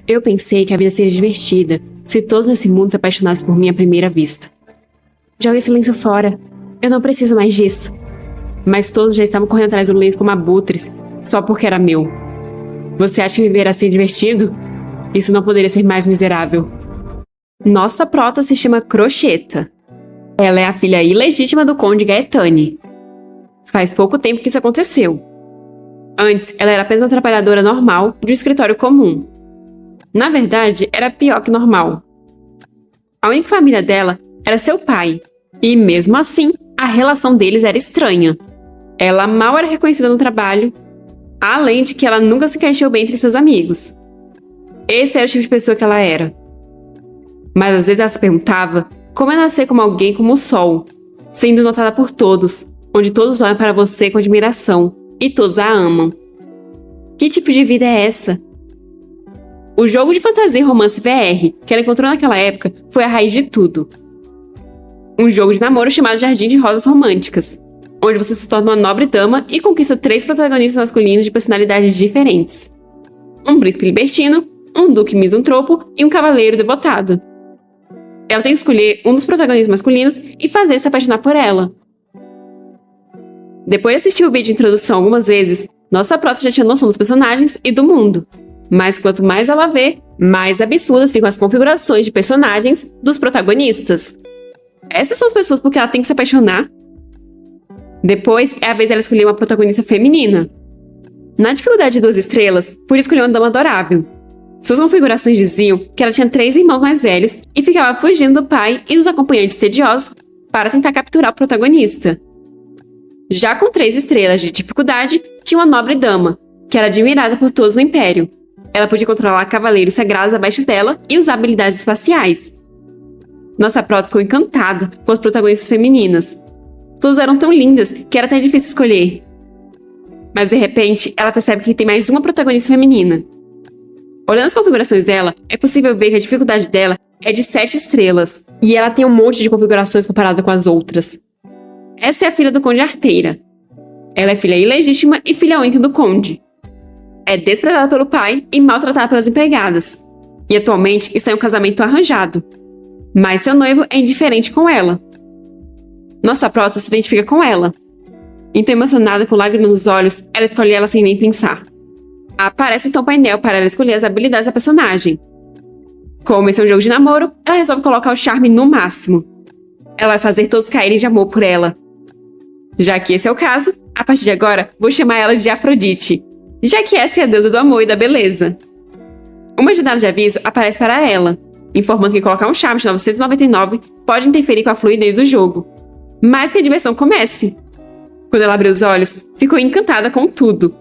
Eu pensei que a vida seria divertida se todos nesse mundo se apaixonassem por mim à primeira vista. Joguei esse lenço fora. Eu não preciso mais disso. Mas todos já estavam correndo atrás do lenço como abutres, só porque era meu. Você acha que viver assim é divertido? Isso não poderia ser mais miserável. Nossa prota se chama Crocheta. Ela é a filha ilegítima do Conde Gaetani. Faz pouco tempo que isso aconteceu. Antes, ela era apenas uma trabalhadora normal de um escritório comum. Na verdade, era pior que normal. A única família dela era seu pai, e mesmo assim, a relação deles era estranha. Ela mal era reconhecida no trabalho, além de que ela nunca se encaixou bem entre seus amigos. Esse era o tipo de pessoa que ela era. Mas às vezes ela se perguntava como é nascer como alguém como o sol, sendo notada por todos, onde todos olham para você com admiração, e todos a amam. Que tipo de vida é essa? O jogo de fantasia e romance VR que ela encontrou naquela época foi a raiz de tudo. Um jogo de namoro chamado Jardim de Rosas Românticas, onde você se torna uma nobre dama e conquista 3 protagonistas masculinos de personalidades diferentes. Um príncipe libertino, um duque misantropo e um cavaleiro devotado. Ela tem que escolher um dos protagonistas masculinos e fazer se apaixonar por ela. Depois de assistir o vídeo de introdução algumas vezes, nossa prota já tinha noção dos personagens e do mundo. Mas quanto mais ela vê, mais absurdas ficam as configurações de personagens dos protagonistas. Essas são as pessoas por que ela tem que se apaixonar. Depois é a vez dela escolher uma protagonista feminina. Na dificuldade de 2 estrelas, por escolher uma dama adorável. Suas configurações diziam que ela tinha 3 irmãos mais velhos e ficava fugindo do pai e dos acompanhantes tediosos para tentar capturar o protagonista. Já com 3 estrelas de dificuldade, tinha uma nobre dama, que era admirada por todos no Império. Ela podia controlar cavaleiros sagrados abaixo dela e usar habilidades espaciais. Nossa prota ficou encantada com as protagonistas femininas. Todas eram tão lindas que era até difícil escolher. Mas de repente, ela percebe que tem mais uma protagonista feminina. Olhando as configurações dela, é possível ver que a dificuldade dela é de 7 estrelas, e ela tem um monte de configurações comparada com as outras. Essa é a filha do Conde Arteira. Ela é filha ilegítima e filha única do Conde. É desprezada pelo pai e maltratada pelas empregadas. E atualmente está em um casamento arranjado. Mas seu noivo é indiferente com ela. Nossa prota se identifica com ela. Então, emocionada com lágrimas nos olhos, ela escolhe ela sem nem pensar. Aparece então o painel para ela escolher as habilidades da personagem. Como esse é um jogo de namoro, ela resolve colocar o charme no máximo. Ela vai fazer todos caírem de amor por ela. Já que esse é o caso, a partir de agora, vou chamar ela de Afrodite, já que essa é a deusa do amor e da beleza. Uma janela de aviso aparece para ela, informando que colocar um charme de 999 pode interferir com a fluidez do jogo. Mas que a diversão comece. Quando ela abriu os olhos, ficou encantada com tudo,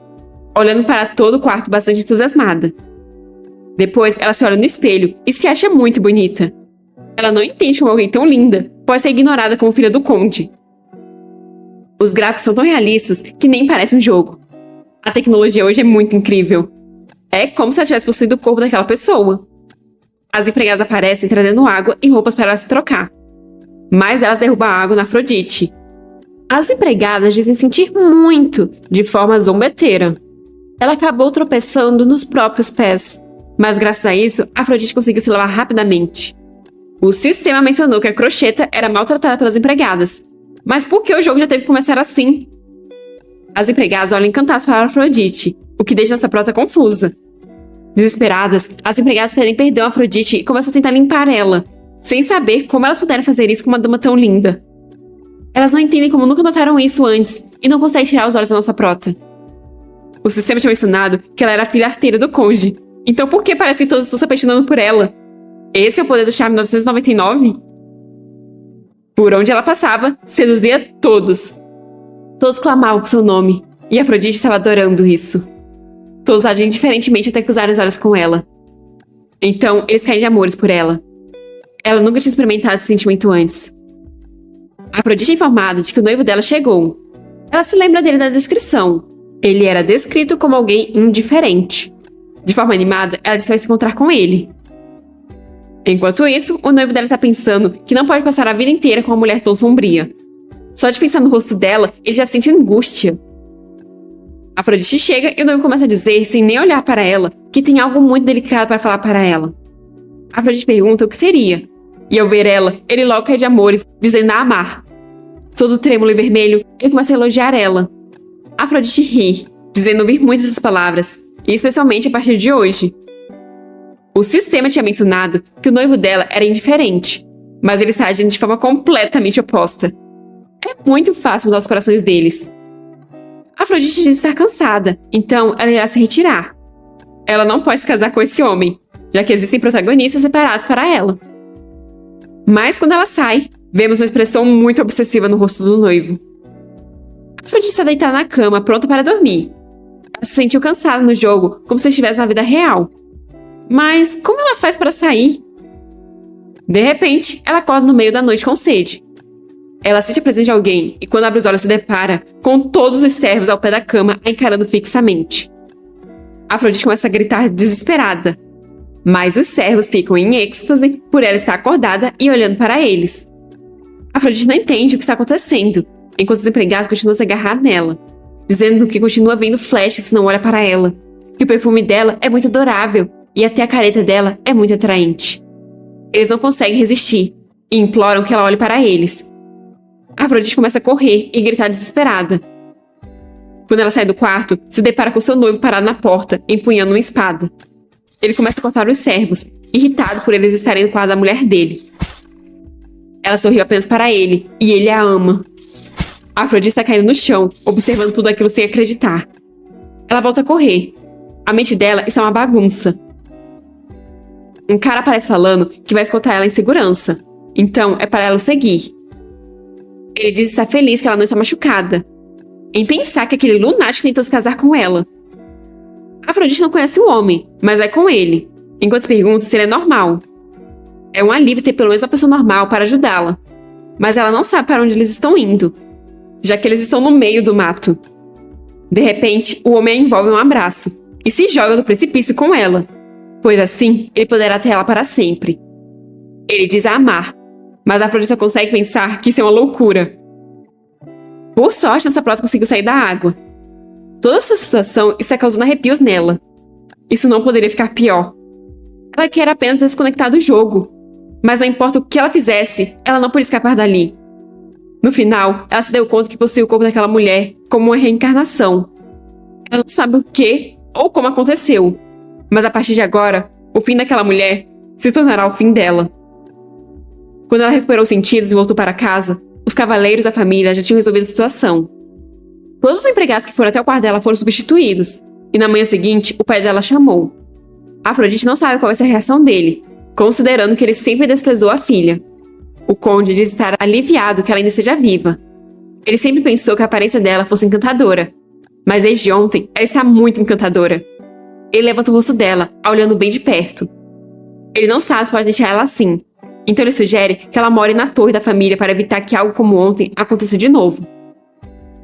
olhando para todo o quarto bastante entusiasmada. Depois, ela se olha no espelho e se acha muito bonita. Ela não entende como alguém tão linda pode ser ignorada como filha do conde. Os gráficos são tão realistas que nem parece um jogo. A tecnologia hoje é muito incrível. É como se ela tivesse possuído o corpo daquela pessoa. As empregadas aparecem trazendo água e roupas para ela se trocar. Mas elas derrubam a água na Afrodite. As empregadas dizem sentir muito, de forma zombeteira. Ela acabou tropeçando nos próprios pés. Mas graças a isso, Afrodite conseguiu se lavar rapidamente. O sistema mencionou que a Crocheta era maltratada pelas empregadas. Mas por que o jogo já teve que começar assim? As empregadas olham encantadas para Afrodite, o que deixa nossa prota confusa. Desesperadas, as empregadas pedem perdão a Afrodite e começam a tentar limpar ela, sem saber como elas puderam fazer isso com uma dama tão linda. Elas não entendem como nunca notaram isso antes e não conseguem tirar os olhos da nossa prota. O sistema tinha mencionado que ela era a filha arteira do conde, então por que parece que todos estão se apaixonando por ela? Esse é o poder do charme 999? Por onde ela passava, seduzia todos. Todos clamavam por seu nome, e Afrodite estava adorando isso. Todos agiam diferentemente até cruzarem os olhos com ela. Então, eles caem de amores por ela. Ela nunca tinha experimentado esse sentimento antes. Afrodite é informada de que o noivo dela chegou. Ela se lembra dele da descrição. Ele era descrito como alguém indiferente. De forma animada, ela disse que vai se encontrar com ele. Enquanto isso, o noivo dela está pensando que não pode passar a vida inteira com uma mulher tão sombria. Só de pensar no rosto dela, ele já sente angústia. Afrodite chega e o noivo começa a dizer, sem nem olhar para ela, que tem algo muito delicado para falar para ela. Afrodite pergunta o que seria, e ao ver ela, ele logo cai de amores, dizendo a amar. Todo trêmulo e vermelho, ele começa a elogiar ela. Afrodite ri, dizendo ouvir muitas essas palavras, e especialmente a partir de hoje. O sistema tinha mencionado que o noivo dela era indiferente, mas ele está agindo de forma completamente oposta. É muito fácil mudar os corações deles. Afrodite diz estar cansada, então ela irá se retirar. Ela não pode se casar com esse homem, já que existem protagonistas separados para ela. Mas quando ela sai, vemos uma expressão muito obsessiva no rosto do noivo. Afrodite está deitada na cama, pronta para dormir. Ela se sentiu cansada no jogo, como se estivesse na vida real. Mas como ela faz para sair? De repente, ela acorda no meio da noite com sede. Ela sente a presença de alguém e quando abre os olhos se depara com todos os servos ao pé da cama a encarando fixamente. Afrodite começa a gritar desesperada. Mas os servos ficam em êxtase por ela estar acordada e olhando para eles. Afrodite não entende o que está acontecendo, enquanto os empregados continuam a se agarrar nela, dizendo que continua vendo flashes se não olha para ela, que o perfume dela é muito adorável e até a careta dela é muito atraente. Eles não conseguem resistir e imploram que ela olhe para eles. Afrodite começa a correr e gritar desesperada. Quando ela sai do quarto, se depara com seu noivo parado na porta, empunhando uma espada. Ele começa a cortar os servos, irritado por eles estarem no quarto da mulher dele. Ela sorriu apenas para ele, e ele a ama. Afrodite está caindo no chão, observando tudo aquilo sem acreditar. Ela volta a correr. A mente dela está uma bagunça. Um cara aparece falando que vai escoltar ela em segurança. Então, é para ela o seguir. Ele diz estar feliz que ela não está machucada, em pensar que aquele lunático tentou se casar com ela. Afrodite não conhece o homem, mas vai com ele, enquanto se pergunta se ele é normal. É um alívio ter pelo menos uma pessoa normal para ajudá-la, mas ela não sabe para onde eles estão indo, já que eles estão no meio do mato. De repente, o homem a envolve em um abraço e se joga do precipício com ela, pois assim ele poderá ter ela para sempre. Ele diz a amar, mas Afrodite só consegue pensar que isso é uma loucura. Por sorte, nossa prota conseguiu sair da água. Toda essa situação está causando arrepios nela. Isso não poderia ficar pior. Ela quer apenas desconectar do jogo. Mas não importa o que ela fizesse, ela não podia escapar dali. No final, ela se deu conta que possuía o corpo daquela mulher como uma reencarnação. Ela não sabe o que ou como aconteceu. Mas a partir de agora, o fim daquela mulher se tornará o fim dela. Quando ela recuperou os sentidos e voltou para casa, os cavaleiros da família já tinham resolvido a situação. Todos os empregados que foram até o quarto dela foram substituídos, e na manhã seguinte, o pai dela chamou. Afrodite não sabe qual vai ser a reação dele, considerando que ele sempre desprezou a filha. O conde diz estar aliviado que ela ainda esteja viva. Ele sempre pensou que a aparência dela fosse encantadora, mas desde ontem ela está muito encantadora. Ele levanta o rosto dela, a olhando bem de perto. Ele não sabe se pode deixar ela assim, então ele sugere que ela more na torre da família para evitar que algo como ontem aconteça de novo.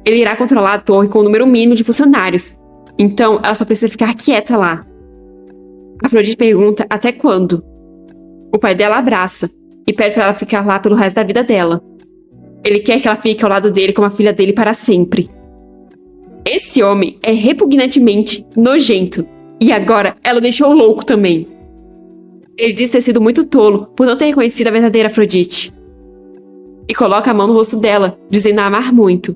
Ele irá controlar a torre com o número mínimo de funcionários, então ela só precisa ficar quieta lá. Afrodite pergunta até quando. O pai dela abraça e pede para ela ficar lá pelo resto da vida dela. Ele quer que ela fique ao lado dele como a filha dele para sempre. Esse homem é repugnantemente nojento, e agora ela o deixou louco também. Ele diz ter sido muito tolo por não ter reconhecido a verdadeira Afrodite. E coloca a mão no rosto dela, dizendo a amar muito.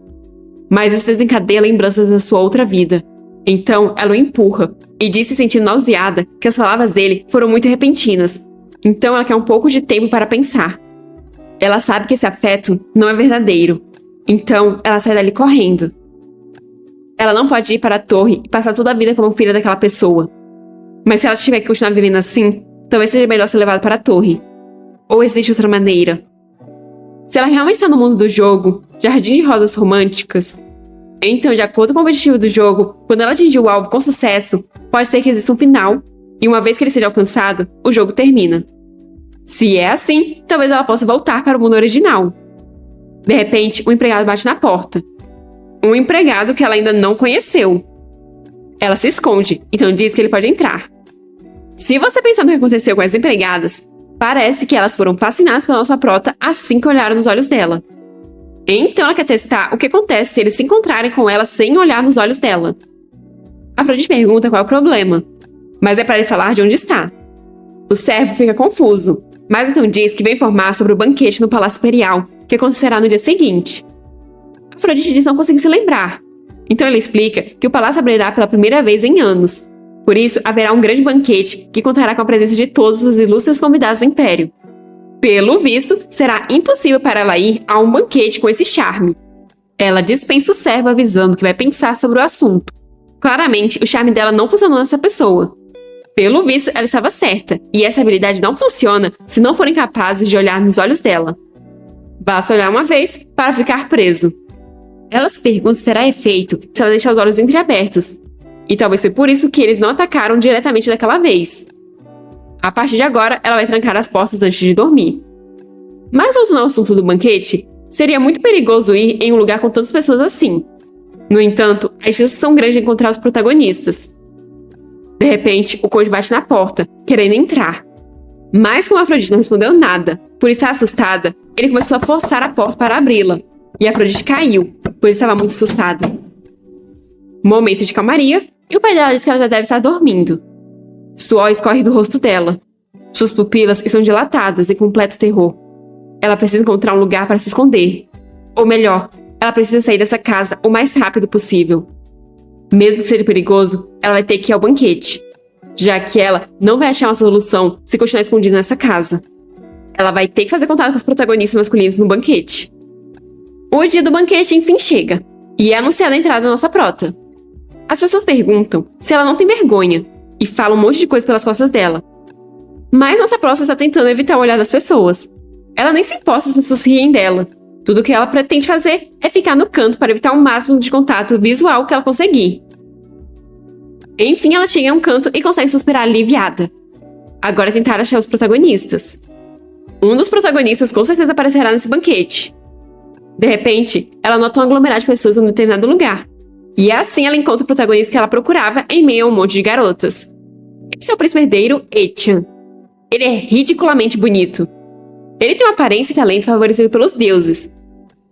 Mas isso desencadeia lembranças da sua outra vida. Então ela o empurra e diz se sentindo nauseada que as palavras dele foram muito repentinas. Então ela quer um pouco de tempo para pensar. Ela sabe que esse afeto não é verdadeiro. Então ela sai dali correndo. Ela não pode ir para a torre e passar toda a vida como filha daquela pessoa. Mas se ela tiver que continuar vivendo assim, talvez seja melhor ser levada para a torre. Ou existe outra maneira? Se ela realmente está no mundo do jogo, jardim de rosas românticas, então, de acordo com o objetivo do jogo, quando ela atingir o alvo com sucesso, pode ser que exista um final, e uma vez que ele seja alcançado, o jogo termina. Se é assim, talvez ela possa voltar para o mundo original. De repente, um empregado bate na porta. Um empregado que ela ainda não conheceu. Ela se esconde, então diz que ele pode entrar. Se você pensar no que aconteceu com as empregadas, parece que elas foram fascinadas pela nossa prota assim que olharam nos olhos dela. Então ela quer testar o que acontece se eles se encontrarem com ela sem olhar nos olhos dela. Afrodite pergunta qual é o problema, mas é para ele falar de onde está. O servo fica confuso, mas então diz que vem informar sobre o banquete no Palácio Imperial, que acontecerá no dia seguinte. Afrodite diz não conseguir se lembrar, então ele explica que o palácio abrirá pela primeira vez em anos. Por isso, haverá um grande banquete que contará com a presença de todos os ilustres convidados do Império. Pelo visto, será impossível para ela ir a um banquete com esse charme. Ela dispensa o servo avisando que vai pensar sobre o assunto. Claramente, o charme dela não funcionou nessa pessoa. Pelo visto, ela estava certa, e essa habilidade não funciona se não forem capazes de olhar nos olhos dela. Basta olhar uma vez para ficar preso. Ela se pergunta se terá efeito se ela deixar os olhos entreabertos, e talvez foi por isso que eles não atacaram diretamente daquela vez. A partir de agora, ela vai trancar as portas antes de dormir. Mas voltando ao assunto do banquete, seria muito perigoso ir em um lugar com tantas pessoas assim. No entanto, as chances são grandes de encontrar os protagonistas. De repente, o conde bate na porta, querendo entrar. Mas como Afrodite não respondeu nada, por estar assustada, ele começou a forçar a porta para abri-la. E Afrodite caiu, pois estava muito assustado. Momento de calmaria, e o pai dela diz que ela já deve estar dormindo. Suor escorre do rosto dela. Suas pupilas estão dilatadas em completo terror. Ela precisa encontrar um lugar para se esconder. Ou melhor, ela precisa sair dessa casa o mais rápido possível. Mesmo que seja perigoso, ela vai ter que ir ao banquete, já que ela não vai achar uma solução se continuar escondida nessa casa. Ela vai ter que fazer contato com os protagonistas masculinos no banquete. O dia do banquete enfim chega, e é anunciada a entrada da nossa prota. As pessoas perguntam se ela não tem vergonha, e falam um monte de coisa pelas costas dela. Mas nossa prota está tentando evitar o olhar das pessoas. Ela nem se importa se as pessoas riem dela. Tudo o que ela pretende fazer é ficar no canto para evitar o máximo de contato visual que ela conseguir. Enfim, ela chega a um canto e consegue suspirar aliviada. Agora é tentar achar os protagonistas. Um dos protagonistas com certeza aparecerá nesse banquete. De repente, ela nota um aglomerado de pessoas em um determinado lugar. E assim ela encontra o protagonista que ela procurava em meio a um monte de garotas. Esse é o príncipe herdeiro Etian. Ele é ridiculamente bonito. Ele tem uma aparência e talento favorecido pelos deuses,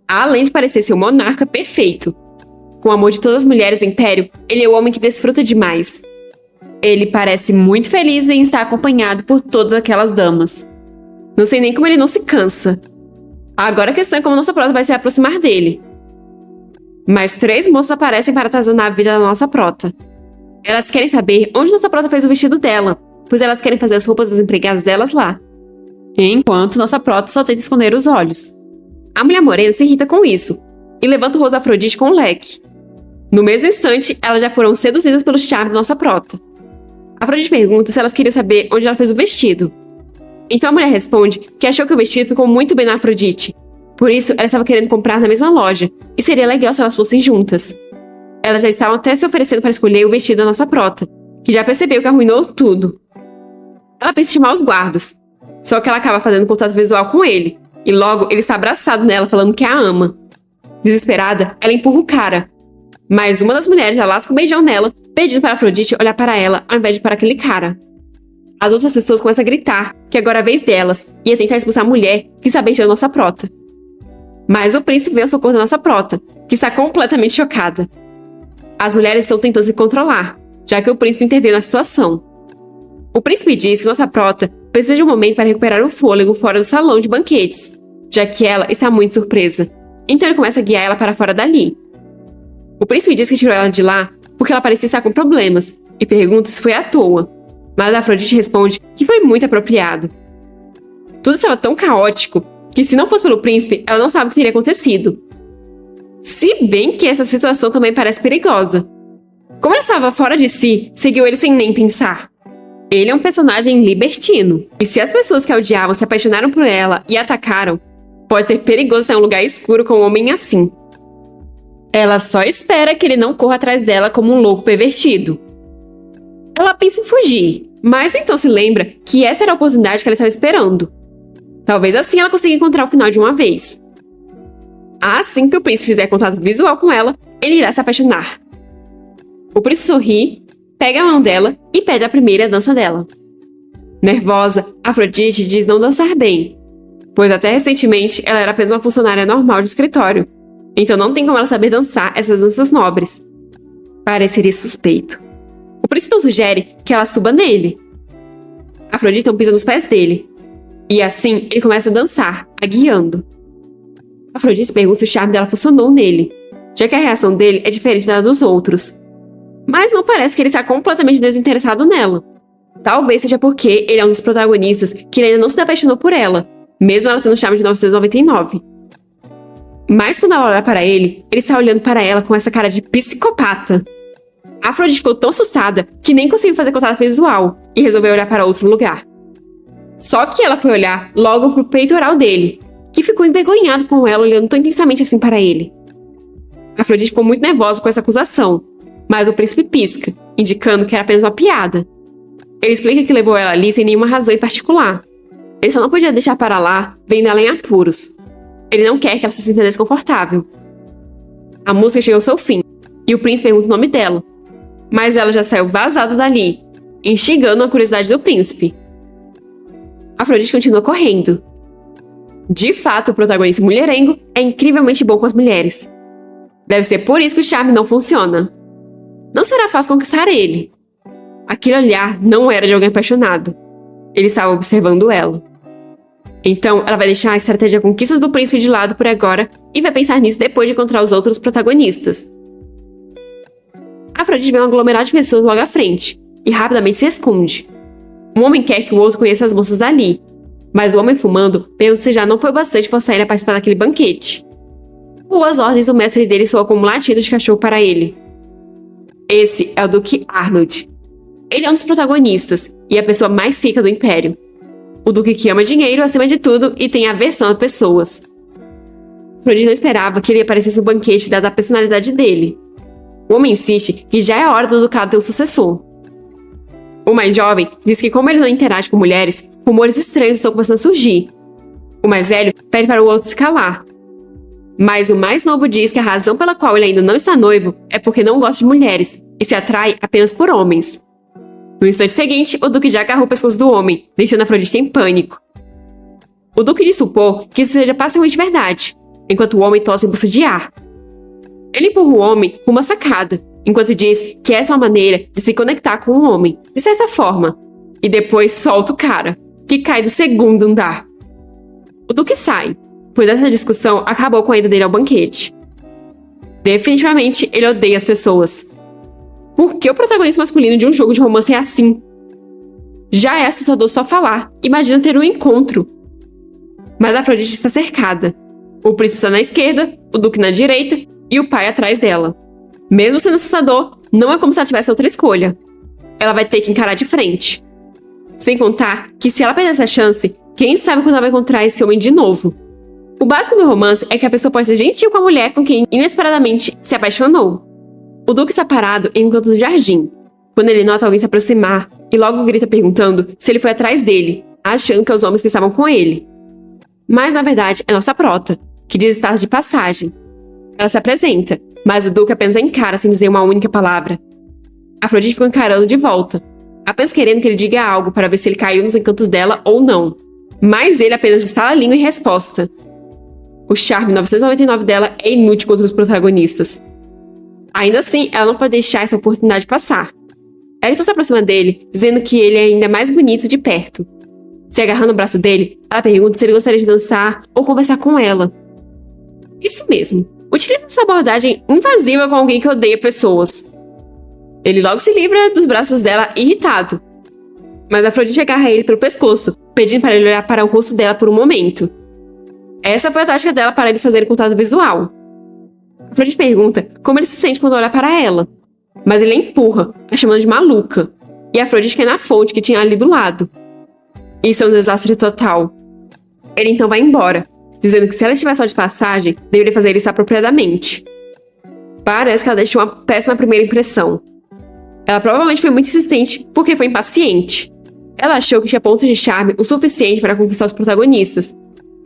além de parecer ser o monarca perfeito. Com o amor de todas as mulheres do Império, ele é o homem que desfruta demais. Ele parece muito feliz em estar acompanhado por todas aquelas damas. Não sei nem como ele não se cansa. Agora a questão é como nossa prota vai se aproximar dele. Mas 3 moças aparecem para atazanar a vida da nossa prota. Elas querem saber onde nossa prota fez o vestido dela, pois elas querem fazer as roupas das empregadas delas lá. Enquanto nossa prota só tenta esconder os olhos. A mulher morena se irrita com isso e levanta o rosto da Afrodite com um leque. No mesmo instante, elas já foram seduzidas pelo charme da nossa prota. Afrodite pergunta se elas queriam saber onde ela fez o vestido. Então a mulher responde que achou que o vestido ficou muito bem na Afrodite. Por isso, ela estava querendo comprar na mesma loja, e seria legal se elas fossem juntas. Elas já estavam até se oferecendo para escolher o vestido da nossa prota, que já percebeu que arruinou tudo. Ela pensa em chamar os guardas, só que ela acaba fazendo contato visual com ele, e logo ele está abraçado nela falando que a ama. Desesperada, ela empurra o cara, mas uma das mulheres já lasca um beijão nela, pedindo para Afrodite olhar para ela ao invés de para aquele cara. As outras pessoas começam a gritar que agora é a vez delas, e a tentar expulsar a mulher que está beijando nossa prota. Mas o príncipe vê o socorro da nossa prota, que está completamente chocada. As mulheres estão tentando se controlar, já que o príncipe interveio na situação. O príncipe diz que nossa prota precisa de um momento para recuperar o fôlego fora do salão de banquetes, já que ela está muito surpresa. Então ele começa a guiar ela para fora dali. O príncipe diz que tirou ela de lá porque ela parecia estar com problemas, e pergunta se foi à toa. Mas a Afrodite responde que foi muito apropriado. Tudo estava tão caótico que se não fosse pelo príncipe, ela não sabe o que teria acontecido. Se bem que essa situação também parece perigosa. Como ela estava fora de si, seguiu ele sem nem pensar. Ele é um personagem libertino, e se as pessoas que a odiavam se apaixonaram por ela e a atacaram, pode ser perigoso estar em um lugar escuro com um homem assim. Ela só espera que ele não corra atrás dela como um louco pervertido. Ela pensa em fugir, mas então se lembra que essa era a oportunidade que ela estava esperando. Talvez assim ela consiga encontrar o final de uma vez. Assim que o príncipe fizer contato visual com ela, ele irá se apaixonar. O príncipe sorri, pega a mão dela e pede a primeira dança dela. Nervosa, Afrodite diz não dançar bem, pois até recentemente ela era apenas uma funcionária normal de escritório, então não tem como ela saber dançar essas danças nobres. Pareceria suspeito. príncipe então sugere que ela suba nele. Afrodite então pisa nos pés dele. E assim, ele começa a dançar, a guiando. Afrodite pergunta se o charme dela funcionou nele, já que a reação dele é diferente da dos outros. Mas não parece que ele está completamente desinteressado nela. Talvez seja porque ele é um dos protagonistas que ele ainda não se apaixonou por ela, mesmo ela tendo o charme de 999. Mas quando ela olha para ele está olhando para ela com essa cara de psicopata. A Afrodite ficou tão assustada que nem conseguiu fazer contato visual e resolveu olhar para outro lugar. Só que ela foi olhar logo pro peitoral dele, que ficou envergonhado com ela olhando tão intensamente assim para ele. A Afrodite ficou muito nervosa com essa acusação, mas o príncipe pisca, indicando que era apenas uma piada. Ele explica que levou ela ali sem nenhuma razão em particular. Ele só não podia deixar para lá, vendo ela em apuros. Ele não quer que ela se sinta desconfortável. A música chegou ao seu fim, e o príncipe pergunta o nome dela. Mas ela já saiu vazada dali, instigando a curiosidade do príncipe. Afrodite continua correndo. De fato, o protagonista mulherengo é incrivelmente bom com as mulheres. Deve ser por isso que o charme não funciona. Não será fácil conquistar ele. Aquele olhar não era de alguém apaixonado. Ele estava observando ela. Então, ela vai deixar a estratégia de conquista do príncipe de lado por agora e vai pensar nisso depois de encontrar os outros protagonistas. Afrodite vê um aglomerado de pessoas logo à frente e rapidamente se esconde. Um homem quer que o outro conheça as moças dali, mas o homem fumando pergunta se já não foi bastante forçar ele a participar daquele banquete. Ou as ordens do mestre dele soam como um latido de cachorro para ele. Esse é o Duque Arnold. Ele é um dos protagonistas e a pessoa mais rica do Império. O Duque que ama dinheiro acima de tudo e tem aversão a pessoas. Afrodite não esperava que ele aparecesse no banquete dada a personalidade dele. O homem insiste que já é hora do ducado ter um sucessor. O mais jovem diz que como ele não interage com mulheres, rumores estranhos estão começando a surgir. O mais velho pede para o outro se calar. Mas o mais novo diz que a razão pela qual ele ainda não está noivo é porque não gosta de mulheres e se atrai apenas por homens. No instante seguinte, o Duque já agarrou o pescoço do homem, deixando Afrodite em pânico. O Duque diz supor que isso seja parcialmente verdade, enquanto o homem tosse em busca de ar. Ele empurra o homem com uma sacada, enquanto diz que essa é uma maneira de se conectar com o homem, de certa forma, e depois solta o cara, que cai do segundo andar. O Duque sai, pois essa discussão acabou com a ida dele ao banquete. Definitivamente, ele odeia as pessoas. Por que o protagonista masculino de um jogo de romance é assim? Já é assustador só falar. Imagina ter um encontro. Mas a Afrodite está cercada. O príncipe está na esquerda, o Duque na direita e o pai atrás dela. Mesmo sendo assustador, não é como se ela tivesse outra escolha. Ela vai ter que encarar de frente. Sem contar que se ela perder essa chance, quem sabe quando ela vai encontrar esse homem de novo. O básico do romance é que a pessoa pode ser gentil com a mulher com quem inesperadamente se apaixonou. O Duque está parado em um canto do jardim, quando ele nota alguém se aproximar e logo grita perguntando se ele foi atrás dele, achando que é os homens que estavam com ele. Mas na verdade é nossa prota, que diz estar de passagem. Ela se apresenta, mas o Duque apenas a encara sem dizer uma única palavra. Afrodite fica encarando de volta, apenas querendo que ele diga algo para ver se ele caiu nos encantos dela ou não. Mas ele apenas estala a língua em resposta. O charme 999 dela é inútil contra os protagonistas. Ainda assim, ela não pode deixar essa oportunidade passar. Ela então se aproxima dele, dizendo que ele é ainda mais bonito de perto. Se agarrando no braço dele, ela pergunta se ele gostaria de dançar ou conversar com ela. Isso mesmo. Utiliza essa abordagem invasiva com alguém que odeia pessoas. Ele logo se livra dos braços dela irritado. Mas Afrodite agarra ele pelo pescoço, pedindo para ele olhar para o rosto dela por um momento. Essa foi a tática dela para eles fazerem contato visual. Afrodite pergunta como ele se sente quando olha para ela, mas ele a empurra, a chamando de maluca, e Afrodite cai na fonte que tinha ali do lado. Isso é um desastre total. Ele então vai embora, dizendo que se ela estiver só de passagem, deveria fazer isso apropriadamente. Parece que ela deixou uma péssima primeira impressão. Ela provavelmente foi muito insistente porque foi impaciente. Ela achou que tinha pontos de charme o suficiente para conquistar os protagonistas,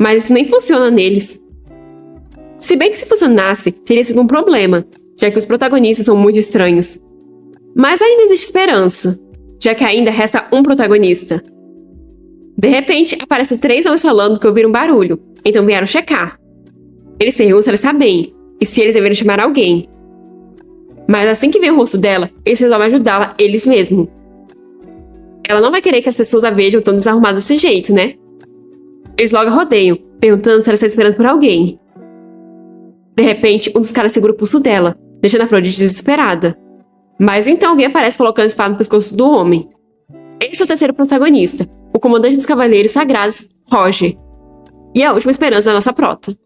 mas isso nem funciona neles. Se bem que se funcionasse, teria sido um problema, já que os protagonistas são muito estranhos. Mas ainda existe esperança, já que ainda resta um protagonista. De repente, aparecem 3 homens falando que ouviram barulho, então vieram checar. Eles perguntam se ela está bem, e se eles deveriam chamar alguém. Mas assim que vê o rosto dela, eles resolvem ajudá-la eles mesmos. Ela não vai querer que as pessoas a vejam tão desarrumada desse jeito, né? Eles logo a rodeiam, perguntando se ela está esperando por alguém. De repente, um dos caras segura o pulso dela, deixando a Afrodite desesperada. Mas então alguém aparece colocando a espada no pescoço do homem. Esse é o terceiro protagonista, o comandante dos Cavaleiros Sagrados, Roger. E a última esperança da nossa prota.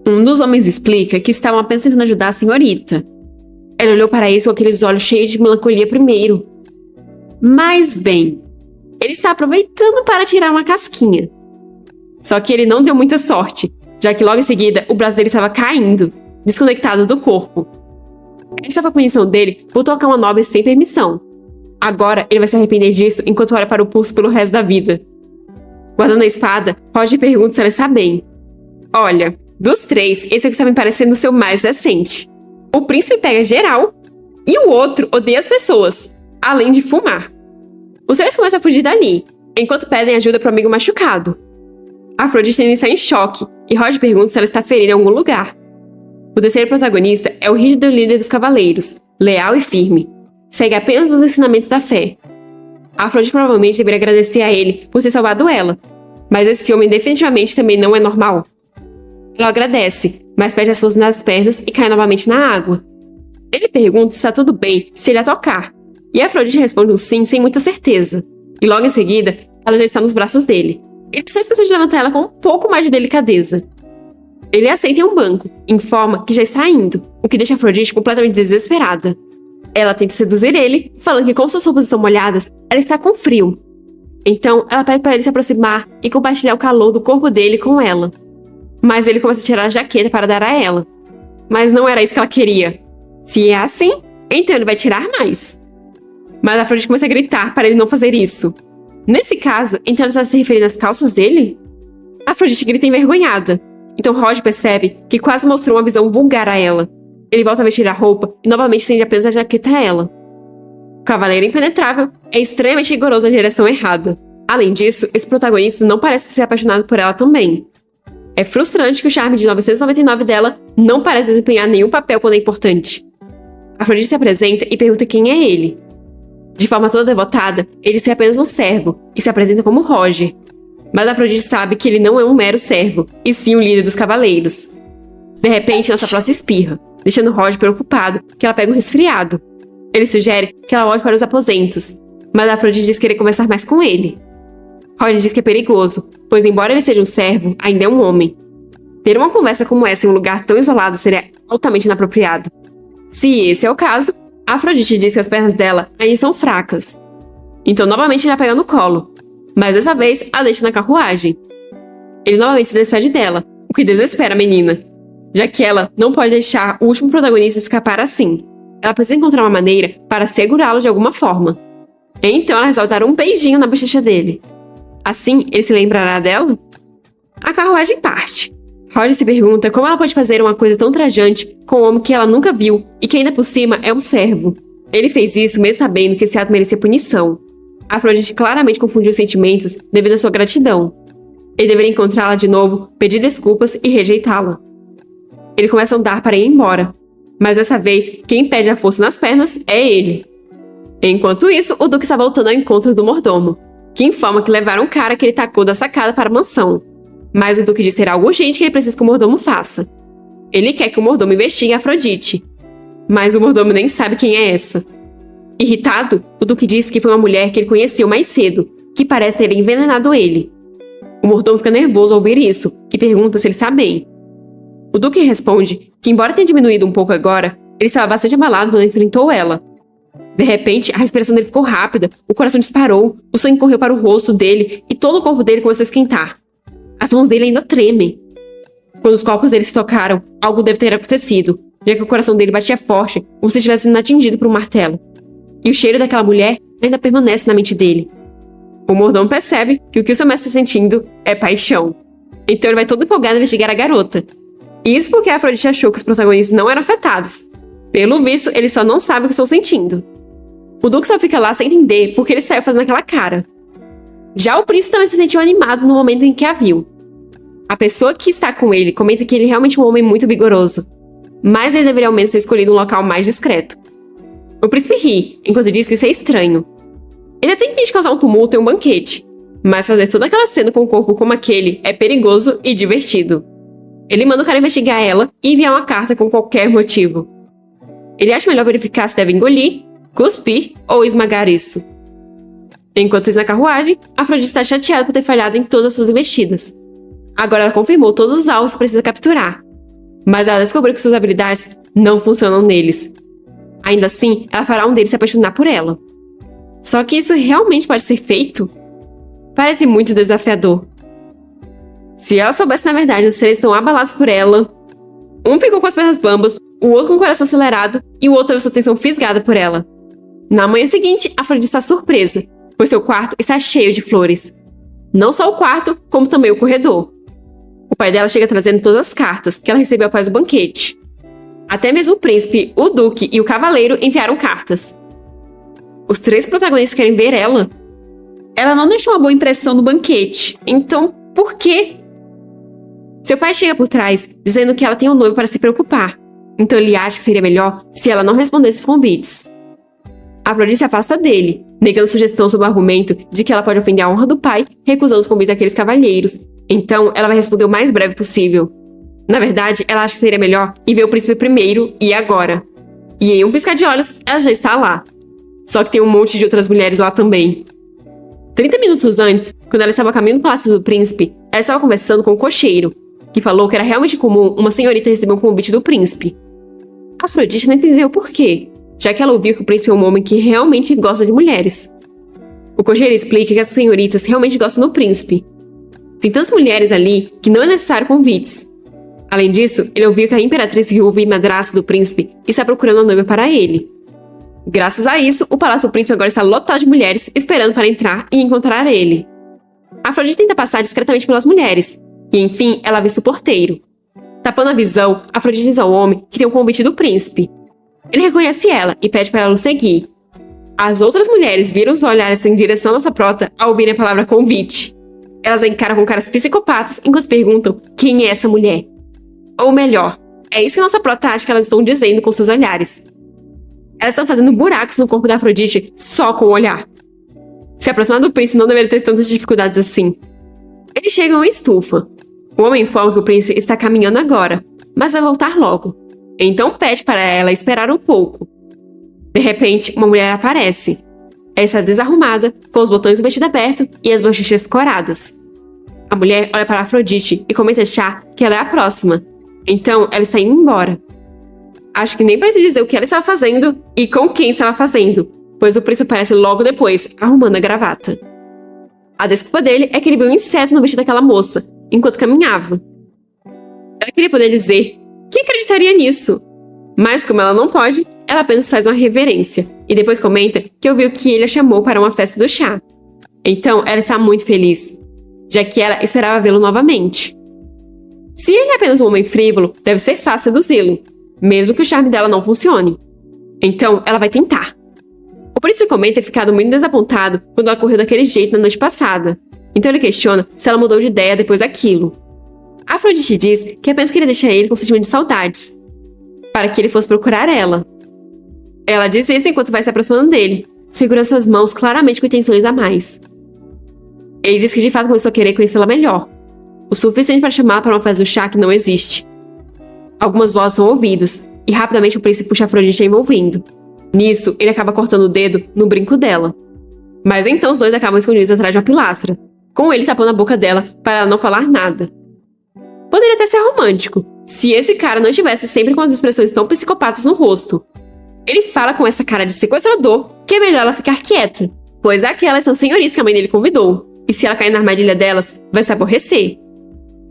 Um dos homens explica que estavam apenas tentando ajudar a senhorita. Ela olhou para eles com aqueles olhos cheios de melancolia primeiro. Mas bem, ele está aproveitando para tirar uma casquinha. Só que ele não deu muita sorte, já que logo em seguida o braço dele estava caindo, desconectado do corpo. Essa foi a punição dele por tocar uma nobre sem permissão. Agora ele vai se arrepender disso enquanto olha para o pulso pelo resto da vida. Guardando a espada, Roger pergunta se ela está bem. Olha, dos três, esse aqui está me parecendo o seu mais decente. O príncipe pega geral e o outro odeia as pessoas, além de fumar. Os três começam a fugir dali, enquanto pedem ajuda para o amigo machucado. Afrodite ainda está em choque e Roger pergunta se ela está ferida em algum lugar. O terceiro protagonista é o rígido líder dos cavaleiros, leal e firme. Segue apenas os ensinamentos da fé. Afrodite provavelmente deveria agradecer a ele por ter salvado ela, mas esse homem definitivamente também não é normal. Ela agradece, mas perde as forças nas pernas e cai novamente na água. Ele pergunta se está tudo bem se ele a tocar, e Afrodite responde um sim sem muita certeza. E logo em seguida, ela já está nos braços dele. Ele só esqueceu de levantar ela com um pouco mais de delicadeza. Ele a aceita em um banco, informa que já está indo, o que deixa Afrodite completamente desesperada. Ela tenta seduzir ele, falando que como suas roupas estão molhadas, ela está com frio. Então, ela pede para ele se aproximar e compartilhar o calor do corpo dele com ela. Mas ele começa a tirar a jaqueta para dar a ela. Mas não era isso que ela queria. Se é assim, então ele vai tirar mais. Mas Afrodite começa a gritar para ele não fazer isso. Nesse caso, então ela está se referindo às calças dele? Afrodite grita envergonhada. Então Roger percebe que quase mostrou uma visão vulgar a ela. Ele volta a vestir a roupa e novamente estende apenas a jaqueta a ela. O Cavaleiro Impenetrável é extremamente rigoroso na direção errada. Além disso, esse protagonista não parece ser apaixonado por ela também. É frustrante que o charme de 999 dela não parece desempenhar nenhum papel quando é importante. Afrodite se apresenta e pergunta quem é ele. De forma toda devotada, ele é apenas um servo e se apresenta como Roger. Mas Afrodite sabe que ele não é um mero servo, e sim o líder dos cavaleiros. De repente, nossa prota espirra, deixando Roger preocupado que ela pega um resfriado. Ele sugere que ela volte para os aposentos, mas Afrodite diz querer conversar mais com ele. Roger diz que é perigoso, pois embora ele seja um servo, ainda é um homem. Ter uma conversa como essa em um lugar tão isolado seria altamente inapropriado. Se esse é o caso, Afrodite diz que as pernas dela ainda são fracas. Então novamente ele a pega no colo, mas dessa vez a deixa na carruagem. Ele novamente se despede dela, o que desespera a menina, já que ela não pode deixar o último protagonista escapar assim. Ela precisa encontrar uma maneira para segurá-lo de alguma forma. Então ela resolve dar um beijinho na bochecha dele. Assim, ele se lembrará dela? A carruagem parte. Roger se pergunta como ela pode fazer uma coisa tão trajante com um homem que ela nunca viu e que ainda por cima é um servo. Ele fez isso mesmo sabendo que esse ato merecia punição. Afrodite claramente confundiu os sentimentos devido à sua gratidão. Ele deveria encontrá-la de novo, pedir desculpas e rejeitá-la. Ele começa a andar para ir embora, mas dessa vez quem perde a força nas pernas é ele. Enquanto isso, o Duque está voltando ao encontro do mordomo, que informa que levaram um cara que ele tacou da sacada para a mansão. Mas o Duque diz ter algo urgente que ele precisa que o mordomo faça. Ele quer que o mordomo investigue Afrodite, mas o mordomo nem sabe quem é essa. Irritado, o Duque diz que foi uma mulher que ele conheceu mais cedo, que parece ter envenenado ele. O mordomo fica nervoso ao ouvir isso e pergunta se ele está bem. O Duque responde que, embora tenha diminuído um pouco agora, ele estava bastante abalado quando enfrentou ela. De repente, a respiração dele ficou rápida, o coração disparou, o sangue correu para o rosto dele e todo o corpo dele começou a esquentar. As mãos dele ainda tremem. Quando os corpos dele se tocaram, algo deve ter acontecido, já que o coração dele batia forte, como se estivesse sendo atingido por um martelo. E o cheiro daquela mulher ainda permanece na mente dele. O mordomo percebe que o seu mestre está sentindo é paixão. Então ele vai todo empolgado investigar a garota. Isso porque a Afrodite achou que os protagonistas não eram afetados. Pelo visto, ele só não sabe o que estão sentindo. O Duque só fica lá sem entender porque ele saiu fazendo aquela cara. Já o príncipe também se sentiu animado no momento em que a viu. A pessoa que está com ele comenta que ele é realmente um homem muito vigoroso, mas ele deveria ao menos ter escolhido um local mais discreto. O príncipe ri, enquanto diz que isso é estranho. Ele até intenta causar um tumulto em um banquete, mas fazer toda aquela cena com um corpo como aquele é perigoso e divertido. Ele manda o cara investigar ela e enviar uma carta com qualquer motivo. Ele acha melhor verificar se deve engolir, cuspir ou esmagar isso. Enquanto isso, na carruagem, Afrodite está chateada por ter falhado em todas as suas investidas. Agora ela confirmou todos os alvos que precisa capturar, mas ela descobriu que suas habilidades não funcionam neles. Ainda assim, ela fará um deles se apaixonar por ela. Só que isso realmente pode ser feito? Parece muito desafiador. Se ela soubesse na verdade os três estão abalados por ela, um ficou com as pernas bambas, o outro com o coração acelerado e o outro teve sua atenção fisgada por ela. Na manhã seguinte, Afrodite está surpresa, pois seu quarto está cheio de flores. Não só o quarto, como também o corredor. O pai dela chega trazendo todas as cartas que ela recebeu após o banquete. Até mesmo o príncipe, o duque e o cavaleiro enviaram cartas. Os três protagonistas querem ver ela. Ela não deixou uma boa impressão no banquete, então por quê? Seu pai chega por trás, dizendo que ela tem um noivo para se preocupar. Então ele acha que seria melhor se ela não respondesse os convites. Afrodite se afasta dele, negando sugestão sob o argumento de que ela pode ofender a honra do pai, recusando os convites daqueles cavalheiros. Então ela vai responder o mais breve possível. Na verdade, ela acha que seria melhor ir ver o príncipe primeiro e agora. E em um piscar de olhos, ela já está lá. Só que tem um monte de outras mulheres lá também. 30 minutos antes, quando ela estava a caminho do palácio do príncipe, ela estava conversando com o cocheiro, que falou que era realmente comum uma senhorita receber um convite do príncipe. Afrodite não entendeu por quê, já que ela ouviu que o príncipe é um homem que realmente gosta de mulheres. O cocheiro explica que as senhoritas realmente gostam do príncipe. Tem tantas mulheres ali que não é necessário convites. Além disso, ele ouviu que a imperatriz viúva e madrasta do príncipe está procurando uma noiva para ele. Graças a isso, o palácio do príncipe agora está lotado de mulheres esperando para entrar e encontrar ele. Afrodite tenta passar discretamente pelas mulheres, e enfim, ela avista o porteiro. Tapando a visão, Afrodite diz ao homem que tem um convite do príncipe. Ele reconhece ela e pede para ela o seguir. As outras mulheres viram os olhares em direção à nossa prota ao ouvirem a palavra convite. Elas a encaram com caras psicopatas enquanto perguntam quem é essa mulher. Ou melhor, é isso que a nossa prota acha que elas estão dizendo com seus olhares. Elas estão fazendo buracos no corpo da Afrodite só com o olhar. Se aproximar do príncipe não deveria ter tantas dificuldades assim. Eles chegam à estufa. O homem informa que o príncipe está caminhando agora, mas vai voltar logo. Então pede para ela esperar um pouco. De repente, uma mulher aparece. Ela está desarrumada, com os botões do vestido aberto e as bochechas coradas. A mulher olha para Afrodite e começa a achar que ela é a próxima. Então, ela está indo embora. Acho que nem precisa dizer o que ela estava fazendo e com quem estava fazendo, pois o príncipe aparece logo depois, arrumando a gravata. A desculpa dele é que ele viu um inseto no vestido daquela moça, enquanto caminhava. Ela queria poder dizer que acreditaria nisso, mas como ela não pode, ela apenas faz uma reverência e depois comenta que ouviu que ele a chamou para uma festa do chá. Então ela está muito feliz, já que ela esperava vê-lo novamente. Se ele é apenas um homem frívolo, deve ser fácil seduzi-lo, mesmo que o charme dela não funcione. Então ela vai tentar. O príncipe comenta ter ficado muito desapontado quando ela correu daquele jeito na noite passada. Então ele questiona se ela mudou de ideia depois daquilo. Afrodite diz que apenas queria deixar ele com um sentimento de saudades, para que ele fosse procurar ela. Ela diz isso enquanto vai se aproximando dele, segurando suas mãos claramente com intenções a mais. Ele diz que de fato começou a querer conhecê-la melhor, o suficiente para chamá-la para uma festa do chá que não existe. Algumas vozes são ouvidas, e rapidamente o príncipe puxa Afrodite envolvendo. Nisso, ele acaba cortando o dedo no brinco dela. Mas então os dois acabam escondidos atrás de uma pilastra, com ele tapando a boca dela para ela não falar nada. Poderia até ser romântico, se esse cara não estivesse sempre com as expressões tão psicopatas no rosto. Ele fala com essa cara de sequestrador que é melhor ela ficar quieta, pois aquelas são senhoritas que a mãe dele convidou, e se ela cair na armadilha delas, vai se aborrecer.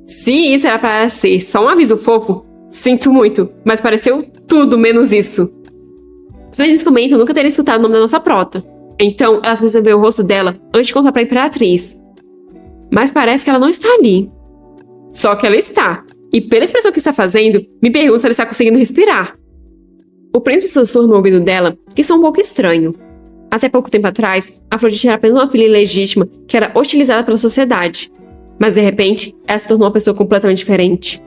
Se isso era para ser só um aviso fofo, sinto muito, mas pareceu tudo menos isso. As meninas comentam nunca terem escutado o nome da nossa prota, então elas precisam ver o rosto dela antes de contar para a imperatriz. Mas parece que ela não está ali. Só que ela está, e pela expressão que está fazendo, me pergunto se ela está conseguindo respirar. O príncipe sussurra no ouvido dela que isso é um pouco estranho. Até pouco tempo atrás, Afrodite era apenas uma filha ilegítima que era hostilizada pela sociedade. Mas de repente, ela se tornou uma pessoa completamente diferente.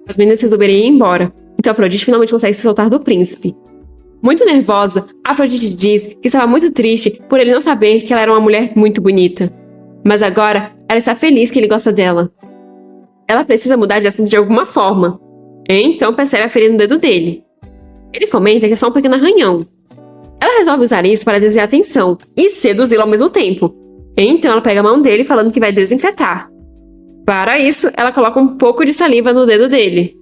As meninas resolveram ir embora, então Afrodite finalmente consegue se soltar do príncipe. Muito nervosa, Afrodite diz que estava muito triste por ele não saber que ela era uma mulher muito bonita. Mas agora, ela está feliz que ele gosta dela. Ela precisa mudar de assunto de alguma forma. Então percebe a ferida no dedo dele. Ele comenta que é só um pequeno arranhão. Ela resolve usar isso para desviar a atenção e seduzi-lo ao mesmo tempo. Então ela pega a mão dele falando que vai desinfetar. Para isso, ela coloca um pouco de saliva no dedo dele.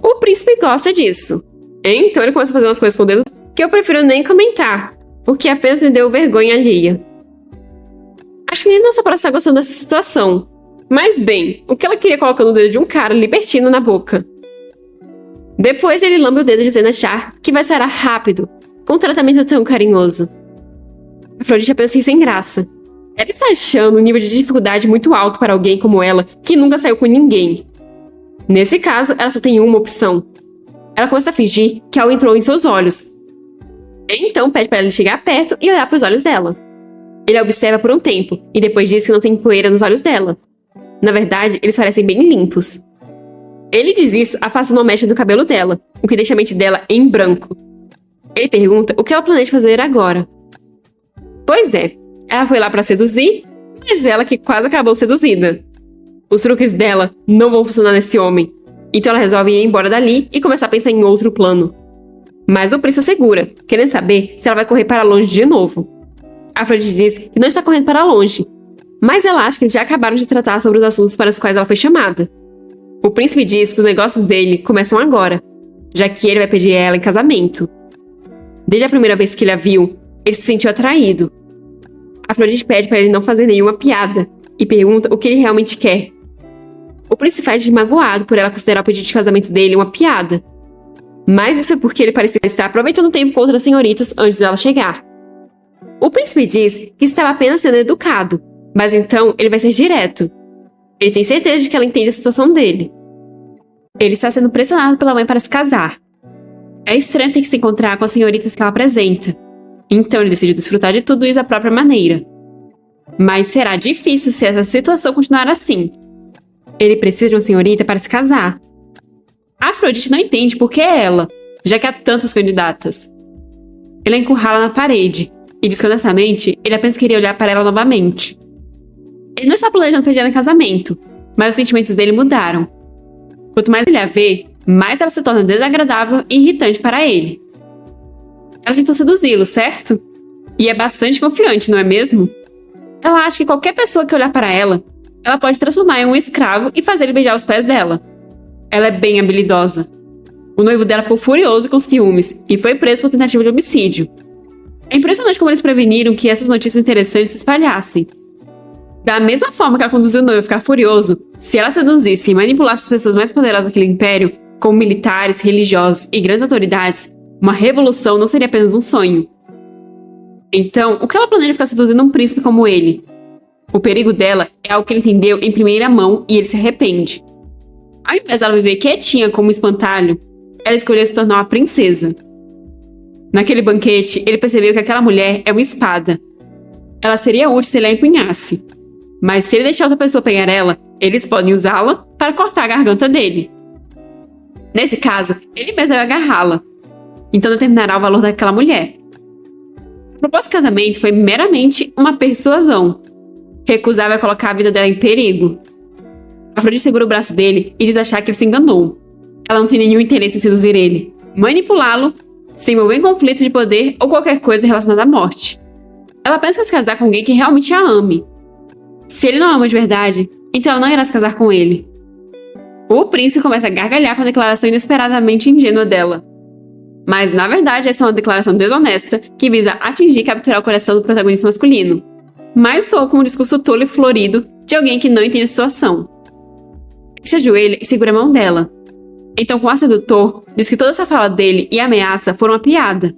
O príncipe gosta disso. Então ele começa a fazer umas coisas com o dedo que eu prefiro nem comentar, porque apenas me deu vergonha alheia. Acho que nem nossa próxima está gostando dessa situação. Mas bem, o que ela queria colocando o dedo de um cara libertino na boca? Depois ele lambe o dedo dizendo achar que vai sarar rápido, com um tratamento tão carinhoso. Afrodite apenas ri sem graça. Ela está achando um nível de dificuldade muito alto para alguém como ela, que nunca saiu com ninguém. Nesse caso, ela só tem uma opção. Ela começa a fingir que algo entrou em seus olhos. Então pede para ele chegar perto e olhar para os olhos dela. Ele a observa por um tempo, e depois diz que não tem poeira nos olhos dela. Na verdade, eles parecem bem limpos. Ele diz isso afastando uma mecha do cabelo dela, o que deixa a mente dela em branco. Ele pergunta o que ela planeja fazer agora. Pois é, ela foi lá para seduzir, mas ela que quase acabou seduzida. Os truques dela não vão funcionar nesse homem, então ela resolve ir embora dali e começar a pensar em outro plano. Mas o príncipe segura, querendo saber se ela vai correr para longe de novo. Afrodite diz que não está correndo para longe, mas ela acha que eles já acabaram de tratar sobre os assuntos para os quais ela foi chamada. O príncipe diz que os negócios dele começam agora, já que ele vai pedir ela em casamento. Desde a primeira vez que ele a viu, ele se sentiu atraído. Afrodite pede para ele não fazer nenhuma piada e pergunta o que ele realmente quer. O príncipe faz de magoado por ela considerar o pedido de casamento dele uma piada. Mas isso é porque ele parecia estar aproveitando o tempo com outras senhoritas antes dela chegar. O príncipe diz que estava apenas sendo educado, mas então ele vai ser direto. Ele tem certeza de que ela entende a situação dele. Ele está sendo pressionado pela mãe para se casar. É estranho ter que se encontrar com as senhoritas que ela apresenta. Então ele decide desfrutar de tudo isso da própria maneira. Mas será difícil se essa situação continuar assim. Ele precisa de uma senhorita para se casar. Afrodite não entende por que é ela, já que há tantas candidatas. Ele a encurrala na parede e diz que honestamente ele apenas queria olhar para ela novamente. Ele não está planejando pedir ela em casamento, mas os sentimentos dele mudaram. Quanto mais ele a vê, mais ela se torna desagradável e irritante para ele. Ela tentou seduzi-lo, certo? E é bastante confiante, não é mesmo? Ela acha que qualquer pessoa que olhar para ela, ela pode transformar em um escravo e fazer ele beijar os pés dela. Ela é bem habilidosa. O noivo dela ficou furioso com ciúmes e foi preso por tentativa de homicídio. É impressionante como eles preveniram que essas notícias interessantes se espalhassem. Da mesma forma que ela conduziu o noivo a ficar furioso, se ela seduzisse e manipulasse as pessoas mais poderosas daquele império, como militares, religiosos e grandes autoridades, uma revolução não seria apenas um sonho. Então, o que ela planeja ficar seduzindo um príncipe como ele? O perigo dela é algo que ele entendeu em primeira mão e ele se arrepende. Ao invés dela viver quietinha como um espantalho, ela escolheu se tornar uma princesa. Naquele banquete, ele percebeu que aquela mulher é uma espada. Ela seria útil se ele a empunhasse. Mas se ele deixar outra pessoa pegar ela, eles podem usá-la para cortar a garganta dele. Nesse caso, ele mesmo vai agarrá-la. Então determinará o valor daquela mulher. A proposta de casamento foi meramente uma persuasão. Recusava colocar a vida dela em perigo. Afrodite segura o braço dele e diz achar que ele se enganou. Ela não tem nenhum interesse em seduzir ele, manipulá-lo, se envolver em conflito de poder ou qualquer coisa relacionada à morte. Ela pensa em se casar com alguém que realmente a ame. Se ele não a ama de verdade, então ela não irá se casar com ele. O príncipe começa a gargalhar com a declaração inesperadamente ingênua dela. Mas, na verdade, essa é uma declaração desonesta que visa atingir e capturar o coração do protagonista masculino. Mas soa como um discurso tolo e florido de alguém que não entende a situação. Ele se ajoelha e segura a mão dela. Então, com o ar sedutor, diz que toda essa fala dele e a ameaça foram uma piada.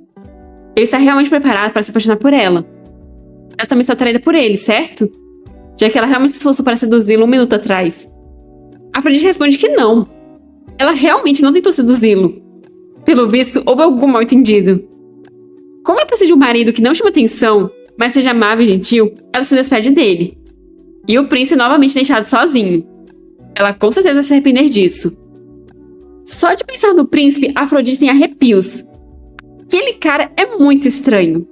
Ele está realmente preparado para se apaixonar por ela. Ela também está atraída por ele, certo? Já que ela realmente se esforçou para seduzi-lo um minuto atrás. Afrodite responde que não. Ela realmente não tentou seduzi-lo. Pelo visto, houve algum mal-entendido. Como ela precisa de um marido que não chama atenção, mas seja amável e gentil, ela se despede dele. E o príncipe novamente deixado sozinho. Ela com certeza vai se arrepender disso. Só de pensar no príncipe, Afrodite tem arrepios. Aquele cara é muito estranho.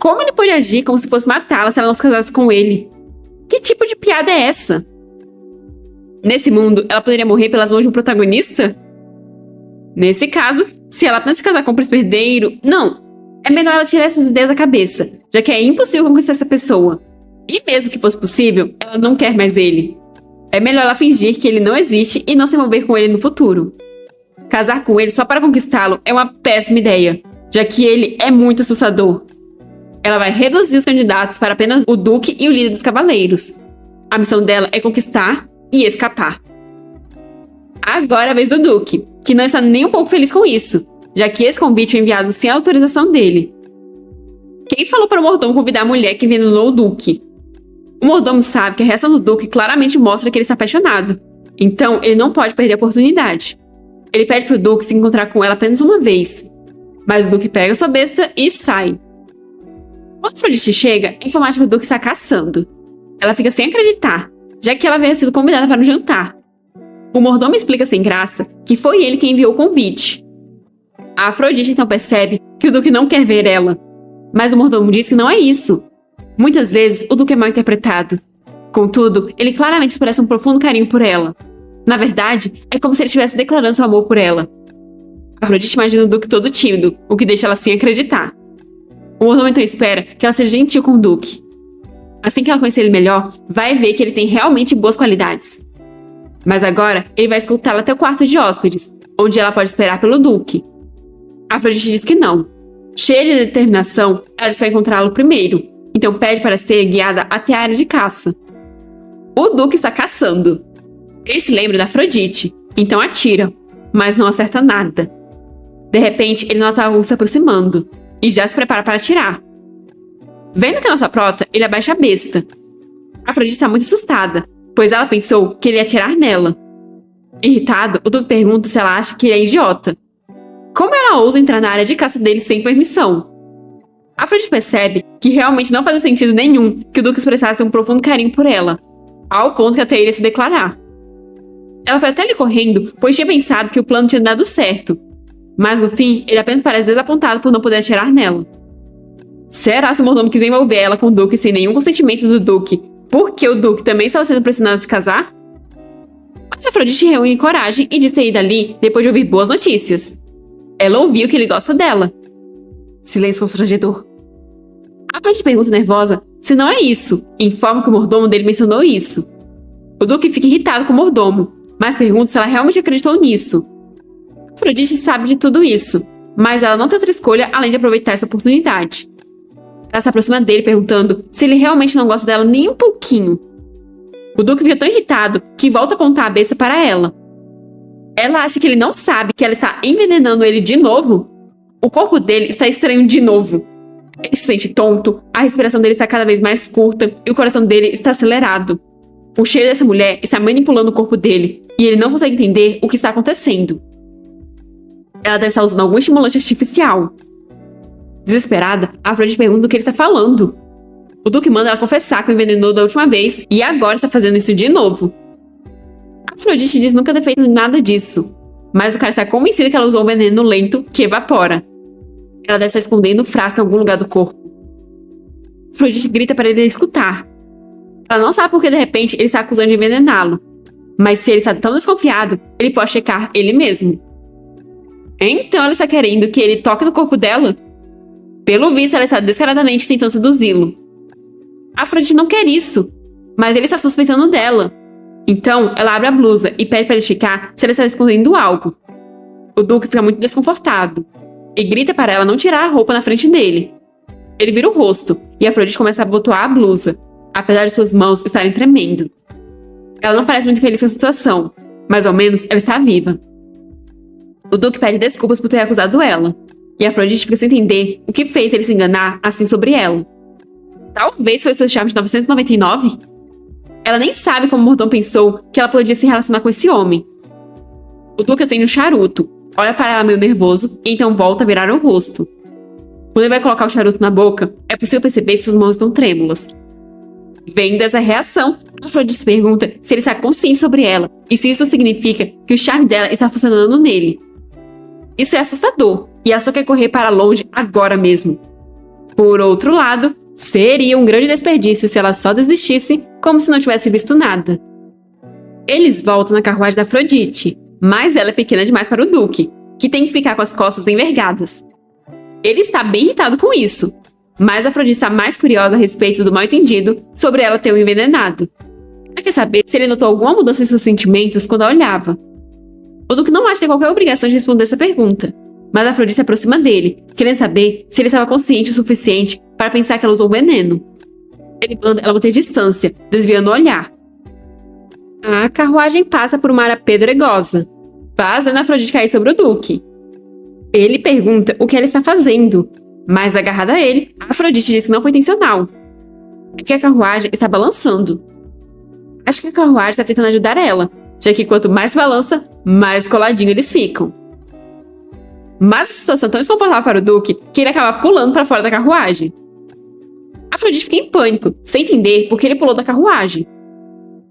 Como ele pode agir como se fosse matá-la se ela não se casasse com ele? Que tipo de piada é essa? Nesse mundo, ela poderia morrer pelas mãos de um protagonista? Nesse caso, se ela pensa se casar com um príncipe herdeiro, não. É melhor ela tirar essas ideias da cabeça, já que é impossível conquistar essa pessoa. E mesmo que fosse possível, ela não quer mais ele. É melhor ela fingir que ele não existe e não se envolver com ele no futuro. Casar com ele só para conquistá-lo é uma péssima ideia, já que ele é muito assustador. Ela vai reduzir os candidatos para apenas o duque e o líder dos cavaleiros. A missão dela é conquistar e escapar. Agora é a vez do duque, que não está nem um pouco feliz com isso, já que esse convite foi enviado sem a autorização dele. Quem falou para o mordomo convidar a mulher que envenenou o duque? O mordomo sabe que a reação do duque claramente mostra que ele está apaixonado, então ele não pode perder a oportunidade. Ele pede para o duque se encontrar com ela apenas uma vez, mas o duque pega sua besta e sai. Quando Afrodite chega, a informática do duque está caçando. Ela fica sem acreditar, já que ela havia sido convidada para um jantar. O mordomo explica sem graça que foi ele quem enviou o convite. A Afrodite então percebe que o duque não quer ver ela, mas o mordomo diz que não é isso. Muitas vezes o duque é mal interpretado. Contudo, ele claramente expressa um profundo carinho por ela. Na verdade, é como se ele estivesse declarando seu amor por ela. Afrodite imagina o duque todo tímido, o que deixa ela sem acreditar. O mordomo então espera que ela seja gentil com o duque. Assim que ela conhecer ele melhor, vai ver que ele tem realmente boas qualidades. Mas agora, ele vai escoltá-la até o quarto de hóspedes, onde ela pode esperar pelo duque. Afrodite diz que não. Cheia de determinação, ela vai encontrá-lo primeiro, então pede para ser guiada até a área de caça. O duque está caçando. Ele se lembra da Afrodite, então atira, mas não acerta nada. De repente, ele nota algo se aproximando, e já se prepara para atirar. Vendo que é nossa prota, ele abaixa a besta. Afrodite está muito assustada, pois ela pensou que ele ia atirar nela. Irritado, o duque pergunta se ela acha que ele é idiota. Como ela ousa entrar na área de caça dele sem permissão? Afrodite percebe que realmente não fazia sentido nenhum que o duque expressasse um profundo carinho por ela, ao ponto que até iria se declarar. Ela foi até ali correndo, pois tinha pensado que o plano tinha dado certo. Mas no fim, ele apenas parece desapontado por não poder atirar nela. Será se o mordomo quis envolver ela com o duque sem nenhum consentimento do duque, porque o duque também estava sendo pressionado a se casar? Mas Afrodite reúne coragem e diz ter ido ali depois de ouvir boas notícias. Ela ouviu que ele gosta dela. Silêncio constrangedor. Afrodite pergunta nervosa se não é isso, e informa que o mordomo dele mencionou isso. O duque fica irritado com o mordomo, mas pergunta se ela realmente acreditou nisso. Afrodite sabe de tudo isso, mas ela não tem outra escolha além de aproveitar essa oportunidade. Ela se aproxima dele perguntando se ele realmente não gosta dela nem um pouquinho. O duque fica tão irritado que volta a apontar a besta para ela. Ela acha que ele não sabe que ela está envenenando ele de novo. O corpo dele está estranho de novo. Ele se sente tonto, a respiração dele está cada vez mais curta e o coração dele está acelerado. O cheiro dessa mulher está manipulando o corpo dele e ele não consegue entender o que está acontecendo. Ela deve estar usando algum estimulante artificial. Desesperada, a Afrodite pergunta o que ele está falando. O duque manda ela confessar que o envenenou da última vez e agora está fazendo isso de novo. A Afrodite diz nunca ter feito nada disso, mas o cara está convencido que ela usou um veneno lento que evapora. Ela deve estar escondendo o frasco em algum lugar do corpo. A Afrodite grita para ele escutar. Ela não sabe porque de repente ele está acusando de envenená-lo, mas se ele está tão desconfiado, ele pode checar ele mesmo. Então ela está querendo que ele toque no corpo dela? Pelo visto, ela está descaradamente tentando seduzi-lo. A Afrodite não quer isso, mas ele está suspeitando dela. Então, ela abre a blusa e pede para ele checar se ela está escondendo algo. O duque fica muito desconfortado e grita para ela não tirar a roupa na frente dele. Ele vira o rosto e a Afrodite começa a abotoar a blusa, apesar de suas mãos estarem tremendo. Ela não parece muito feliz com a situação, mas ao menos ela está viva. O duque pede desculpas por ter acusado ela, e a Afrodite fica sem entender o que fez ele se enganar assim sobre ela. Talvez foi seu charme de 999? Ela nem sabe como o mordomo pensou que ela podia se relacionar com esse homem. O duque acende um charuto, olha para ela meio nervoso e então volta a virar o rosto. Quando ele vai colocar o charuto na boca, é possível perceber que suas mãos estão trêmulas. Vendo essa reação, a Afrodite se pergunta se ele está consciente sobre ela e se isso significa que o charme dela está funcionando nele. Isso é assustador, e ela só quer correr para longe agora mesmo. Por outro lado, seria um grande desperdício se ela só desistisse como se não tivesse visto nada. Eles voltam na carruagem da Afrodite, mas ela é pequena demais para o Duque, que tem que ficar com as costas envergadas. Ele está bem irritado com isso, mas a Afrodite está mais curiosa a respeito do mal-entendido sobre ela ter o envenenado. Ela quer saber se ele notou alguma mudança em seus sentimentos quando a olhava. O Duque não acha ter qualquer obrigação de responder essa pergunta, mas a Afrodite se aproxima dele, querendo saber se ele estava consciente o suficiente para pensar que ela usou veneno. Ele manda ela manter distância, desviando o olhar. A carruagem passa por uma área pedregosa, fazendo a Afrodite cair sobre o Duque. Ele pergunta o que ela está fazendo, mas agarrada a ele, a Afrodite diz que não foi intencional. É que a carruagem está balançando. Acho que a carruagem está tentando ajudar ela, já que quanto mais balança, mais coladinho eles ficam. Mas a situação é tão desconfortável para o Duque que ele acaba pulando para fora da carruagem. A Afrodite fica em pânico, sem entender por que ele pulou da carruagem.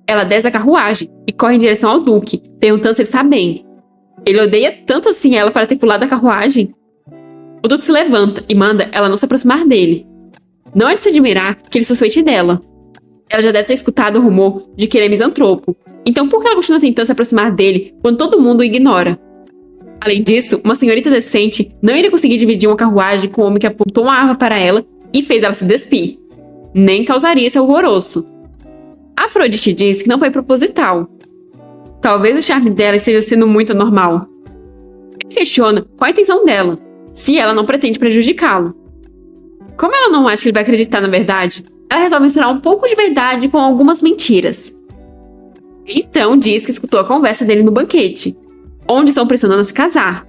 Ela desce da carruagem e corre em direção ao Duque, perguntando se ele está bem. Ele odeia tanto assim ela para ter pulado da carruagem. O Duque se levanta e manda ela não se aproximar dele. Não é de se admirar que ele suspeite dela. Ela já deve ter escutado o rumor de que ele é misantropo. Então por que ela continua tentando se aproximar dele quando todo mundo o ignora? Além disso, uma senhorita decente não iria conseguir dividir uma carruagem com um homem que apontou uma arma para ela e fez ela se despir. Nem causaria esse alvoroço. A Afrodite diz que não foi proposital. Talvez o charme dela esteja sendo muito anormal. Ele questiona qual a intenção dela, se ela não pretende prejudicá-lo. Como ela não acha que ele vai acreditar na verdade, ela resolve misturar um pouco de verdade com algumas mentiras. Então diz que escutou a conversa dele no banquete, onde estão pressionando a se casar.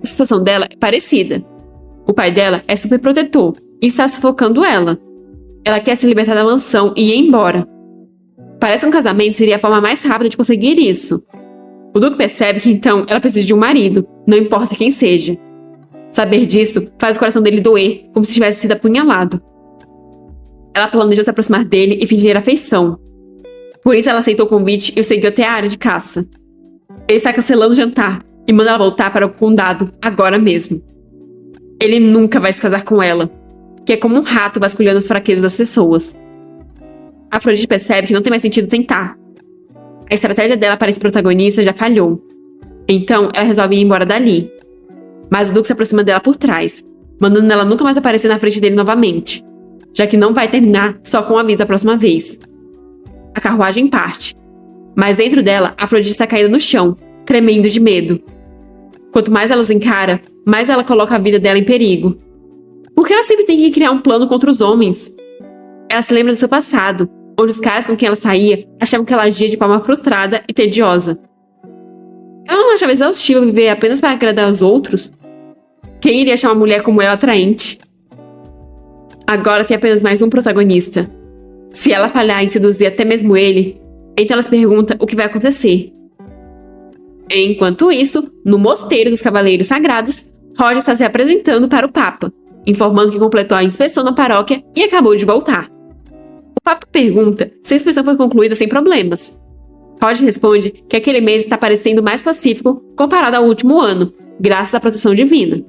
A situação dela é parecida. O pai dela é super protetor e está sufocando ela. Ela quer se libertar da mansão e ir embora. Parece que um casamento seria a forma mais rápida de conseguir isso. O Duque percebe que então ela precisa de um marido, não importa quem seja. Saber disso faz o coração dele doer, como se tivesse sido apunhalado. Ela planejou se aproximar dele e fingir afeição. Por isso ela aceitou o convite e o seguiu até a área de caça. Ele está cancelando o jantar e manda ela voltar para o condado agora mesmo. Ele nunca vai se casar com ela, que é como um rato vasculhando as fraquezas das pessoas. A Afrodite percebe que não tem mais sentido tentar. A estratégia dela para esse protagonista já falhou. Então ela resolve ir embora dali. Mas o Duque se aproxima dela por trás, mandando ela nunca mais aparecer na frente dele novamente, já que não vai terminar só com um aviso da próxima vez. A carruagem parte, mas dentro dela, a Afrodite está caída no chão, tremendo de medo. Quanto mais ela os encara, mais ela coloca a vida dela em perigo. Por que ela sempre tem que criar um plano contra os homens? Ela se lembra do seu passado, onde os caras com quem ela saía achavam que ela agia de forma frustrada e tediosa. Ela não achava exaustivo viver apenas para agradar aos outros? Quem iria achar uma mulher como ela atraente? Agora tem apenas mais um protagonista. Se ela falhar em seduzir até mesmo ele, então ela se pergunta o que vai acontecer. Enquanto isso, no mosteiro dos Cavaleiros Sagrados, Roger está se apresentando para o Papa, informando que completou a inspeção na paróquia e acabou de voltar. O Papa pergunta se a inspeção foi concluída sem problemas. Roger responde que aquele mês está parecendo mais pacífico comparado ao último ano, graças à proteção divina.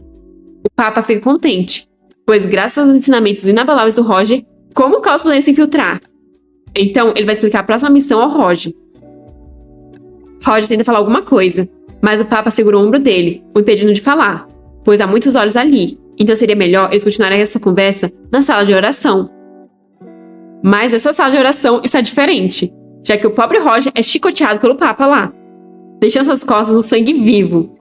O Papa fica contente, pois graças aos ensinamentos inabaláveis do Roger, como o caos poderia se infiltrar. Então ele vai explicar a próxima missão ao Roger. Roger tenta falar alguma coisa, mas o Papa segura o ombro dele, o impedindo de falar, pois há muitos olhos ali, então seria melhor eles continuarem essa conversa na sala de oração. Mas essa sala de oração está diferente, já que o pobre Roger é chicoteado pelo Papa lá, deixando suas costas no sangue vivo.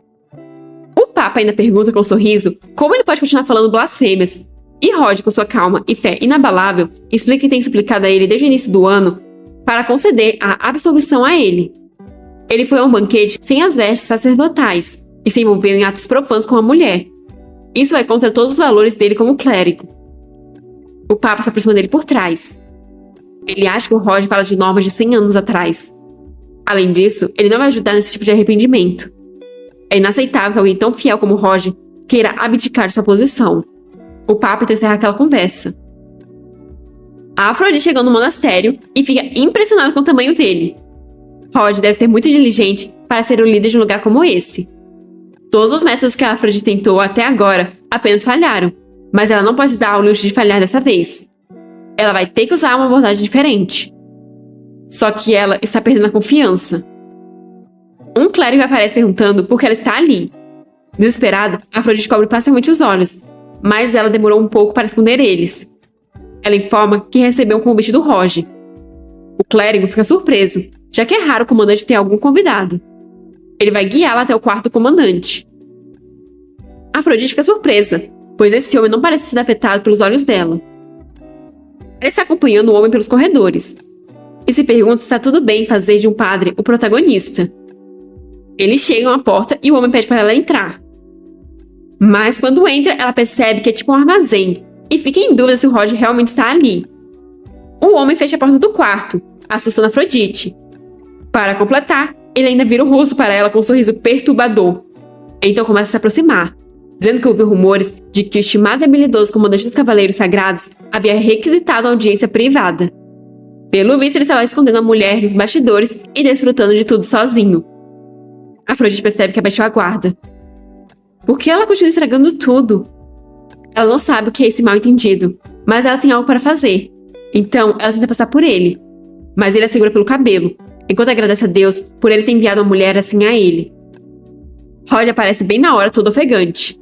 O Papa ainda pergunta com um sorriso como ele pode continuar falando blasfêmias, e Roger, com sua calma e fé inabalável, explica que tem suplicado a ele desde o início do ano para conceder a absolvição a ele. Ele foi a um banquete sem as vestes sacerdotais e se envolveu em atos profanos com uma mulher. Isso vai contra todos os valores dele como clérigo. O Papa se aproxima dele por trás. Ele acha que o Roger fala de normas de 100 anos atrás. Além disso, ele não vai ajudar nesse tipo de arrependimento. É inaceitável que alguém tão fiel como Roger queira abdicar de sua posição. O Papa então encerra aquela conversa. A Afrodite chegou no monastério e fica impressionada com o tamanho dele. Roger deve ser muito inteligente para ser o líder de um lugar como esse. Todos os métodos que a Afrodite tentou até agora apenas falharam, mas ela não pode se dar ao luxo de falhar dessa vez. Ela vai ter que usar uma abordagem diferente. Só que ela está perdendo a confiança. Um clérigo aparece perguntando por que ela está ali. Desesperada, Afrodite cobre parcialmente os olhos, mas ela demorou um pouco para esconder eles. Ela informa que recebeu um convite do Roger. O clérigo fica surpreso, já que é raro o comandante ter algum convidado. Ele vai guiá-la até o quarto do comandante. Afrodite fica surpresa, pois esse homem não parece ser afetado pelos olhos dela. Ela está acompanhando o homem pelos corredores e se pergunta se está tudo bem fazer de um padre o protagonista. Eles chegam à porta e o homem pede para ela entrar. Mas quando entra, ela percebe que é tipo um armazém e fica em dúvida se o Roger realmente está ali. O homem fecha a porta do quarto, assustando Afrodite. Para completar, ele ainda vira o rosto para ela com um sorriso perturbador. Então começa a se aproximar, dizendo que ouviu rumores de que o estimado e habilidoso comandante dos Cavaleiros Sagrados havia requisitado uma audiência privada. Pelo visto, ele estava escondendo a mulher nos bastidores e desfrutando de tudo sozinho. Afrodite percebe que a Beth o aguarda. Por que ela continua estragando tudo? Ela não sabe o que é esse mal-entendido, mas ela tem algo para fazer. Então, ela tenta passar por ele, mas ele a segura pelo cabelo, enquanto agradece a Deus por ele ter enviado uma mulher assim a ele. Roger aparece bem na hora, todo ofegante.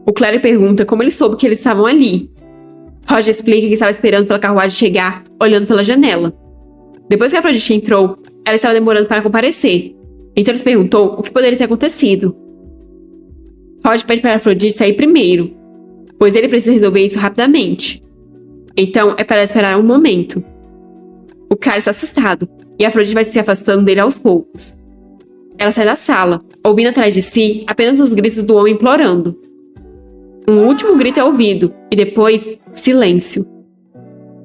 O clérigo pergunta como ele soube que eles estavam ali. Roger explica que estava esperando pela carruagem chegar, olhando pela janela. Depois que Afrodite entrou, ela estava demorando para comparecer. Então ele se perguntou o que poderia ter acontecido. Roger pede para Afrodite sair primeiro, pois ele precisa resolver isso rapidamente. Então é para ela esperar um momento. O cara está assustado, e Afrodite vai se afastando dele aos poucos. Ela sai da sala, ouvindo atrás de si apenas os gritos do homem implorando. Um último grito é ouvido, e depois, silêncio.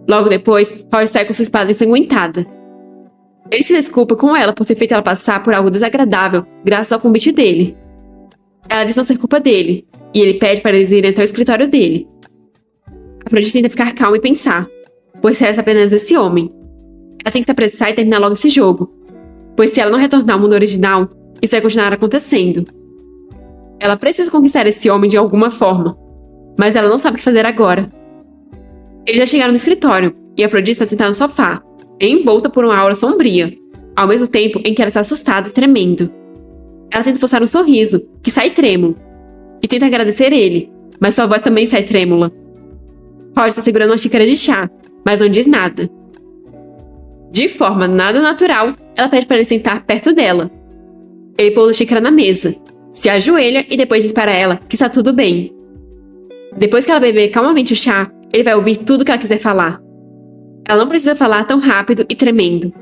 Logo depois, Roger sai com sua espada ensanguentada. Ele se desculpa com ela por ter feito ela passar por algo desagradável graças ao convite dele. Ela diz não ser culpa dele, e ele pede para eles irem até o escritório dele. Afrodite tenta ficar calma e pensar, pois resta apenas esse homem. Ela tem que se apressar e terminar logo esse jogo, pois se ela não retornar ao mundo original, isso vai continuar acontecendo. Ela precisa conquistar esse homem de alguma forma, mas ela não sabe o que fazer agora. Eles já chegaram no escritório, e Afrodite está sentada no sofá, envolta por uma aura sombria, ao mesmo tempo em que ela está assustada e tremendo. Ela tenta forçar um sorriso, que sai trêmulo, e tenta agradecer ele, mas sua voz também sai trêmula. Roger está segurando uma xícara de chá, mas não diz nada. De forma nada natural, ela pede para ele sentar perto dela. Ele pousa a xícara na mesa, se ajoelha e depois diz para ela que está tudo bem. Depois que ela beber calmamente o chá, ele vai ouvir tudo que ela quiser falar. Ela não precisa falar tão rápido e tremendo.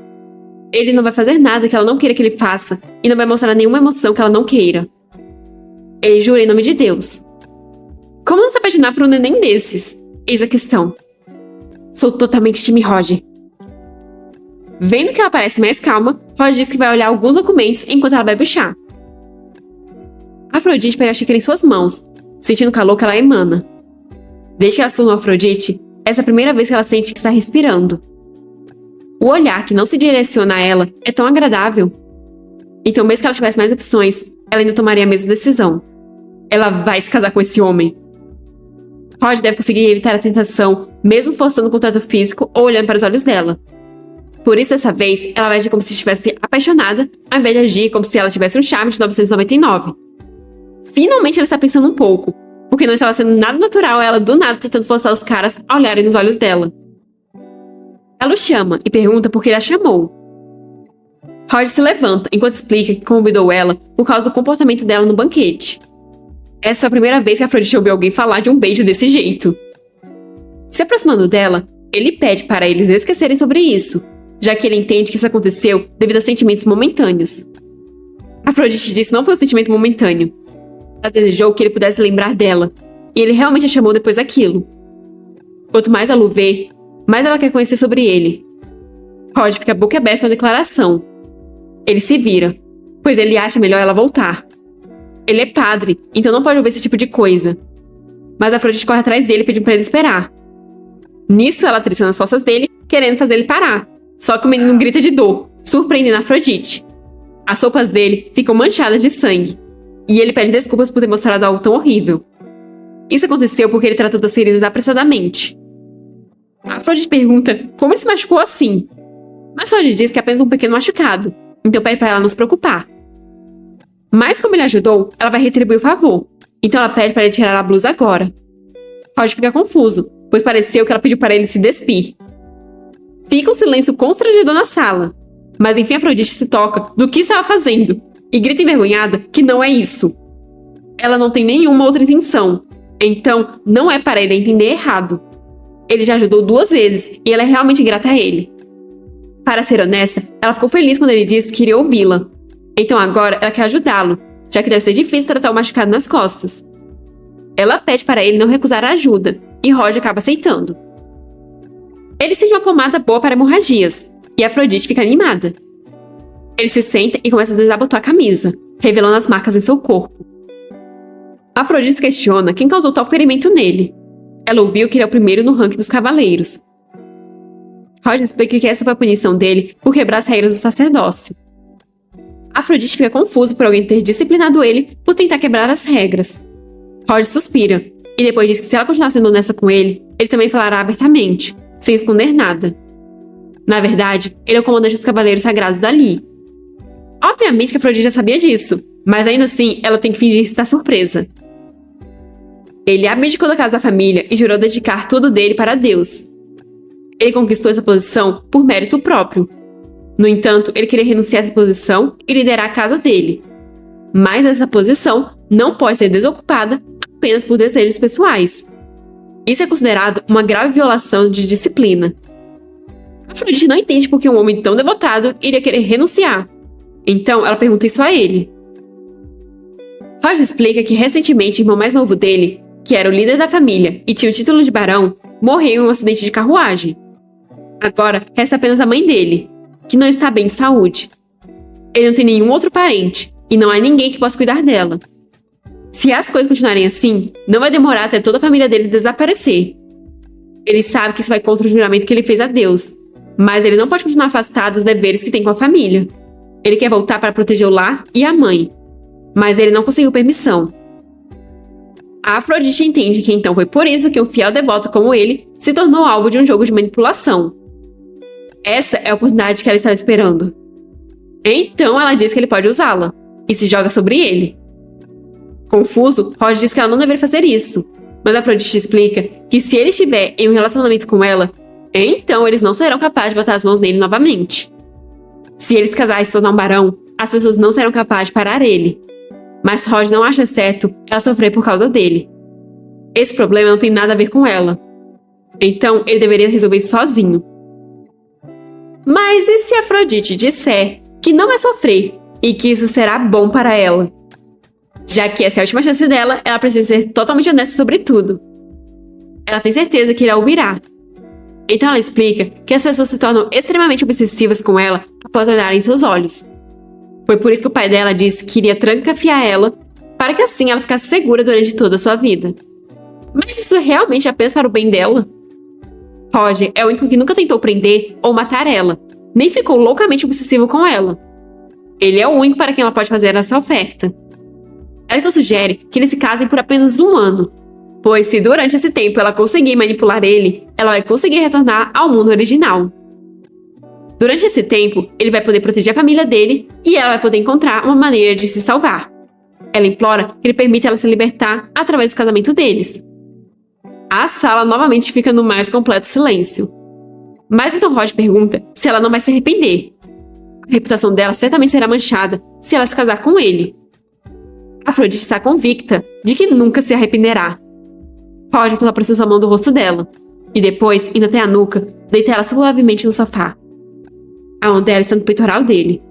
Ele não vai fazer nada que ela não queira que ele faça e não vai mostrar nenhuma emoção que ela não queira. Ele jura em nome de Deus. Como não se apaixonar por um neném desses? Eis a questão. Sou totalmente time Roger. Vendo que ela parece mais calma, Roger diz que vai olhar alguns documentos enquanto ela bebe o chá. Afrodite pega a xícara em suas mãos, sentindo o calor que ela emana. Desde que ela se tornou Afrodite, essa é a primeira vez que ela sente que está respirando. O olhar que não se direciona a ela é tão agradável. Então, mesmo que ela tivesse mais opções, ela ainda tomaria a mesma decisão. Ela vai se casar com esse homem. Roger deve conseguir evitar a tentação, mesmo forçando o contato físico ou olhando para os olhos dela. Por isso, dessa vez, ela vai agir como se estivesse apaixonada, ao invés de agir como se ela tivesse um charme de 999. Finalmente, ela está pensando um pouco, porque não estava sendo nada natural ela do nada tentando forçar os caras a olharem nos olhos dela. Ela o chama e pergunta por que ele a chamou. Roger se levanta enquanto explica que convidou ela por causa do comportamento dela no banquete. Essa foi a primeira vez que Afrodite ouviu alguém falar de um beijo desse jeito. Se aproximando dela, ele pede para eles esquecerem sobre isso, já que ele entende que isso aconteceu devido a sentimentos momentâneos. Afrodite disse que não foi um sentimento momentâneo. Ela desejou que ele pudesse lembrar dela, e ele realmente a chamou depois daquilo. Quanto mais ela o vê, mais ela quer conhecer sobre ele. Roger fica boquiaberto com a declaração. Ele se vira, pois ele acha melhor ela voltar. Ele é padre, então não pode ouvir esse tipo de coisa. Mas Afrodite corre atrás dele pedindo para ele esperar. Nisso, ela atriça nas costas dele, querendo fazer ele parar. Só que o menino grita de dor, surpreendendo Afrodite. As roupas dele ficam manchadas de sangue. e ele pede desculpas por ter mostrado algo tão horrível. Isso aconteceu porque ele tratou das feridas apressadamente. Afrodite pergunta como ele se machucou assim, mas Roger diz que é apenas um pequeno machucado, então pede para ela não se preocupar. Mas como ele ajudou, ela vai retribuir o favor, então ela pede para ele tirar a blusa agora. Roger fica confuso, pois pareceu que ela pediu para ele se despir. Fica um silêncio constrangedor na sala, mas enfim Afrodite se toca do que estava fazendo e grita envergonhada que não é isso. Ela não tem nenhuma outra intenção, então não é para ele entender errado. Ele já ajudou 2 vezes e ela é realmente grata a ele. Para ser honesta, ela ficou feliz quando ele disse que iria ouvi-la. Então agora ela quer ajudá-lo, já que deve ser difícil tratar o machucado nas costas. Ela pede para ele não recusar a ajuda, e Roger acaba aceitando. Ele sente uma pomada boa para hemorragias, e Afrodite fica animada. Ele se senta e começa a desabotoar a camisa, revelando as marcas em seu corpo. Afrodite questiona quem causou tal ferimento nele. Ela ouviu que ele é o primeiro no ranking dos cavaleiros. Roger explica que essa foi a punição dele por quebrar as regras do sacerdócio. Afrodite fica confusa por alguém ter disciplinado ele por tentar quebrar as regras. Roger suspira, e depois diz que se ela continuar sendo honesta com ele, ele também falará abertamente, sem esconder nada. Na verdade, ele é o comandante dos cavaleiros sagrados dali. Obviamente que Afrodite já sabia disso, mas ainda assim ela tem que fingir estar surpresa. Ele abdicou da casa da família e jurou dedicar tudo dele para Deus. Ele conquistou essa posição por mérito próprio. No entanto, ele queria renunciar a essa posição e liderar a casa dele. Mas essa posição não pode ser desocupada apenas por desejos pessoais. Isso é considerado uma grave violação de disciplina. Afrodite não entende por que um homem tão devotado iria querer renunciar. Então, ela pergunta isso a ele. Roger explica que recentemente o irmão mais novo dele, que era o líder da família e tinha o título de barão, morreu em um acidente de carruagem. Agora, resta apenas a mãe dele, que não está bem de saúde. Ele não tem nenhum outro parente, e não há ninguém que possa cuidar dela. Se as coisas continuarem assim, não vai demorar até toda a família dele desaparecer. Ele sabe que isso vai contra o juramento que ele fez a Deus, mas ele não pode continuar afastado dos deveres que tem com a família. Ele quer voltar para proteger o lar e a mãe, mas ele não conseguiu permissão. A Afrodite entende que então foi por isso que um fiel devoto como ele se tornou alvo de um jogo de manipulação. Essa é a oportunidade que ela estava esperando. Então ela diz que ele pode usá-la, e se joga sobre ele. Confuso, Roger diz que ela não deveria fazer isso, mas Afrodite explica que se ele estiver em um relacionamento com ela, então eles não serão capazes de botar as mãos nele novamente. Se eles casarem e se tornar um barão, as pessoas não serão capazes de parar ele. Mas Roger não acha certo ela sofrer por causa dele. Esse problema não tem nada a ver com ela. Então ele deveria resolver isso sozinho. Mas e se Afrodite disser que não vai sofrer e que isso será bom para ela? Já que essa é a última chance dela, ela precisa ser totalmente honesta sobre tudo. Ela tem certeza que ele a ouvirá. Então ela explica que as pessoas se tornam extremamente obsessivas com ela após olharem seus olhos. Foi por isso que o pai dela disse que iria trancafiar ela, para que assim ela ficasse segura durante toda a sua vida. Mas isso é realmente apenas para o bem dela? Roger é o único que nunca tentou prender ou matar ela, nem ficou loucamente obsessivo com ela. Ele é o único para quem ela pode fazer essa oferta. Ela então sugere que eles se casem por apenas 1 ano, pois se durante esse tempo ela conseguir manipular ele, ela vai conseguir retornar ao mundo original. Durante esse tempo, ele vai poder proteger a família dele e ela vai poder encontrar uma maneira de se salvar. Ela implora que ele permita ela se libertar através do casamento deles. A sala novamente fica no mais completo silêncio. Mas então Roger pergunta se ela não vai se arrepender. A reputação dela certamente será manchada se ela se casar com ele. Afrodite está convicta de que nunca se arrependerá. Roger então aproxima sua mão do rosto dela e depois, indo até a nuca, deita ela suavemente no sofá. A mão dela está no peitoral dele.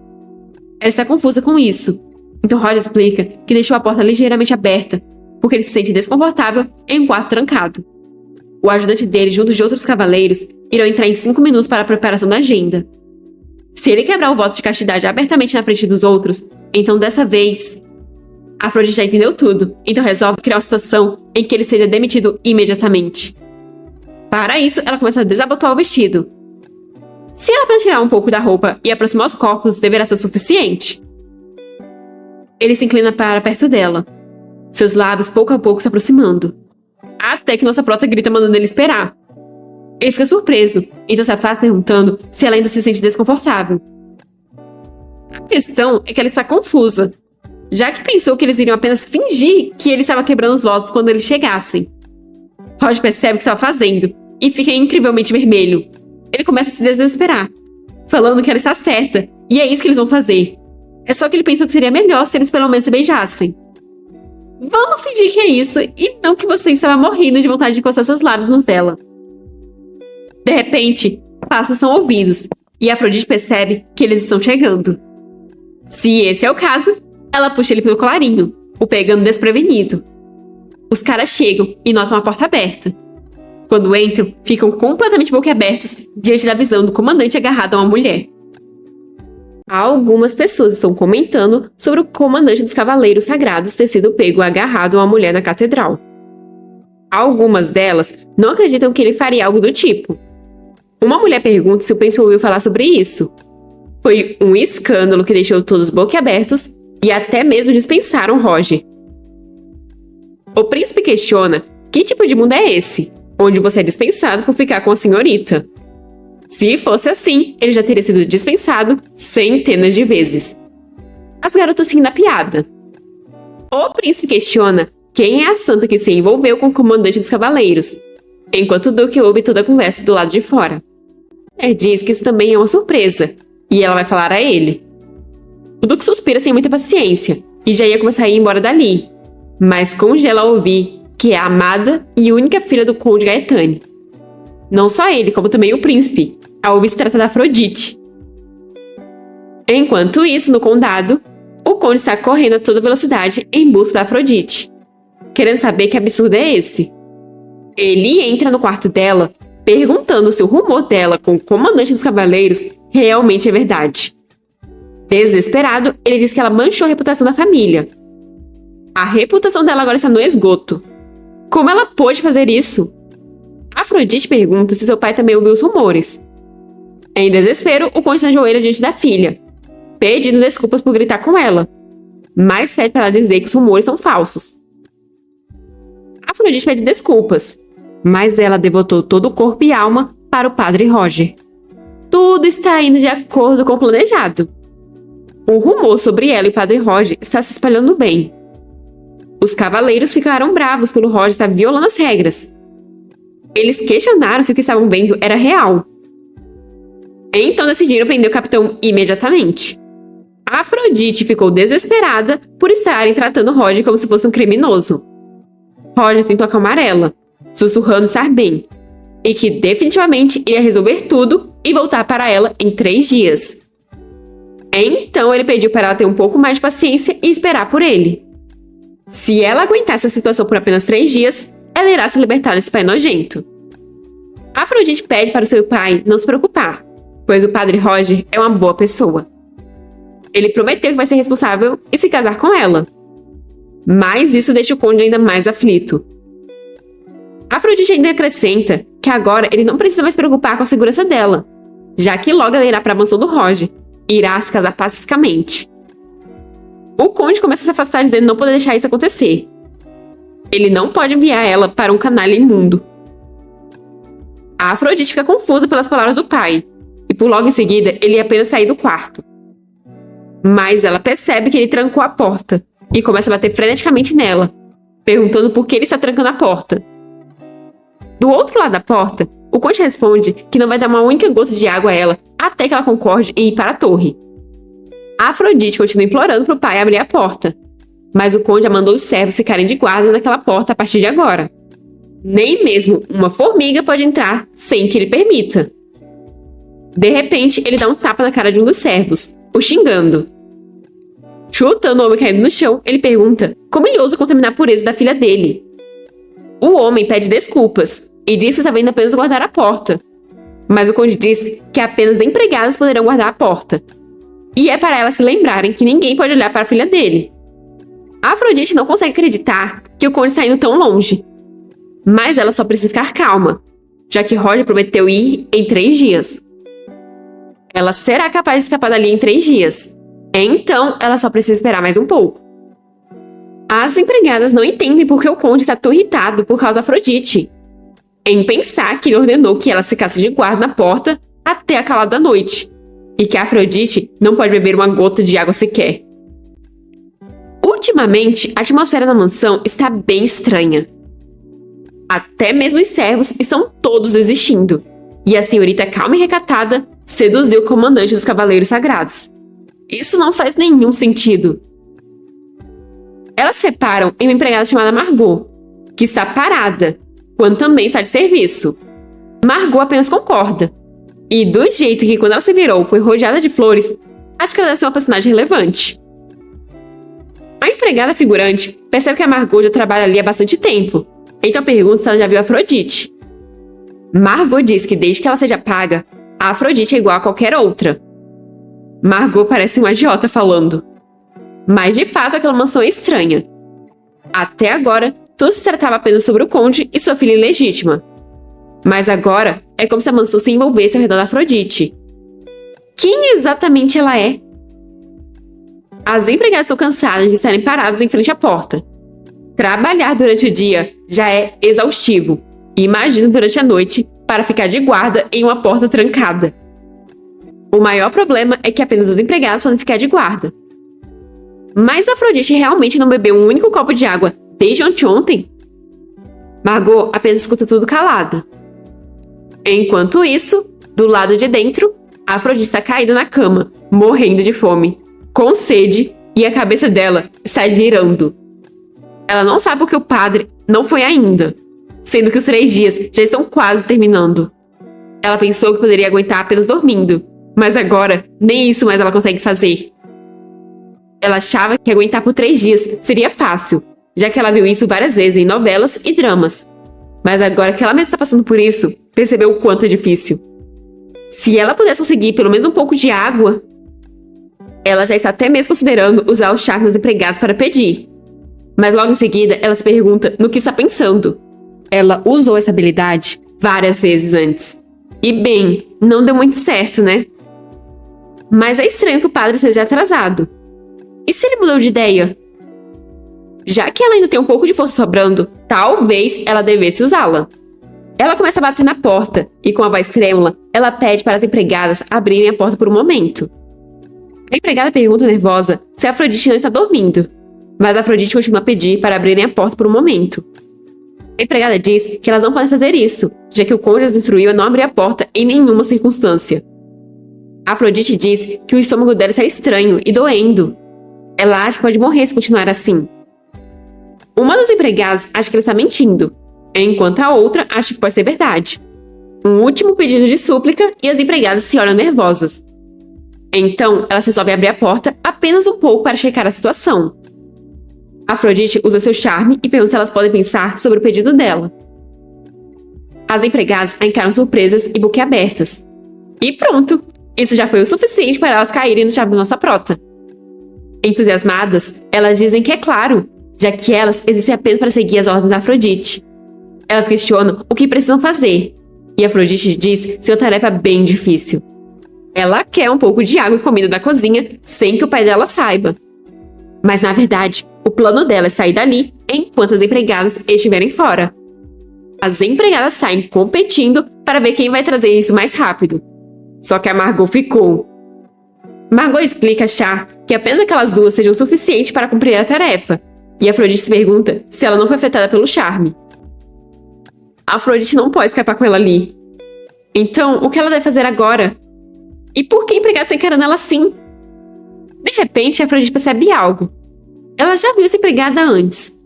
Ela está confusa com isso. Então Roger explica que deixou a porta ligeiramente aberta, porque ele se sente desconfortável em um quarto trancado. O ajudante dele, junto de outros cavaleiros, irão entrar em 5 minutos para a preparação da agenda. Se ele quebrar o voto de castidade abertamente na frente dos outros, então dessa vez... Afrodite já entendeu tudo, então resolve criar uma situação em que ele seja demitido imediatamente. Para isso, ela começa a desabotoar o vestido. Se ela apenas tirar um pouco da roupa e aproximar os corpos, deverá ser suficiente. ele se inclina para perto dela, seus lábios pouco a pouco se aproximando, até que nossa prota grita mandando ele esperar. Ele fica surpreso, então se afasta perguntando se ela ainda se sente desconfortável. A questão é que ela está confusa, já que pensou que eles iriam apenas fingir que ele estava quebrando os votos quando eles chegassem. Roger percebe o que estava fazendo e fica incrivelmente vermelho. Ele começa a se desesperar, falando que ela está certa, e é isso que eles vão fazer. É só que ele pensou que seria melhor se eles pelo menos se beijassem. Vamos fingir que é isso, e não que você estava morrendo de vontade de encostar seus lábios nos dela. De repente, passos são ouvidos, e Afrodite percebe que eles estão chegando. Se esse é o caso, ela puxa ele pelo colarinho, o pegando desprevenido. Os caras chegam e notam a porta aberta. Quando entram, ficam completamente boquiabertos diante da visão do comandante agarrado a uma mulher. Algumas pessoas estão comentando sobre o comandante dos Cavaleiros Sagrados ter sido pego agarrado a uma mulher na catedral. Algumas delas não acreditam que ele faria algo do tipo. Uma mulher pergunta se o príncipe ouviu falar sobre isso. Foi um escândalo que deixou todos boquiabertos e até mesmo dispensaram Roger. O príncipe questiona que tipo de mundo é esse, onde você é dispensado por ficar com a senhorita. Se fosse assim, ele já teria sido dispensado centenas de vezes. As garotas riem da piada. O príncipe questiona quem é a santa que se envolveu com o comandante dos cavaleiros, enquanto o duque ouve toda a conversa do lado de fora. Diz que isso também é uma surpresa, e ela vai falar a ele. O duque suspira sem muita paciência, e já ia começar a ir embora dali, mas congela ao ouvir que é a amada e única filha do conde Gaetani. Não só ele, como também o príncipe, ao ouvir se trata da Afrodite. Enquanto isso, no condado, o conde está correndo a toda velocidade em busca da Afrodite, querendo saber que absurdo é esse. Ele entra no quarto dela, perguntando se o rumor dela com o comandante dos cavaleiros realmente é verdade. Desesperado, ele diz que ela manchou a reputação da família. A reputação dela agora está no esgoto. Como ela pôde fazer isso? Afrodite pergunta se seu pai também ouviu os rumores. Em desespero, o conde se ajoelha diante da filha, pedindo desculpas por gritar com ela, mas pede para ela dizer que os rumores são falsos. Afrodite pede desculpas, mas ela devotou todo o corpo e alma para o padre Roger. Tudo está indo de acordo com o planejado. O rumor sobre ela e o padre Roger está se espalhando bem. Os cavaleiros ficaram bravos pelo Roger estar violando as regras. Eles questionaram se o que estavam vendo era real. Então decidiram prender o capitão imediatamente. A Afrodite ficou desesperada por estarem tratando Roger como se fosse um criminoso. Roger tentou acalmar ela, sussurrando estar bem, e que definitivamente ia resolver tudo e voltar para ela em 3 dias. Então ele pediu para ela ter um pouco mais de paciência e esperar por ele. Se ela aguentasse a situação por apenas 3 dias, ela irá se libertar desse pai nojento. Afrodite pede para o seu pai não se preocupar, pois o padre Roger é uma boa pessoa. Ele prometeu que vai ser responsável e se casar com ela. Mas isso deixa o conde ainda mais aflito. Afrodite ainda acrescenta que agora ele não precisa mais se preocupar com a segurança dela, já que logo ela irá para a mansão do Roger e irá se casar pacificamente. O conde começa a se afastar dizendo não poder deixar isso acontecer. Ele não pode enviar ela para um canalha imundo. A Afrodite fica confusa pelas palavras do pai, e por logo em seguida ele ia apenas sair do quarto. Mas ela percebe que ele trancou a porta e começa a bater freneticamente nela, perguntando por que ele está trancando a porta. Do outro lado da porta, o conde responde que não vai dar uma única gota de água a ela até que ela concorde em ir para a torre. A Afrodite continua implorando para o pai abrir a porta, mas o conde já mandou os servos ficarem de guarda naquela porta a partir de agora. Nem mesmo uma formiga pode entrar sem que ele permita. De repente, ele dá um tapa na cara de um dos servos, o xingando. Chutando o homem caído no chão, ele pergunta como ele ousa contaminar a pureza da filha dele. O homem pede desculpas e diz que estava indo apenas guardar a porta. Mas o conde diz que apenas empregadas poderão guardar a porta. E é para elas se lembrarem que ninguém pode olhar para a filha dele. A Afrodite não consegue acreditar que o conde está indo tão longe. Mas ela só precisa ficar calma, já que Roger prometeu ir em 3 dias. Ela será capaz de escapar dali em 3 dias. Então, ela só precisa esperar mais um pouco. As empregadas não entendem por que o conde está tão irritado por causa da Afrodite, em pensar que ele ordenou que ela ficasse de guarda na porta até a calada da noite, e que a Afrodite não pode beber uma gota de água sequer. Ultimamente, a atmosfera da mansão está bem estranha. Até mesmo os servos estão todos desistindo, e a senhorita calma e recatada seduziu o comandante dos Cavaleiros Sagrados. Isso não faz nenhum sentido. Elas se reparam em uma empregada chamada Margot, que está parada, quando também está de serviço. Margot apenas concorda. E do jeito que quando ela se virou foi rodeada de flores, acho que ela deve ser uma personagem relevante. A empregada figurante percebe que a Margot já trabalha ali há bastante tempo, então pergunta se ela já viu a Afrodite. Margot diz que desde que ela seja paga, a Afrodite é igual a qualquer outra. Margot parece uma idiota falando. Mas de fato aquela mansão é estranha. Até agora, tudo se tratava apenas sobre o conde e sua filha ilegítima. Mas agora, é como se a mansão se envolvesse ao redor da Afrodite. Quem exatamente ela é? As empregadas estão cansadas de estarem paradas em frente à porta. Trabalhar durante o dia já é exaustivo. Imagina durante a noite para ficar de guarda em uma porta trancada. O maior problema é que apenas as empregadas podem ficar de guarda. Mas a Afrodite realmente não bebeu um único copo de água desde anteontem? Margot apenas escuta tudo calada. Enquanto isso, do lado de dentro, a Afrodite está caída na cama, morrendo de fome, com sede, e a cabeça dela está girando. Ela não sabe porque o padre não foi ainda, sendo que os 3 dias já estão quase terminando. Ela pensou que poderia aguentar apenas dormindo, mas agora nem isso mais ela consegue fazer. Ela achava que aguentar por 3 dias seria fácil, já que ela viu isso várias vezes em novelas e dramas. Mas agora que ela mesma está passando por isso, percebeu o quanto é difícil. Se ela pudesse conseguir pelo menos um pouco de água, ela já está até mesmo considerando usar o charme dos empregados para pedir. Mas logo em seguida, ela se pergunta no que está pensando. Ela usou essa habilidade várias vezes antes. E bem, não deu muito certo, né? Mas é estranho que o padre seja atrasado. E se ele mudou de ideia? Já que ela ainda tem um pouco de força sobrando, talvez ela devesse usá-la. Ela começa a bater na porta e, com a voz trêmula, ela pede para as empregadas abrirem a porta por um momento. A empregada pergunta nervosa se a Afrodite não está dormindo, mas a Afrodite continua a pedir para abrirem a porta por um momento. A empregada diz que elas não podem fazer isso, já que o conde as instruiu a não abrir a porta em nenhuma circunstância. A Afrodite diz que o estômago dela está estranho e doendo. Ela acha que pode morrer se continuar assim. Uma das empregadas acha que ela está mentindo, enquanto a outra acha que pode ser verdade. Um último pedido de súplica e as empregadas se olham nervosas. Então, elas resolvem abrir a porta apenas um pouco para checar a situação. Afrodite usa seu charme e pergunta se elas podem pensar sobre o pedido dela. As empregadas a encaram surpresas e boquiabertas. E pronto! Isso já foi o suficiente para elas caírem no charme da nossa prota. Entusiasmadas, elas dizem que é claro, já que elas existem apenas para seguir as ordens da Afrodite. Elas questionam o que precisam fazer, e Afrodite diz ser uma tarefa bem difícil. Ela quer um pouco de água e comida da cozinha, sem que o pai dela saiba. Mas, na verdade, o plano dela é sair dali enquanto as empregadas estiverem fora. As empregadas saem competindo para ver quem vai trazer isso mais rápido. Só que a Margot ficou. Margot explica achar que apenas aquelas duas sejam o suficiente para cumprir a tarefa, e Afrodite se pergunta se ela não foi afetada pelo charme. A Afrodite não pode escapar com ela ali. Então, o que ela deve fazer agora? E por que a empregada está encarando ela assim? De repente, a Afrodite percebe algo. Ela já viu essa empregada antes.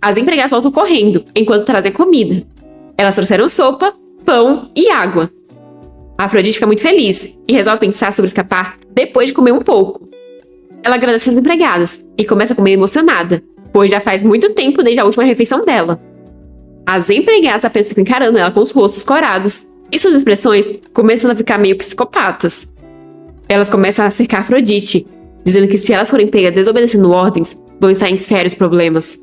As empregadas voltam correndo, enquanto trazem comida. Elas trouxeram sopa, pão e água. A Afrodite fica muito feliz e resolve pensar sobre escapar depois de comer um pouco. Ela agradece as empregadas e começa a comer emocionada, pois já faz muito tempo desde a última refeição dela. As empregadas apenas ficam encarando ela com os rostos corados e suas expressões começam a ficar meio psicopatas. Elas começam a cercar Afrodite, dizendo que se elas forem pegas desobedecendo ordens, vão estar em sérios problemas.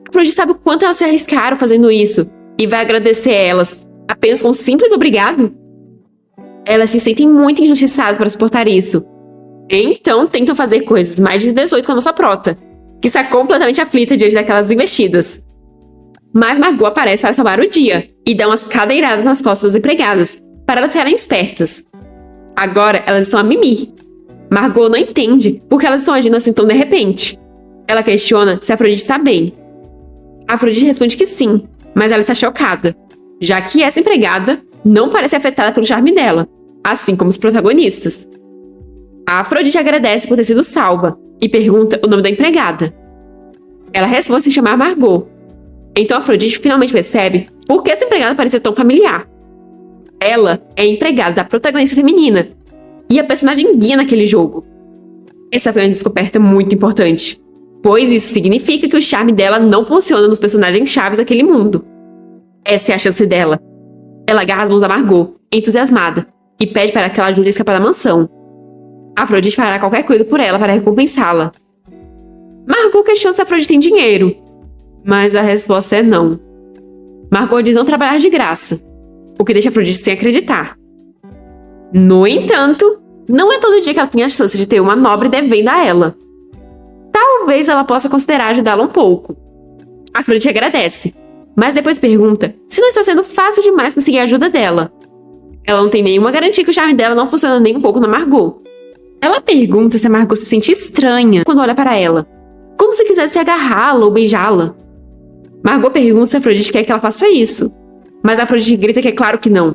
Afrodite sabe o quanto elas se arriscaram fazendo isso e vai agradecer a elas apenas com um simples obrigado? Elas se sentem muito injustiçadas para suportar isso. Então tentam fazer coisas mais de 18 com a nossa prota. que está completamente aflita diante daquelas investidas. Mas Margot aparece para salvar o dia e dá umas cadeiradas nas costas das empregadas, para elas ficarem espertas. Agora elas estão a mimir. Margot não entende por que elas estão agindo assim tão de repente. Ela questiona se Afrodite está bem. Afrodite responde que sim, mas ela está chocada, já que essa empregada não parece afetada pelo charme dela, assim como os protagonistas. A Afrodite agradece por ter sido salva e pergunta o nome da empregada. Ela responde se chamar Margot. Então Afrodite finalmente percebe por que essa empregada parecia tão familiar. Ela é a empregada da protagonista feminina e a personagem guia naquele jogo. Essa foi uma descoberta muito importante, pois isso significa que o charme dela não funciona nos personagens chaves daquele mundo. Essa é a chance dela. Ela agarra as mãos da Margot, entusiasmada, e pede para que ela ajude a escapar da mansão. Afrodite fará qualquer coisa por ela para recompensá-la. Margot questiona se Afrodite tem dinheiro, mas a resposta é não. Margot diz não trabalhar de graça, o que deixa Afrodite sem acreditar. No entanto, não é todo dia que ela tem a chance de ter uma nobre devendo a ela. Talvez ela possa considerar ajudá-la um pouco. Afrodite agradece, mas depois pergunta se não está sendo fácil demais conseguir a ajuda dela. Ela não tem nenhuma garantia que o charme dela não funciona nem um pouco na Margot. Ela pergunta se a Margot se sente estranha quando olha para ela, como se quisesse agarrá-la ou beijá-la. Margot pergunta se Afrodite quer que ela faça isso, mas Afrodite grita que é claro que não.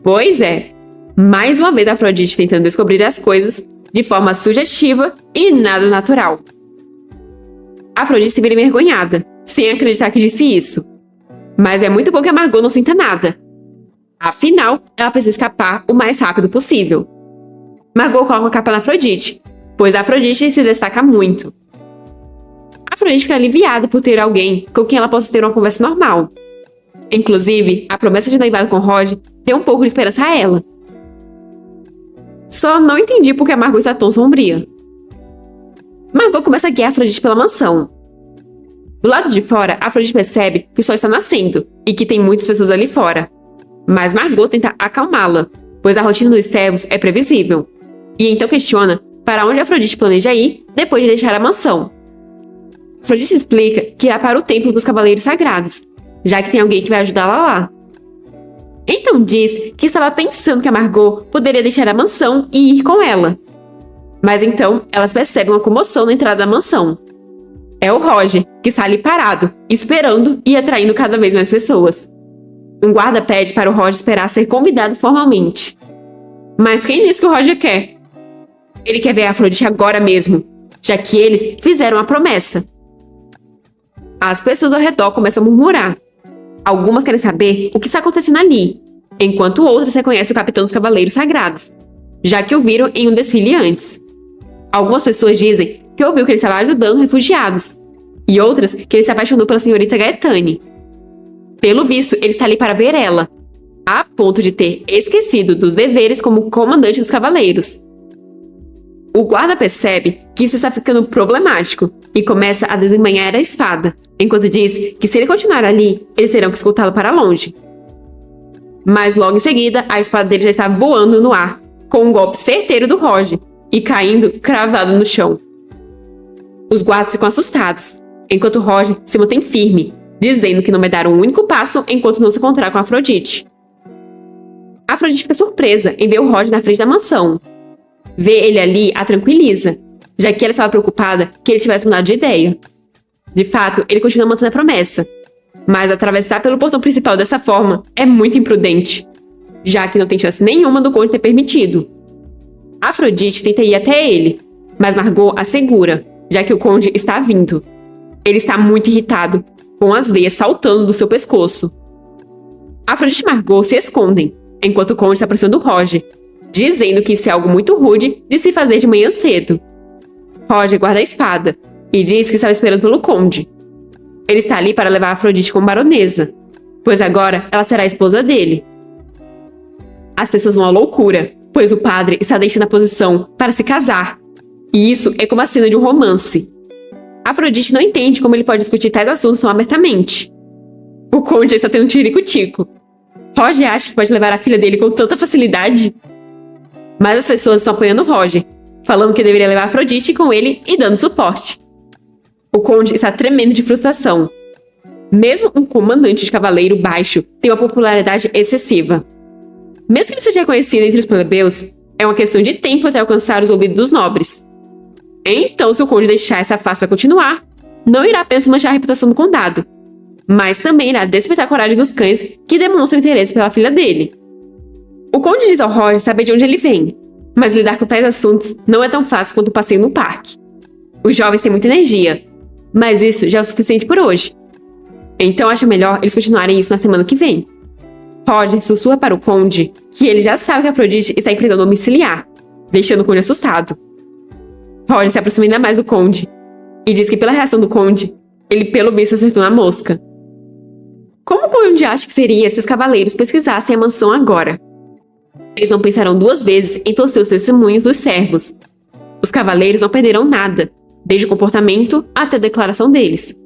Pois é, mais uma vez Afrodite tentando descobrir as coisas de forma sugestiva e nada natural. Afrodite se vira envergonhada, sem acreditar que disse isso. Mas é muito bom que a Margot não sinta nada. Afinal, ela precisa escapar o mais rápido possível. Margot coloca a capa na Afrodite, pois a Afrodite se destaca muito. Afrodite fica aliviada por ter alguém com quem ela possa ter uma conversa normal. Inclusive, a promessa de noivado com Roger deu um pouco de esperança a ela. Só não entendi por que a Margot está tão sombria. Margot começa a guiar Afrodite pela mansão. Do lado de fora, Afrodite percebe que o sol está nascendo e que tem muitas pessoas ali fora. Mas Margot tenta acalmá-la, pois a rotina dos servos é previsível. E então questiona para onde Afrodite planeja ir depois de deixar a mansão. Afrodite explica que irá para o templo dos Cavaleiros Sagrados, já que tem alguém que vai ajudá-la lá. Então diz que estava pensando que a Margot poderia deixar a mansão e ir com ela. Mas então elas percebem uma comoção na entrada da mansão. É o Roger, que está ali parado, esperando e atraindo cada vez mais pessoas. Um guarda pede para o Roger esperar ser convidado formalmente. Mas quem disse que o Roger quer? Ele quer ver a Afrodite agora mesmo, já que eles fizeram a promessa. As pessoas ao redor começam a murmurar. Algumas querem saber o que está acontecendo ali, enquanto outras reconhecem o capitão dos Cavaleiros Sagrados, já que o viram em um desfile antes. Algumas pessoas dizem que ouviu que ele estava ajudando refugiados, e outras que ele se apaixonou pela senhorita Gaetane. Pelo visto, ele está ali para ver ela, a ponto de ter esquecido dos deveres como comandante dos cavaleiros. O guarda percebe que isso está ficando problemático e começa a desembainhar a espada, enquanto diz que se ele continuar ali, eles terão que escoltá-lo para longe. Mas logo em seguida, a espada dele já está voando no ar, com um golpe certeiro do Roger, e caindo cravado no chão. Os guardas ficam assustados, enquanto Roger se mantém firme, dizendo que não vai dar um único passo enquanto não se encontrar com Afrodite. Afrodite fica surpresa em ver o Roger na frente da mansão. Ver ele ali a tranquiliza, já que ela estava preocupada que ele tivesse mudado de ideia. De fato, ele continua mantendo a promessa, mas atravessar pelo portão principal dessa forma é muito imprudente, já que não tem chance nenhuma do conde ter permitido. Afrodite tenta ir até ele, mas Margot a segura, já que o conde está vindo. Ele está muito irritado, com as veias saltando do seu pescoço. Afrodite e Margot se escondem, enquanto o conde está aproximando Roger, dizendo que isso é algo muito rude de se fazer de manhã cedo. Roger guarda a espada e diz que estava esperando pelo conde. Ele está ali para levar Afrodite como baronesa, pois agora ela será a esposa dele. As pessoas vão à loucura, pois o padre está deixando a posição para se casar, e isso é como a cena de um romance. Afrodite não entende como ele pode discutir tais assuntos tão abertamente. O conde está tendo um tirico-tico. Roger acha que pode levar a filha dele com tanta facilidade. Mas as pessoas estão apoiando Roger, falando que deveria levar Afrodite com ele e dando suporte. O conde está tremendo de frustração. Mesmo um comandante de cavaleiro baixo tem uma popularidade excessiva. Mesmo que ele seja reconhecido entre os plebeus, é uma questão de tempo até alcançar os ouvidos dos nobres. Então, se o conde deixar essa farsa continuar, não irá apenas manchar a reputação do condado, mas também irá despertar a coragem dos cães que demonstram interesse pela filha dele. O conde diz ao Roger saber de onde ele vem, mas lidar com tais assuntos não é tão fácil quanto o passeio no parque. Os jovens têm muita energia, mas isso já é o suficiente por hoje. Então acha melhor eles continuarem isso na semana que vem. Roger sussurra para o conde que ele já sabe que Afrodite está em prisão domiciliar, deixando o conde assustado. Roger se aproxima ainda mais do conde e diz que pela reação do conde, ele pelo visto acertou na mosca. Como o conde acha que seria se os cavaleiros pesquisassem a mansão agora? Eles não pensarão duas vezes em torcer os testemunhos dos servos. Os cavaleiros não perderão nada, desde o comportamento até a declaração deles.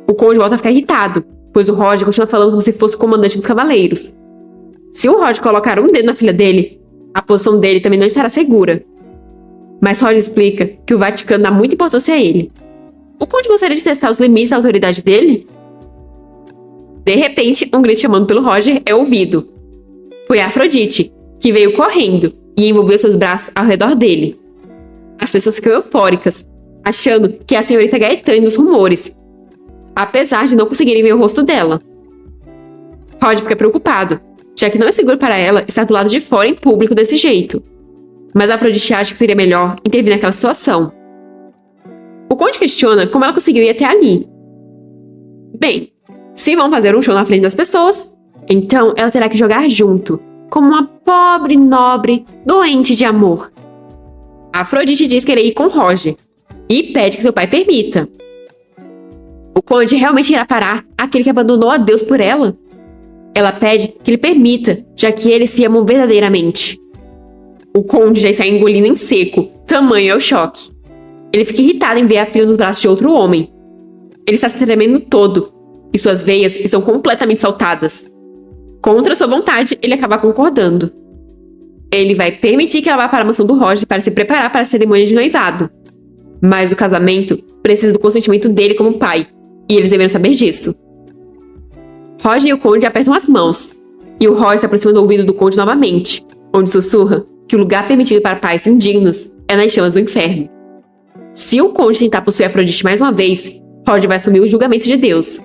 O conde volta a ficar irritado, pois o Roger continua falando como se fosse o comandante dos cavaleiros. Se o Roger colocar um dedo na filha dele, a posição dele também não estará segura. Mas Roger explica que o Vaticano dá muita importância a ele. O conde gostaria de testar os limites da autoridade dele? De repente, um grito chamando pelo Roger é ouvido. Foi a Afrodite, que veio correndo e envolveu seus braços ao redor dele. As pessoas ficam eufóricas, achando que é a senhorita Gaetane nos rumores, apesar de não conseguirem ver o rosto dela. Roger fica preocupado, já que não é seguro para ela estar do lado de fora em público desse jeito. Mas a Afrodite acha que seria melhor intervir naquela situação. O conde questiona como ela conseguiu ir até ali. Bem, se vão fazer um show na frente das pessoas, então ela terá que jogar junto, como uma pobre nobre doente de amor. A Afrodite diz querer ir com Roger e pede que seu pai permita. O conde realmente irá parar aquele que abandonou a Deus por ela? Ela pede que ele permita, já que eles se amam verdadeiramente. O conde já está engolindo em seco, tamanho é o choque. Ele fica irritado em ver a filha nos braços de outro homem. Ele está se tremendo todo, e suas veias estão completamente saltadas. Contra sua vontade, ele acaba concordando. Ele vai permitir que ela vá para a mansão do Roger para se preparar para a cerimônia de noivado. Mas o casamento precisa do consentimento dele como pai, e eles deveriam saber disso. Roger e o conde apertam as mãos, e o Roger se aproxima do ouvido do conde novamente, onde sussurra que o lugar permitido para pais indignos é nas chamas do inferno. Se o conde tentar possuir Afrodite mais uma vez, Roger vai assumir o julgamento de Deus.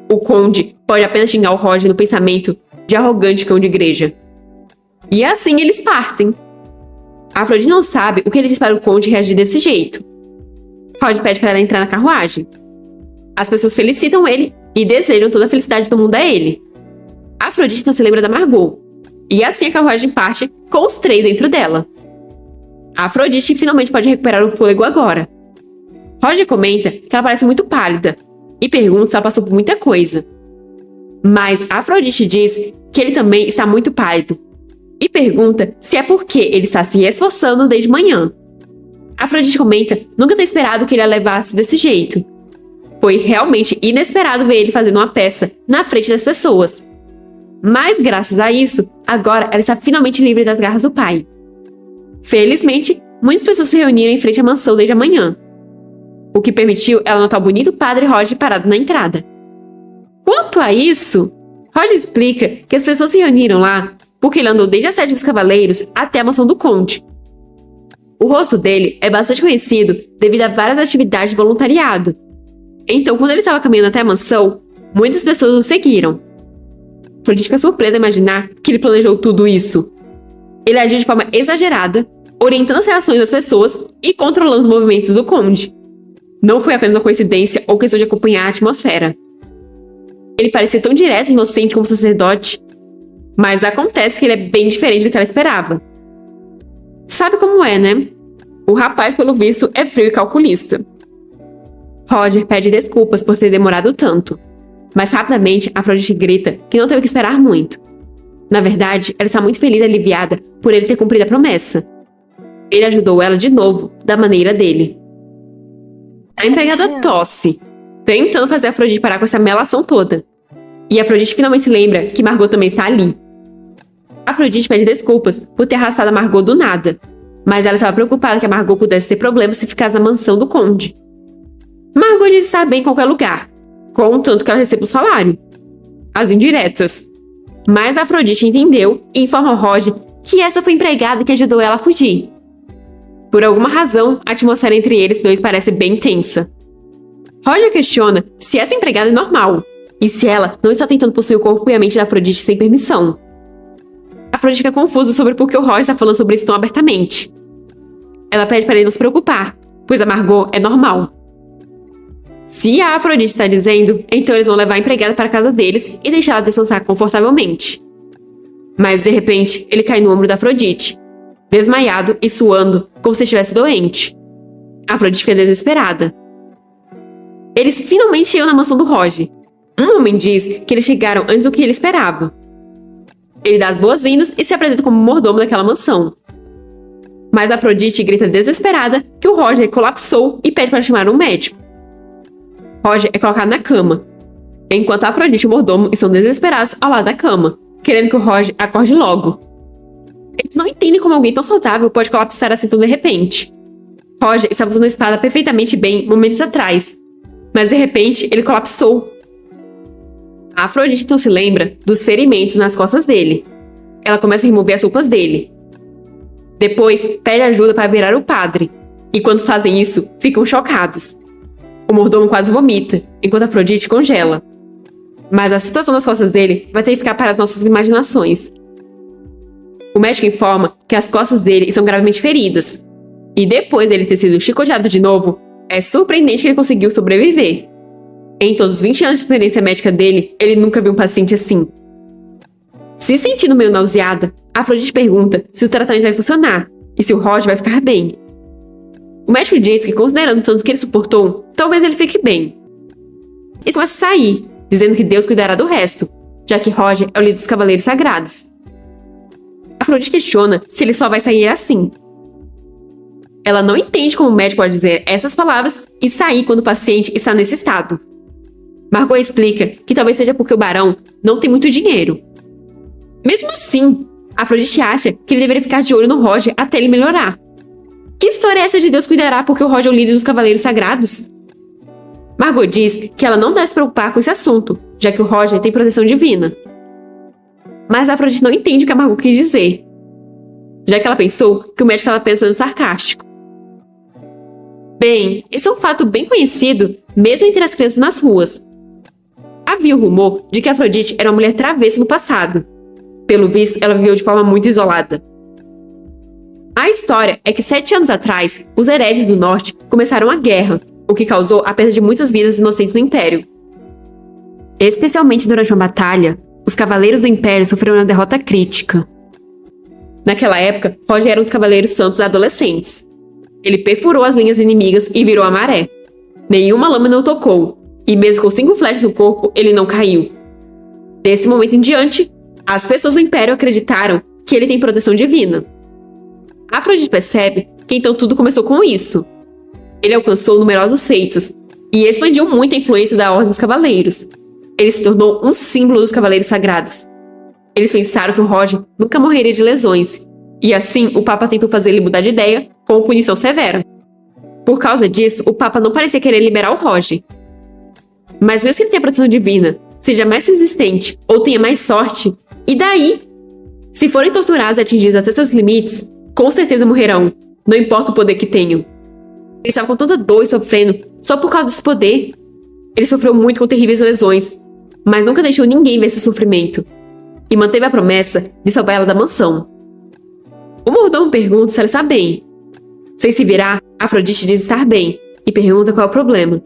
O conde pode apenas xingar o Roger no pensamento de arrogante cão de igreja. E assim eles partem. Afrodite não sabe o que ele diz para o conde reagir desse jeito. Roger pede para ela entrar na carruagem. As pessoas felicitam ele e desejam toda a felicidade do mundo a ele. Afrodite não se lembra da Margot. E assim a carruagem parte com os três dentro dela. A Afrodite finalmente pode recuperar o fôlego agora. Roger comenta que ela parece muito pálida e pergunta se ela passou por muita coisa. Mas a Afrodite diz que ele também está muito pálido e pergunta se é porque ele está se esforçando desde manhã. A Afrodite comenta nunca ter esperado que ele a levasse desse jeito. Foi realmente inesperado ver ele fazendo uma peça na frente das pessoas. Mas, graças a isso, agora ela está finalmente livre das garras do pai. Felizmente, muitas pessoas se reuniram em frente à mansão desde a manhã, o que permitiu ela notar o bonito padre Roger parado na entrada. Quanto a isso, Roger explica que as pessoas se reuniram lá porque ele andou desde a sede dos cavaleiros até a mansão do conde. O rosto dele é bastante conhecido devido a várias atividades de voluntariado. Então, quando ele estava caminhando até a mansão, muitas pessoas o seguiram. Afrodite fica surpresa a imaginar que ele planejou tudo isso. Ele agiu de forma exagerada, orientando as reações das pessoas e controlando os movimentos do conde. Não foi apenas uma coincidência ou questão de acompanhar a atmosfera. Ele parecia tão direto e inocente como sacerdote, mas acontece que ele é bem diferente do que ela esperava. Sabe como é, né? O rapaz, pelo visto, é frio e calculista. Roger pede desculpas por ter demorado tanto, mas rapidamente Afrodite grita que não teve que esperar muito. Na verdade, ela está muito feliz e aliviada por ele ter cumprido a promessa. Ele ajudou ela de novo, da maneira dele. A empregada tosse, tentando fazer Afrodite parar com essa melação toda. E Afrodite finalmente se lembra que Margot também está ali. Afrodite pede desculpas por ter arrastado a Margot do nada, mas ela estava preocupada que a Margot pudesse ter problemas se ficasse na mansão do conde. Margot diz estar bem em qualquer lugar, contanto que ela receba o salário. As indiretas. Mas Afrodite entendeu e informa ao Roger que essa foi a empregada que ajudou ela a fugir. Por alguma razão, a atmosfera entre eles dois parece bem tensa. Roger questiona se essa empregada é normal, e se ela não está tentando possuir o corpo e a mente da Afrodite sem permissão. Afrodite fica confusa sobre por que o Roger está falando sobre isso tão abertamente. Ela pede para ele não se preocupar, pois a Margot é normal. Se a Afrodite está dizendo, então eles vão levar a empregada para a casa deles e deixar ela descansar confortavelmente. Mas, de repente, ele cai no ombro da Afrodite, desmaiado e suando, como se estivesse doente. A Afrodite fica desesperada. Eles finalmente chegam na mansão do Roger. Um homem diz que eles chegaram antes do que ele esperava. Ele dá as boas-vindas e se apresenta como mordomo daquela mansão. Mas a Afrodite grita desesperada que o Roger colapsou e pede para chamar um médico. Roger é colocado na cama, enquanto a Afrodite e o mordomo estão desesperados ao lado da cama, querendo que o Roger acorde logo. Eles não entendem como alguém tão saudável pode colapsar assim tão de repente. Roger estava usando a espada perfeitamente bem momentos atrás, mas de repente ele colapsou. A Afrodite então se lembra dos ferimentos nas costas dele. Ela começa a remover as roupas dele. Depois pede ajuda para virar o padre, e quando fazem isso, ficam chocados. O mordomo quase vomita, enquanto Afrodite congela. Mas a situação das costas dele vai ter que ficar para as nossas imaginações. O médico informa que as costas dele estão gravemente feridas. E depois dele ter sido chicoteado de novo, é surpreendente que ele conseguiu sobreviver. Em todos os 20 anos de experiência médica dele, ele nunca viu um paciente assim. Se sentindo meio nauseada, Afrodite pergunta se o tratamento vai funcionar e se o Roger vai ficar bem. O médico diz que, considerando tanto que ele suportou, talvez ele fique bem. Eles começam a sair, dizendo que Deus cuidará do resto, já que Roger é o líder dos Cavaleiros Sagrados. Afrodite questiona se ele só vai sair assim. Ela não entende como o médico pode dizer essas palavras e sair quando o paciente está nesse estado. Margot explica que talvez seja porque o barão não tem muito dinheiro. Mesmo assim, Afrodite acha que ele deveria ficar de olho no Roger até ele melhorar. Que história é essa de Deus cuidará porque o Roger é o líder dos Cavaleiros Sagrados? Margot diz que ela não deve se preocupar com esse assunto, já que o Roger tem proteção divina. Mas a Afrodite não entende o que a Margot quis dizer, já que ela pensou que o médico estava pensando sarcástico. Bem, esse é um fato bem conhecido, mesmo entre as crianças nas ruas. Havia o rumor de que Afrodite era uma mulher travessa no passado. Pelo visto, ela viveu de forma muito isolada. A história é que 7 anos atrás, os hereges do norte começaram a guerra, o que causou a perda de muitas vidas inocentes no Império. Especialmente durante uma batalha, os Cavaleiros do Império sofreram uma derrota crítica. Naquela época, Roger era um dos Cavaleiros Santos adolescentes. Ele perfurou as linhas inimigas e virou a maré. Nenhuma lâmina o tocou, e mesmo com 5 flechas no corpo, ele não caiu. Desse momento em diante, as pessoas do Império acreditaram que ele tem proteção divina. Afrodite percebe que então tudo começou com isso. Ele alcançou numerosos feitos e expandiu muito a influência da Ordem dos Cavaleiros. Ele se tornou um símbolo dos Cavaleiros Sagrados. Eles pensaram que o Roger nunca morreria de lesões, e assim o Papa tentou fazer ele mudar de ideia com punição severa. Por causa disso, o Papa não parecia querer liberar o Roger. Mas mesmo que ele tenha proteção divina, seja mais resistente ou tenha mais sorte, e daí? Se forem torturados e atingidos até seus limites, com certeza morrerão, não importa o poder que tenham. Ele estava com tanta dor e sofrendo só por causa desse poder. Ele sofreu muito com terríveis lesões, mas nunca deixou ninguém ver esse sofrimento, e manteve a promessa de salvar ela da mansão. O mordomo pergunta se ela está bem. Sem se virar, Afrodite diz estar bem, e pergunta qual é o problema.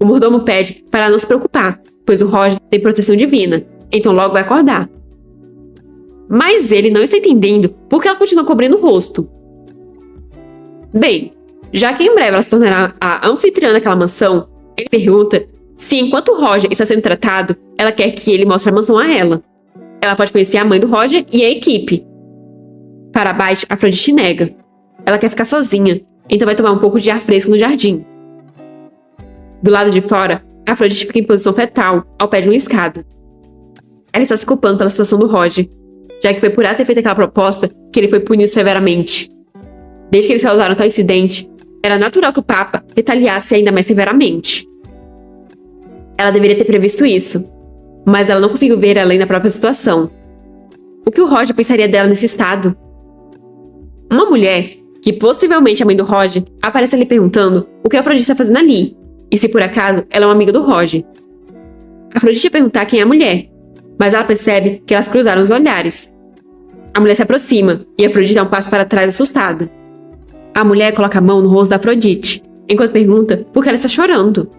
O mordomo pede para ela não se preocupar, pois o Roger tem proteção divina, então logo vai acordar. Mas ele não está entendendo por que ela continua cobrindo o rosto. Bem, já que em breve ela se tornará a anfitriã daquela mansão, ele pergunta se enquanto o Roger está sendo tratado, ela quer que ele mostre a mansão a ela. Ela pode conhecer a mãe do Roger e a equipe. Para baixo, Afrodite nega. Ela quer ficar sozinha, então vai tomar um pouco de ar fresco no jardim. Do lado de fora, Afrodite fica em posição fetal, ao pé de uma escada. Ela está se culpando pela situação do Roger, já que foi por ela ter feito aquela proposta que ele foi punido severamente. Desde que eles causaram tal incidente, Era natural que o Papa retaliasse ainda mais severamente. Ela deveria ter previsto isso, mas ela não conseguiu ver além da própria situação. O que o Roger pensaria dela nesse estado? Uma mulher, que possivelmente é a mãe do Roger, aparece ali perguntando o que a Afrodite está fazendo ali, e se por acaso ela é uma amiga do Roger. A Afrodite ia perguntar quem é a mulher, mas ela percebe que elas cruzaram os olhares. A mulher se aproxima, e a Afrodite dá um passo para trás assustada. A mulher coloca a mão no rosto da Afrodite, enquanto pergunta por que ela está chorando.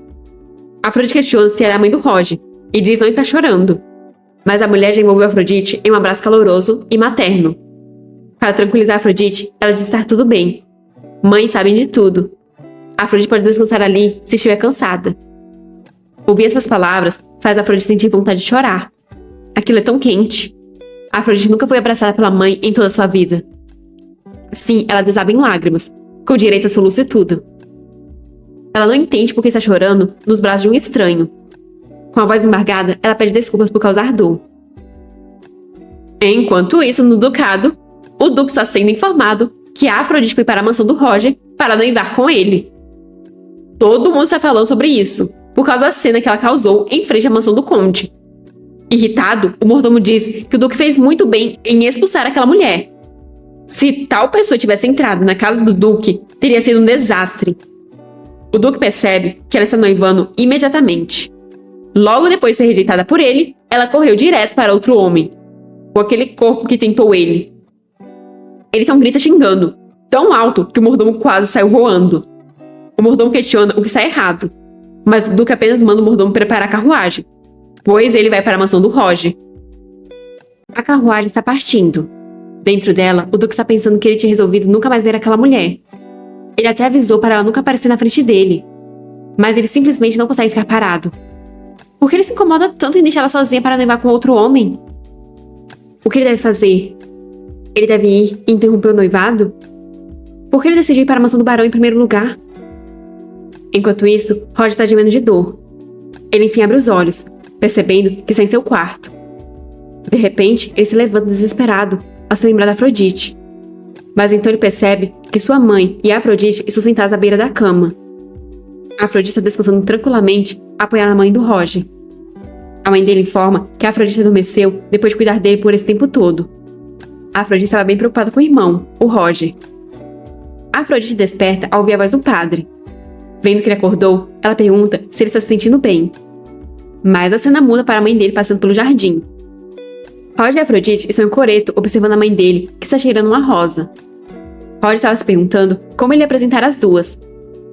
A Afrodite questiona se ela é a mãe do Roger, e diz não estar chorando. Mas a mulher já envolveu a Afrodite em um abraço caloroso e materno. Para tranquilizar a Afrodite, ela diz estar tudo bem. Mães sabem de tudo. A Afrodite pode descansar ali se estiver cansada. Ouvir essas palavras faz a Afrodite sentir vontade de chorar. Aquilo é tão quente. A Afrodite nunca foi abraçada pela mãe em toda a sua vida. Assim, ela desaba em lágrimas, com direito a soluço e tudo. Ela não entende por que está chorando nos braços de um estranho. Com a voz embargada, ela pede desculpas por causar dor. Enquanto isso, no ducado, o Duque está sendo informado que a Afrodite foi para a mansão do Roger para noivar com ele. Todo mundo está falando sobre isso, por causa da cena que ela causou em frente à mansão do Conde. Irritado, o mordomo diz que o Duque fez muito bem em expulsar aquela mulher. Se tal pessoa tivesse entrado na casa do Duque, teria sido um desastre. O Duque percebe que ela está noivando imediatamente. Logo depois de ser rejeitada por ele, ela correu direto para outro homem, com aquele corpo que tentou ele. Ele então grita xingando, tão alto que o mordomo quase saiu voando. O mordomo questiona o que está errado, mas o Duque apenas manda o mordomo preparar a carruagem, pois ele vai para a mansão do Roger. A carruagem está partindo. Dentro dela, o Duque está pensando que ele tinha resolvido nunca mais ver aquela mulher. Ele até avisou para ela nunca aparecer na frente dele, mas ele simplesmente não consegue ficar parado. Por que ele se incomoda tanto em deixar ela sozinha para noivar com outro homem? O que ele deve fazer? Ele deve ir e interromper o noivado? Por que ele decidiu ir para a mansão do barão em primeiro lugar? Enquanto isso, Roger está gemendo de dor. Ele enfim abre os olhos, percebendo que está em seu quarto. De repente, ele se levanta desesperado ao se lembrar da Afrodite. Mas então ele percebe que sua mãe e a Afrodite estão sentadas à beira da cama. A Afrodite está descansando tranquilamente, apoiada na mãe do Roger. A mãe dele informa que a Afrodite adormeceu depois de cuidar dele por esse tempo todo. A Afrodite estava bem preocupada com o irmão, o Roger. A Afrodite desperta ao ouvir a voz do padre. Vendo que ele acordou, ela pergunta se ele está se sentindo bem. Mas a cena muda para a mãe dele passando pelo jardim. Roger e Afrodite estão em coreto observando a mãe dele, que está cheirando uma rosa. Roger estava se perguntando como ele ia apresentar as duas,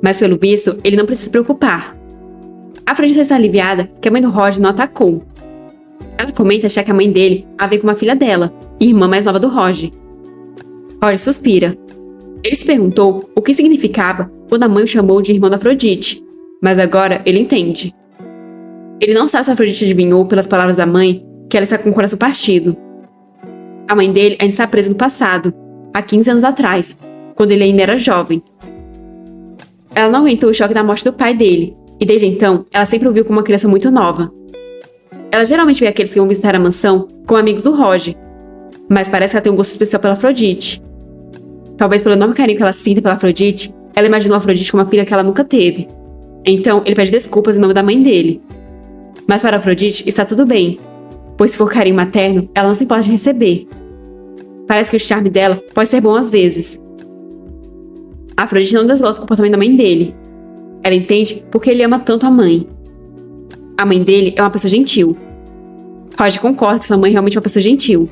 mas pelo visto, ele não precisa se preocupar. Afrodite está aliviada que a mãe do Roger não atacou. Ela comenta achar que a mãe dele a vê como a filha dela, e irmã mais nova do Roger. Roger suspira. Ele se perguntou o que significava quando a mãe o chamou de irmão da Afrodite, mas agora ele entende. Ele não sabe se a Afrodite adivinhou pelas palavras da mãe que ela está com o coração partido. A mãe dele ainda está presa no passado, há 15 anos atrás, quando ele ainda era jovem. Ela não aguentou o choque da morte do pai dele, e desde então, ela sempre o viu como uma criança muito nova. Ela geralmente vê aqueles que vão visitar a mansão como amigos do Roger, mas parece que ela tem um gosto especial pela Afrodite. Talvez pelo enorme carinho que ela sinta pela Afrodite, ela imaginou a Afrodite como uma filha que ela nunca teve. Então, ele pede desculpas em nome da mãe dele. Mas para a Afrodite, está tudo bem, pois se for carinho materno, ela não se importa de receber. Parece que o charme dela pode ser bom às vezes. A Afrodite não desgosta do comportamento da mãe dele. Ela entende porque ele ama tanto a mãe. A mãe dele é uma pessoa gentil. Roger concorda que sua mãe é realmente uma pessoa gentil.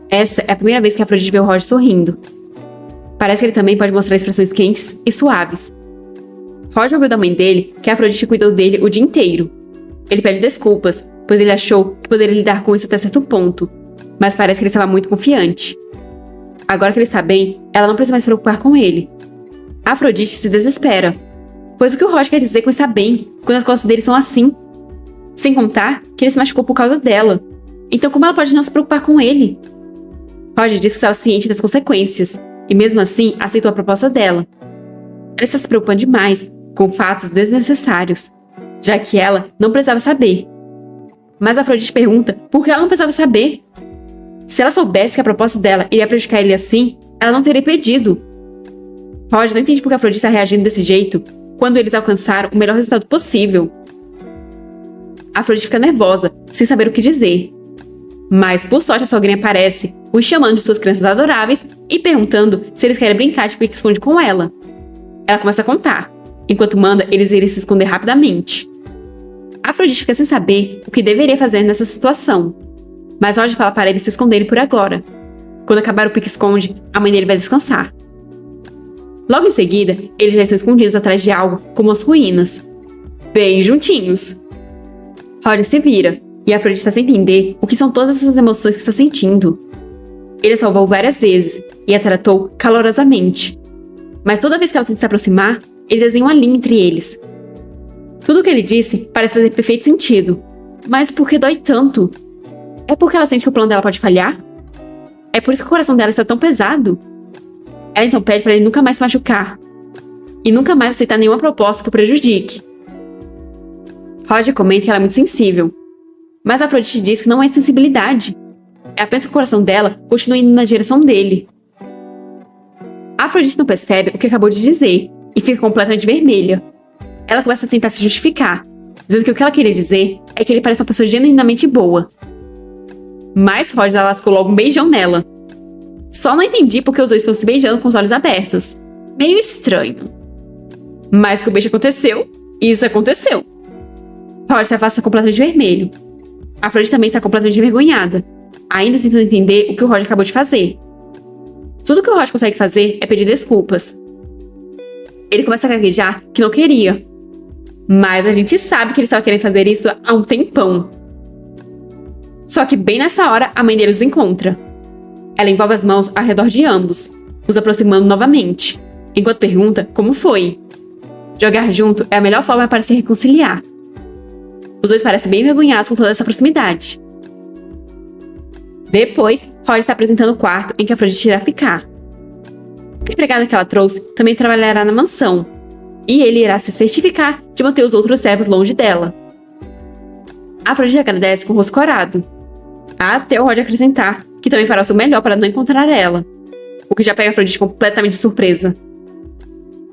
Essa é a primeira vez que a Afrodite vê o Roger sorrindo. Parece que ele também pode mostrar expressões quentes e suaves. Roger ouviu da mãe dele que a Afrodite cuidou dele o dia inteiro. Ele pede desculpas, pois ele achou que poderia lidar com isso até certo ponto, mas parece que ele estava muito confiante. Agora que ele está bem, ela não precisa mais se preocupar com ele. A Afrodite se desespera, pois o que o Roger quer dizer com estar bem, quando as costas dele são assim? Sem contar que ele se machucou por causa dela. Então como ela pode não se preocupar com ele? Roger disse que estava ciente das consequências, e mesmo assim aceitou a proposta dela. Ela está se preocupando demais com fatos desnecessários, já que ela não precisava saber. Mas a Afrodite pergunta por que ela não precisava saber. Se ela soubesse que a proposta dela iria prejudicar ele assim, ela não teria pedido. Roger não entende por que Afrodite está reagindo desse jeito quando eles alcançaram o melhor resultado possível. Afrodite fica nervosa, sem saber o que dizer. Mas, por sorte, a sogrinha aparece, os chamando de suas crianças adoráveis e perguntando se eles querem brincar de pique-esconde com ela. Ela começa a contar, enquanto manda eles irem se esconder rapidamente. Afrodite fica sem saber o que deveria fazer nessa situação, mas Roger fala para eles se esconderem por agora. Quando acabar o pique-esconde, a mãe dele vai descansar. Logo em seguida, eles já estão escondidos atrás de algo como as ruínas, bem juntinhos. Roger se vira, e Afrodite está sem entender o que são todas essas emoções que está sentindo. Ele a salvou várias vezes e a tratou calorosamente. Mas toda vez que ela tenta se aproximar, ele desenha uma linha entre eles. Tudo o que ele disse parece fazer perfeito sentido. Mas por que dói tanto? É porque ela sente que o plano dela pode falhar? É por isso que o coração dela está tão pesado? Ela então pede para ele nunca mais se machucar. E nunca mais aceitar nenhuma proposta que o prejudique. Roger comenta que ela é muito sensível. Mas Afrodite diz que não é sensibilidade. Ela pensa que o coração dela continua indo na direção dele. Afrodite não percebe o que acabou de dizer e fica completamente vermelha. Ela começa a tentar se justificar, dizendo que o que ela queria dizer é que ele parece uma pessoa genuinamente boa. Mas Roger lascou logo um beijão nela. Só não entendi porque os dois estão se beijando com os olhos abertos. Meio estranho. Mas que o beijo aconteceu, isso aconteceu. Roger se afasta completamente vermelho. Afrodite também está completamente envergonhada, ainda tentando entender o que o Roger acabou de fazer. Tudo que o Roger consegue fazer é pedir desculpas. Ele começa a gaguejar que não queria. Mas a gente sabe que ele estava querendo fazer isso há um tempão. Só que bem nessa hora, a mãe dele os encontra. Ela envolve as mãos ao redor de ambos, os aproximando novamente, enquanto pergunta como foi. Jogar junto é a melhor forma para se reconciliar. Os dois parecem bem envergonhados com toda essa proximidade. Depois, Roger está apresentando o quarto em que Afrodite irá ficar. A empregada que ela trouxe também trabalhará na mansão, e ele irá se certificar de manter os outros servos longe dela. Afrodite agradece com o rosto corado, até o Roger acrescentar que também fará o seu melhor para não encontrar ela, o que já pega Afrodite completamente de surpresa.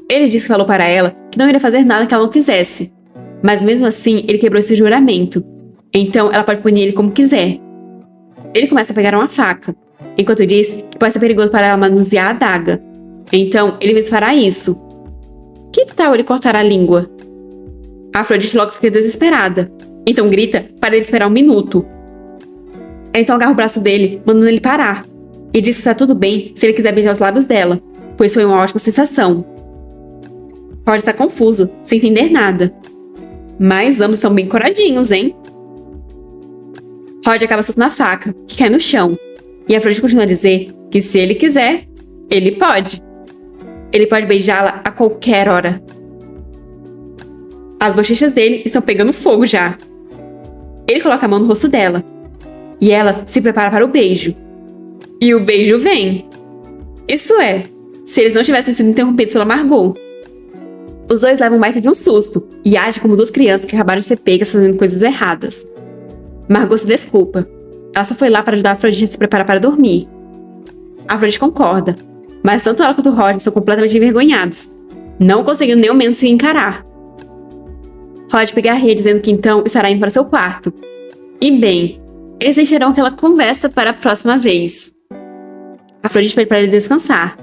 Ele disse que falou para ela que não iria fazer nada que ela não quisesse, mas mesmo assim ele quebrou esse juramento, então ela pode punir ele como quiser. Ele começa a pegar uma faca, enquanto diz que pode ser perigoso para ela manusear a adaga, então ele mesmo fará isso. Que tal ele cortar a língua? Afrodite logo fica desesperada, então grita para ele esperar um minuto. Ela então agarra o braço dele, mandando ele parar, e diz que está tudo bem se ele quiser beijar os lábios dela, pois foi uma ótima sensação. Roger está confuso, sem entender nada. Mas ambos estão bem coradinhos, hein? Roger acaba soltando a faca, que cai no chão, e Afrodite continua a dizer que se ele quiser, ele pode. Ele pode beijá-la a qualquer hora. As bochechas dele estão pegando fogo já. Ele coloca a mão no rosto dela, e ela se prepara para o beijo. E o beijo vem. Isso é, se eles não tivessem sido interrompidos pela Margot. Os dois levam um baita de um susto e agem como duas crianças que acabaram de ser pegas fazendo coisas erradas. Margot se desculpa. Ela só foi lá para ajudar a Afrodite a se preparar para dormir. Afrodite concorda, mas tanto ela quanto o Roger são completamente envergonhados, não conseguindo nem ao menos se encarar. Roger pega a Rhea dizendo que então estará indo para seu quarto. E bem, eles deixarão aquela conversa para a próxima vez. Afrodite pede para ele descansar.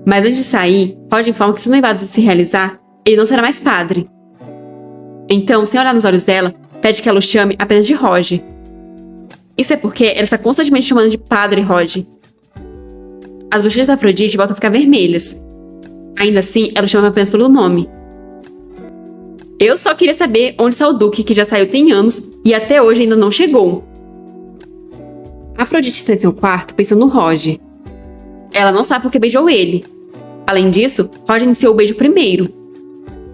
Mas antes de sair, Roger informa que se o noivado se realizar, ele não será mais padre. Então, sem olhar nos olhos dela, pede que ela o chame apenas de Roger. Isso é porque ela está constantemente chamando de Padre Roger. As bochechas da Afrodite voltam a ficar vermelhas. Ainda assim, ela o chama apenas pelo nome. Eu só queria saber onde está o Duque, que já saiu tem anos e até hoje ainda não chegou. Afrodite está em seu quarto pensando no Roger. Ela não sabe por que beijou ele. Além disso, Roger iniciou o beijo primeiro.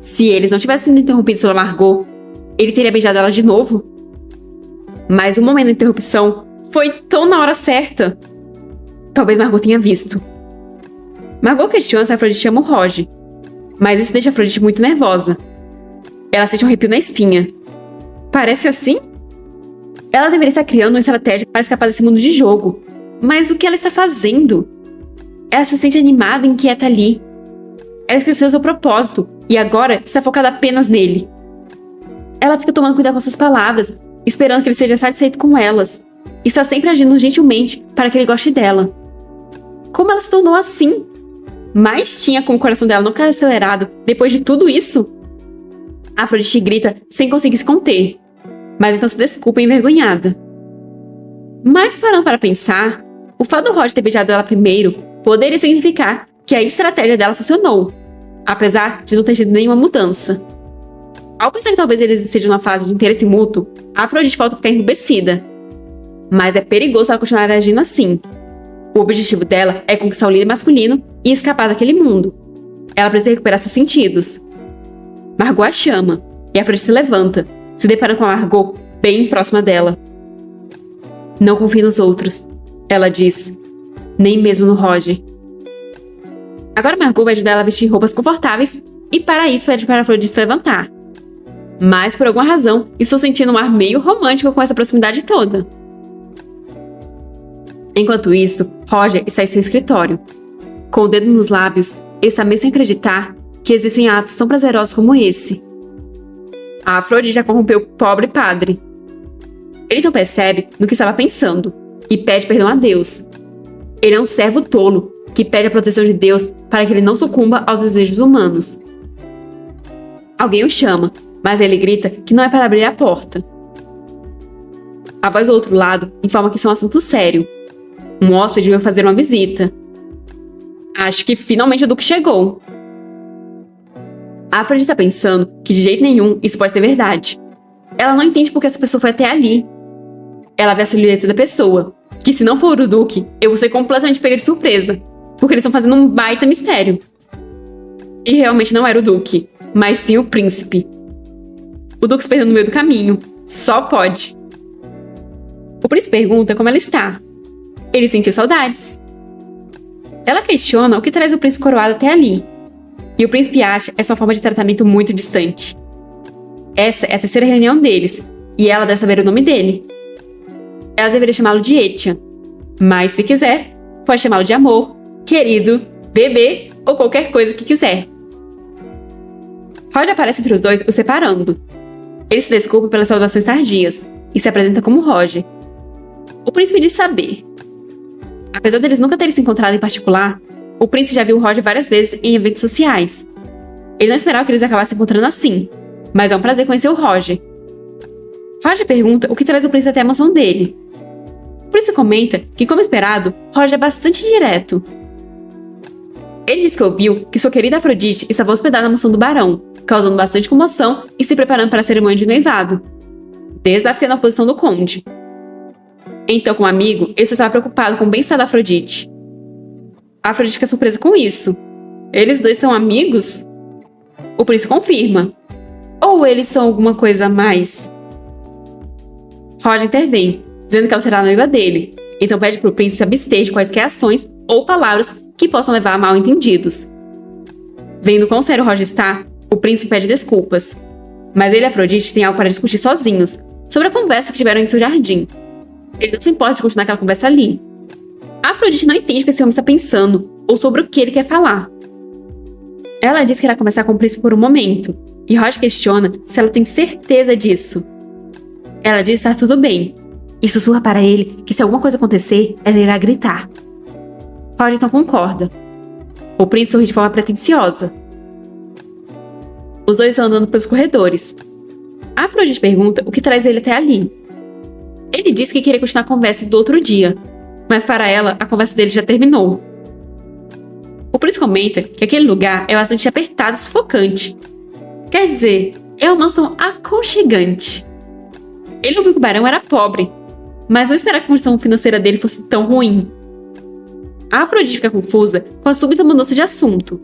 Se eles não tivessem sido interrompidos pela Margot, ele teria beijado ela de novo. Mas o momento da interrupção foi tão na hora certa. Talvez Margot tenha visto. Margot questiona se Afrodite chama o Roger, mas isso deixa Afrodite muito nervosa. Ela sente um arrepio na espinha. Parece assim? Ela deveria estar criando uma estratégia para escapar desse mundo de jogo. Mas o que ela está fazendo? Ela se sente animada e inquieta ali. Ela esqueceu seu propósito e agora está focada apenas nele. Ela fica tomando cuidado com suas palavras, esperando que ele seja satisfeito com elas. E está sempre agindo gentilmente para que ele goste dela. Como ela se tornou assim? Mas tinha como o coração dela não ficar acelerado depois de tudo isso? Afrodite grita sem conseguir se conter, mas então se desculpa envergonhada. Mas parando para pensar, o fato do Roger ter beijado ela primeiro poderia significar que a estratégia dela funcionou, apesar de não ter tido nenhuma mudança. Ao pensar que talvez eles estejam numa fase de interesse mútuo, Afrodite volta a ficar enrubescida. Mas é perigoso ela continuar agindo assim. O objetivo dela é conquistar o líder masculino e escapar daquele mundo. Ela precisa recuperar seus sentidos. Margot a chama, e Afrodite se levanta, se deparando com a Margot bem próxima dela. Não confie nos outros, ela diz. Nem mesmo no Roger. Agora Margot vai ajudar ela a vestir roupas confortáveis e para isso pede para Afrodite se levantar. Mas por alguma razão, estou sentindo um ar meio romântico com essa proximidade toda. Enquanto isso, Roger está em seu escritório. Com o dedo nos lábios, ele está meio sem acreditar que existem atos tão prazerosos como esse. A Afrodite já corrompeu o pobre padre. Ele então percebe no que estava pensando e pede perdão a Deus. Ele é um servo tolo que pede a proteção de Deus para que ele não sucumba aos desejos humanos. Alguém o chama, mas ele grita que não é para abrir a porta. A voz do outro lado informa que isso é um assunto sério. Um hóspede veio fazer uma visita. Acho que finalmente o Duque chegou. A Afrodite está pensando que de jeito nenhum isso pode ser verdade. Ela não entende porque essa pessoa foi até ali. Ela vê a silhueta da pessoa, que se não for o Duque, eu vou ser completamente pega de surpresa, porque eles estão fazendo um baita mistério. E realmente não era o Duque, mas sim o príncipe. O Duque se perdeu no meio do caminho. Só pode. O príncipe pergunta como ela está. Ele sentiu saudades. Ela questiona o que traz o príncipe coroado até ali. E o príncipe acha essa uma forma de tratamento muito distante. Essa é a terceira reunião deles, e ela deve saber o nome dele. Ela deveria chamá-lo de Etienne, mas se quiser, pode chamá-lo de amor, querido, bebê ou qualquer coisa que quiser. Roger aparece entre os dois, o separando. Ele se desculpa pelas saudações tardias e se apresenta como Roger. O príncipe diz saber. Apesar deles nunca terem se encontrado em particular, o príncipe já viu o Roger várias vezes em eventos sociais. Ele não esperava que eles acabassem se encontrando assim, mas é um prazer conhecer o Roger. Roger pergunta o que traz o príncipe até a mansão dele. O príncipe comenta que, como esperado, Roger é bastante direto. Ele diz que ouviu que sua querida Afrodite estava hospedada na mansão do barão, causando bastante comoção e se preparando para a cerimônia de noivado, desafiando a posição do conde. Então, como amigo, ele só estava preocupado com o bem-estar da Afrodite. A Afrodite fica surpresa com isso. Eles dois são amigos? O príncipe confirma. Ou eles são alguma coisa a mais? Roger intervém, dizendo que ela será a noiva dele. Então pede para o príncipe se abster de quaisquer ações ou palavras que possam levar a mal-entendidos. Vendo quão sério Roger está, o príncipe pede desculpas. Mas ele e Afrodite têm algo para discutir sozinhos, sobre a conversa que tiveram em seu jardim. Ele não se importa de continuar aquela conversa ali. A Afrodite não entende o que esse homem está pensando, ou sobre o que ele quer falar. Ela diz que irá conversar com o príncipe por um momento, e Roger questiona se ela tem certeza disso. Ela diz estar tudo bem, e sussurra para ele que se alguma coisa acontecer, ela irá gritar. Roger então concorda. O príncipe sorri de forma pretensiosa. Os dois estão andando pelos corredores. A Afrodite pergunta o que traz ele até ali. Ele diz que queria continuar a conversa do outro dia, mas para ela, a conversa dele já terminou. O príncipe comenta que aquele lugar é bastante apertado e sufocante. Quer dizer, é uma mansão aconchegante. Ele ouviu que o barão era pobre, mas não esperava que a condição financeira dele fosse tão ruim. A Afrodite fica confusa com a súbita mudança de assunto.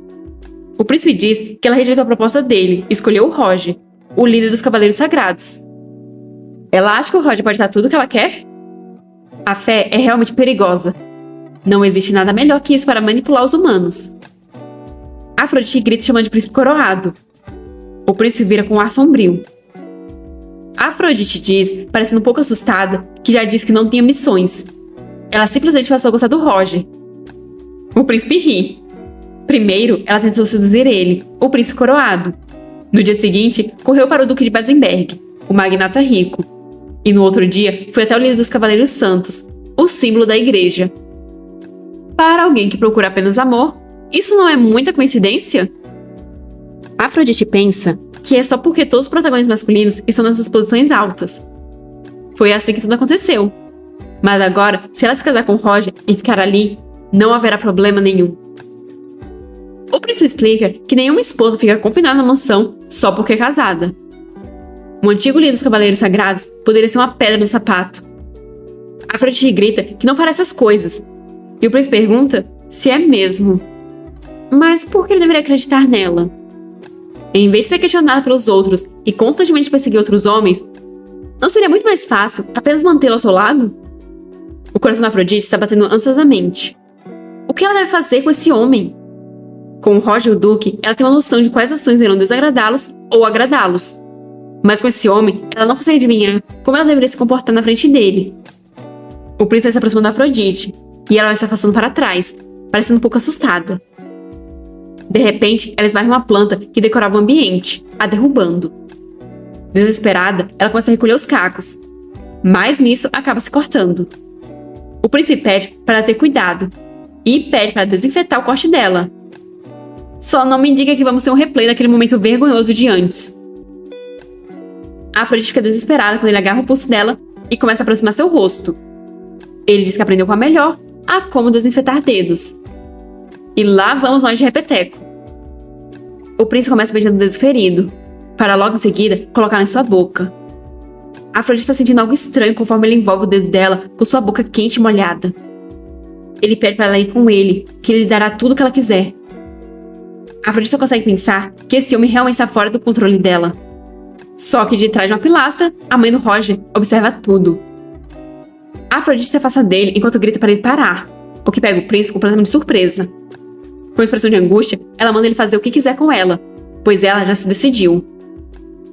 O príncipe diz que ela rejeitou a proposta dele e escolheu o Roger, o líder dos Cavaleiros Sagrados. Ela acha que o Roger pode dar tudo o que ela quer? A fé é realmente perigosa. Não existe nada melhor que isso para manipular os humanos. A Afrodite grita chamando de príncipe coroado. O príncipe vira com um ar sombrio. A Afrodite diz, parecendo um pouco assustada, que já disse que não tinha missões. Ela simplesmente passou a gostar do Roger. O príncipe ri. Primeiro, ela tentou seduzir ele, o príncipe coroado. No dia seguinte, correu para o duque de Basenberg, o magnata rico. E no outro dia, foi até o líder dos Cavaleiros Santos, o símbolo da igreja. Para alguém que procura apenas amor, isso não é muita coincidência? Afrodite pensa que é só porque todos os protagonistas masculinos estão nessas posições altas. Foi assim que tudo aconteceu. Mas agora, se ela se casar com Roger e ficar ali, não haverá problema nenhum. O príncipe explica que nenhuma esposa fica confinada na mansão só porque é casada. O antigo líder dos Cavaleiros Sagrados poderia ser uma pedra no sapato. Afrodite grita que não fará essas coisas. E o príncipe pergunta se é mesmo. Mas por que ele deveria acreditar nela? Em vez de ser questionada pelos outros e constantemente perseguir outros homens, não seria muito mais fácil apenas mantê-lo ao seu lado? O coração da Afrodite está batendo ansiosamente. O que ela deve fazer com esse homem? Com o Roger e o Duque, ela tem uma noção de quais ações irão desagradá-los ou agradá-los. Mas com esse homem, ela não consegue adivinhar como ela deveria se comportar na frente dele. O príncipe vai se aproximando da Afrodite, e ela vai se afastando para trás, parecendo um pouco assustada. De repente, ela esbarra em uma planta que decorava o ambiente, a derrubando. Desesperada, ela começa a recolher os cacos, mas nisso acaba se cortando. O príncipe pede para ela ter cuidado, e pede para desinfetar o corte dela. Só não me diga que vamos ter um replay daquele momento vergonhoso de antes. A Afrodite fica desesperada quando ele agarra o pulso dela e começa a aproximar seu rosto. Ele diz que aprendeu com a melhor a como desinfetar dedos. E lá vamos nós de repeteco. O príncipe começa beijando o dedo ferido, para logo em seguida colocar em sua boca. A Afrodite está sentindo algo estranho conforme ele envolve o dedo dela com sua boca quente e molhada. Ele pede para ela ir com ele, que ele lhe dará tudo o que ela quiser. A Afrodite só consegue pensar que esse homem realmente está fora do controle dela. Só que de trás de uma pilastra, a mãe do Roger observa tudo. A Afrodite se afasta dele enquanto grita para ele parar, o que pega o príncipe completamente de surpresa. Com expressão de angústia, ela manda ele fazer o que quiser com ela, pois ela já se decidiu.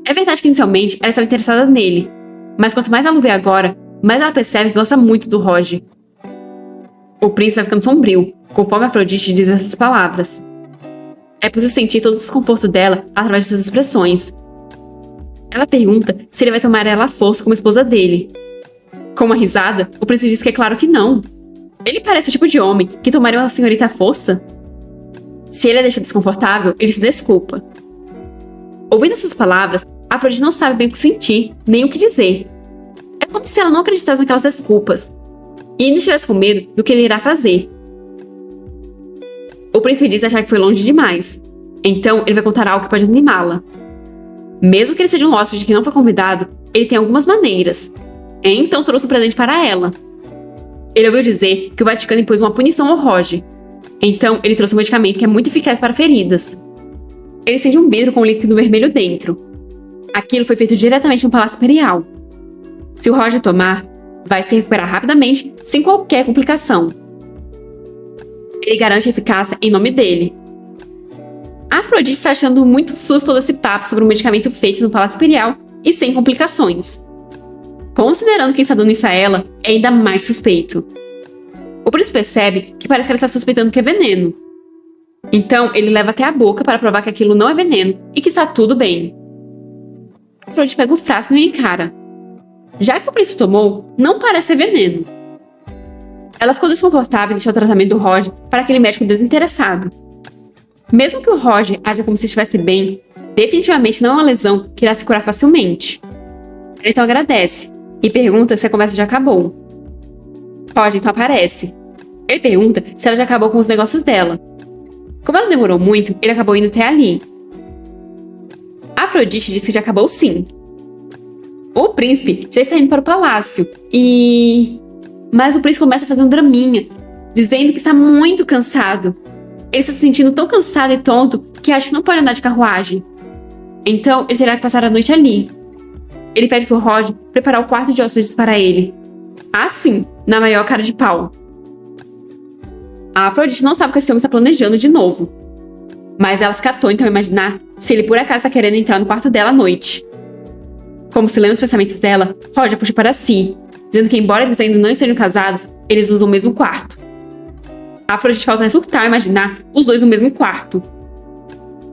É verdade que inicialmente ela estava interessada nele, mas quanto mais ela o vê agora, mais ela percebe que gosta muito do Roger. O príncipe vai ficando sombrio, conforme a Afrodite diz essas palavras. É possível sentir todo o desconforto dela através de suas expressões. Ela pergunta se ele vai tomar ela à força como esposa dele. Com uma risada, o príncipe diz que é claro que não. Ele parece o tipo de homem que tomaria uma senhorita à força. Se ele a deixa desconfortável, ele se desculpa. Ouvindo essas palavras, a Afrodite não sabe bem o que sentir, nem o que dizer. É como se ela não acreditasse naquelas desculpas, e ainda estivesse com medo do que ele irá fazer. O príncipe diz achar que foi longe demais, então ele vai contar algo que pode animá-la. Mesmo que ele seja um hóspede que não foi convidado, ele tem algumas maneiras. Então trouxe um presente para ela. Ele ouviu dizer que o Vaticano impôs uma punição ao Roger. Então ele trouxe um medicamento que é muito eficaz para feridas. Ele acende um vidro com um líquido vermelho dentro. Aquilo foi feito diretamente no Palácio Imperial. Se o Roger tomar, vai se recuperar rapidamente, sem qualquer complicação. Ele garante a eficácia em nome dele. A Afrodite está achando muito susto todo esse papo sobre um medicamento feito no Palácio Imperial e sem complicações. Considerando quem está dando isso a ela, é ainda mais suspeito. O príncipe percebe que parece que ela está suspeitando que é veneno. Então, ele leva até a boca para provar que aquilo não é veneno e que está tudo bem. A Afrodite pega o frasco e o encara. Já que o príncipe tomou, não parece ser veneno. Ela ficou desconfortável em deixar o tratamento do Roger para aquele médico desinteressado. Mesmo que o Roger haja como se estivesse bem, definitivamente não é uma lesão que irá se curar facilmente. Ela então agradece e pergunta se a conversa já acabou. Roger então aparece. Ele pergunta se ela já acabou com os negócios dela. Como ela demorou muito, ele acabou indo até ali. A Afrodite diz que já acabou sim. O príncipe já está indo para o palácio Mas o príncipe começa a fazer um draminha, dizendo que está muito cansado. Ele está se sentindo tão cansado e tonto que acha que não pode andar de carruagem. Então, ele terá que passar a noite ali. Ele pede pro Roger preparar o quarto de hóspedes para ele. Assim, na maior cara de pau. A Afrodite não sabe o que esse homem está planejando de novo. Mas ela fica atônita ao imaginar se ele por acaso está querendo entrar no quarto dela à noite. Como se lendo os pensamentos dela, Roger puxa para si, dizendo que embora eles ainda não estejam casados, eles usam o mesmo quarto. A Afrodite volta a surtar ao imaginar os dois no mesmo quarto.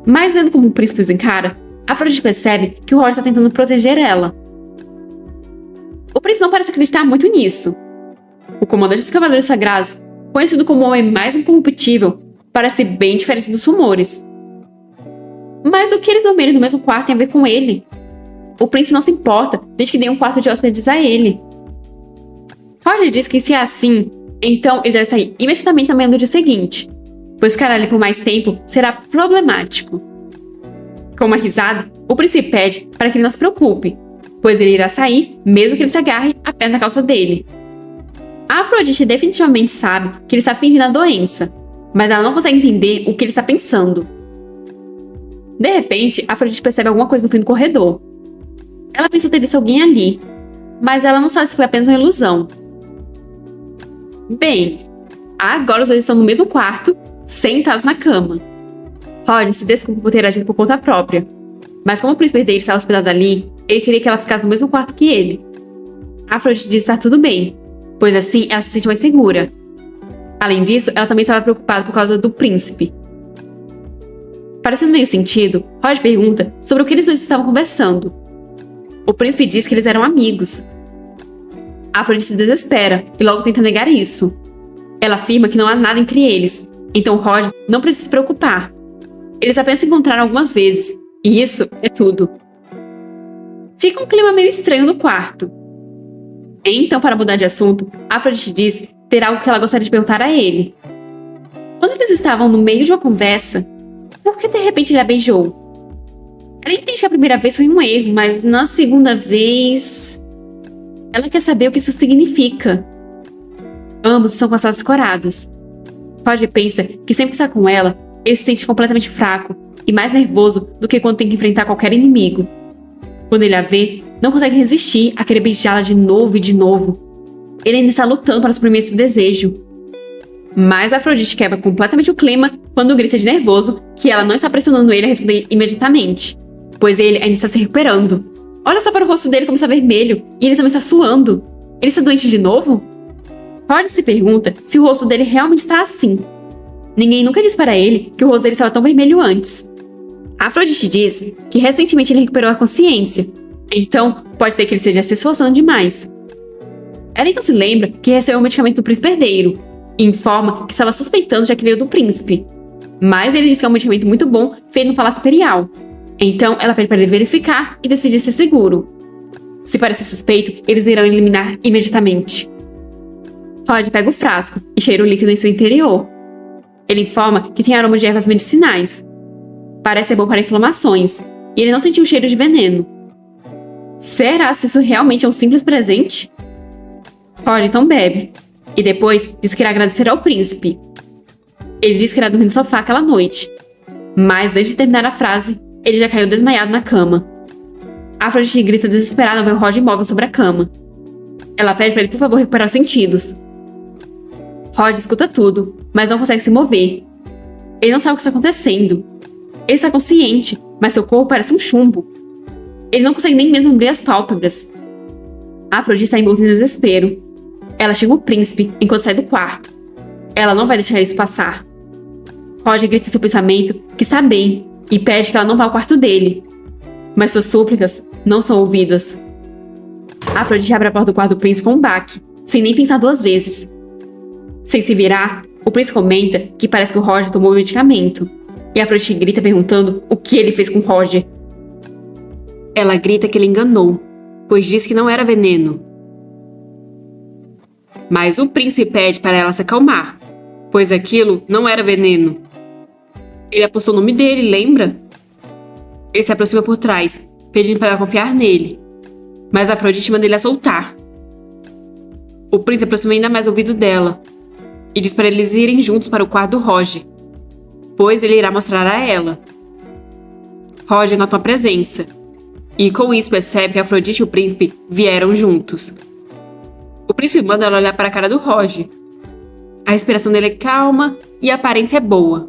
Mas vendo como o príncipe os encara, a Afrodite percebe que o Roger está tentando proteger ela. O príncipe não parece acreditar muito nisso. O comandante dos Cavaleiros Sagrados, conhecido como o homem mais incorruptível, parece bem diferente dos rumores. Mas o que eles dormirem no mesmo quarto tem a ver com ele? O príncipe não se importa desde que dê um quarto de hóspedes a ele. Roger diz que se é assim, então ele deve sair imediatamente na manhã do dia seguinte, pois ficar ali por mais tempo será problemático. Com uma risada, o príncipe pede para que ele não se preocupe, pois ele irá sair mesmo que ele se agarre à perna da calça dele. A Afrodite definitivamente sabe que ele está fingindo a doença, mas ela não consegue entender o que ele está pensando. De repente, a Afrodite percebe alguma coisa no fim do corredor. Ela pensou ter visto alguém ali, mas ela não sabe se foi apenas uma ilusão. Bem, agora os dois estão no mesmo quarto, sentados na cama. Roger se desculpa por ter agido por conta própria, mas como o príncipe dele estava hospedado ali, ele queria que ela ficasse no mesmo quarto que ele. A Afrodite diz estar tudo bem, pois assim ela se sente mais segura. Além disso, ela também estava preocupada por causa do príncipe. Parecendo meio sentido, Roger pergunta sobre o que eles dois estavam conversando. O príncipe diz que eles eram amigos. A Afrodite se desespera e logo tenta negar isso. Ela afirma que não há nada entre eles, então Roger não precisa se preocupar. Eles apenas se encontraram algumas vezes, e isso é tudo. Fica um clima meio estranho no quarto. Então, para mudar de assunto, a Afrodite diz ter algo que ela gostaria de perguntar a ele. Quando eles estavam no meio de uma conversa, por que de repente ele a beijou? Ela entende que a primeira vez foi um erro, mas na segunda vez... Ela quer saber o que isso significa. Ambos estão com as asas coradas. Roger pensa que sempre que está com ela, ele se sente completamente fraco e mais nervoso do que quando tem que enfrentar qualquer inimigo. Quando ele a vê, não consegue resistir a querer beijá-la de novo e de novo. Ele ainda está lutando para suprimir esse desejo. Mas a Afrodite quebra completamente o clima quando grita de nervoso que ela não está pressionando ele a responder imediatamente, pois ele ainda está se recuperando. Olha só para o rosto dele como está vermelho, e ele também está suando. Ele está doente de novo? Roger se pergunta se o rosto dele realmente está assim. Ninguém nunca disse para ele que o rosto dele estava tão vermelho antes. A Afrodite diz que recentemente ele recuperou a consciência, então pode ser que ele esteja se esforçando demais. Ela então se lembra que recebeu um medicamento do príncipe herdeiro, e informa que estava suspeitando já que veio do príncipe. Mas ele diz que é um medicamento muito bom, feito no Palácio Imperial. Então ela pede para ele verificar e decidir ser seguro. Se parecer suspeito, eles irão eliminar imediatamente. Roger pega o frasco e cheira o líquido em seu interior. Ele informa que tem aroma de ervas medicinais. Parece ser bom para inflamações, e ele não sentiu o cheiro de veneno. Será se isso realmente é um simples presente? Roger então bebe, e depois diz que irá agradecer ao príncipe. Ele diz que irá dormir no sofá aquela noite, mas antes de terminar a frase, ele já caiu desmaiado na cama. A Afrodite grita desesperada ao ver o Roger imóvel sobre a cama. Ela pede para ele por favor recuperar os sentidos. Roger escuta tudo, mas não consegue se mover. Ele não sabe o que está acontecendo. Ele está consciente, mas seu corpo parece um chumbo. Ele não consegue nem mesmo abrir as pálpebras. A Afrodite está envolta em desespero. Ela chega o príncipe enquanto sai do quarto. Ela não vai deixar isso passar. Roger grita em seu pensamento que está bem e pede que ela não vá ao quarto dele. Mas suas súplicas não são ouvidas. A Afrodite abre a porta do quarto do príncipe com um baque, sem nem pensar duas vezes. Sem se virar, o príncipe comenta que parece que o Roger tomou o medicamento. E a Afrodite grita perguntando o que ele fez com o Roger. Ela grita que ele enganou, pois diz que não era veneno. Mas o príncipe pede para ela se acalmar, pois aquilo não era veneno. Ele apostou o nome dele, lembra? Ele se aproxima por trás, pedindo para ela confiar nele. Mas a Afrodite manda ele a soltar. O príncipe aproxima ainda mais o ouvido dela e diz para eles irem juntos para o quarto do Roger, pois ele irá mostrar a ela. Roger nota uma presença, e com isso percebe que a Afrodite e o príncipe vieram juntos. O príncipe manda ela olhar para a cara do Roger. A respiração dele é calma e a aparência é boa.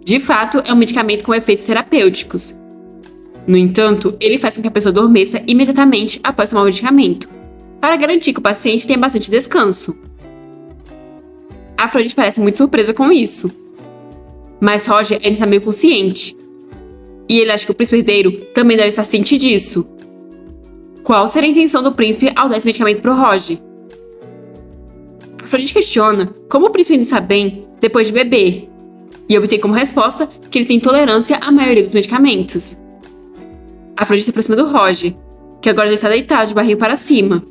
De fato, é um medicamento com efeitos terapêuticos. No entanto, ele faz com que a pessoa adormeça imediatamente após tomar o medicamento, para garantir que o paciente tenha bastante descanso. Afrodite parece muito surpresa com isso. Mas Roger ainda está meio consciente. E ele acha que o príncipe herdeiro também deve estar ciente disso. Qual será a intenção do príncipe ao dar esse medicamento pro Roger? Afrodite questiona como o príncipe ainda está bem depois de beber. E obtém como resposta que ele tem intolerância à maioria dos medicamentos. Afrodite se aproxima do Roger, que agora já está deitado de barriga para cima.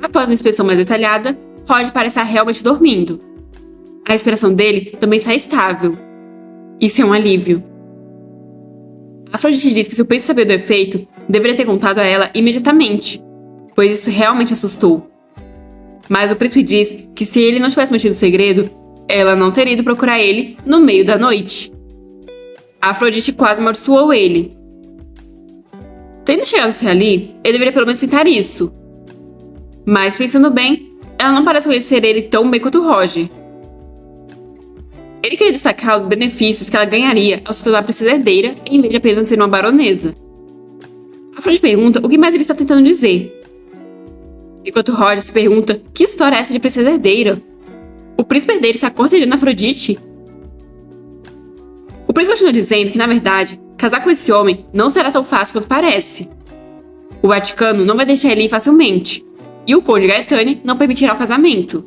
Após uma inspeção mais detalhada, Roger parece estar realmente dormindo. A respiração dele também está estável. Isso é um alívio. Afrodite diz que se o príncipe sabia do efeito, deveria ter contado a ela imediatamente, pois isso realmente assustou. Mas o príncipe diz que se ele não tivesse mantido o segredo, ela não teria ido procurar ele no meio da noite. Afrodite quase amaldiçoou ele. Tendo chegado até ali, ele deveria pelo menos tentar isso. Mas pensando bem, ela não parece conhecer ele tão bem quanto Roger. Ele queria destacar os benefícios que ela ganharia ao se tornar princesa herdeira em vez de apenas ser uma baronesa. Afrodite pergunta o que mais ele está tentando dizer. Enquanto Roger se pergunta que história é essa de princesa herdeira. O príncipe herdeiro está cortejando Afrodite? O príncipe continua dizendo que, na verdade, casar com esse homem não será tão fácil quanto parece. O Vaticano não vai deixar ele ir facilmente, e o Conde Gaetani não permitirá o casamento.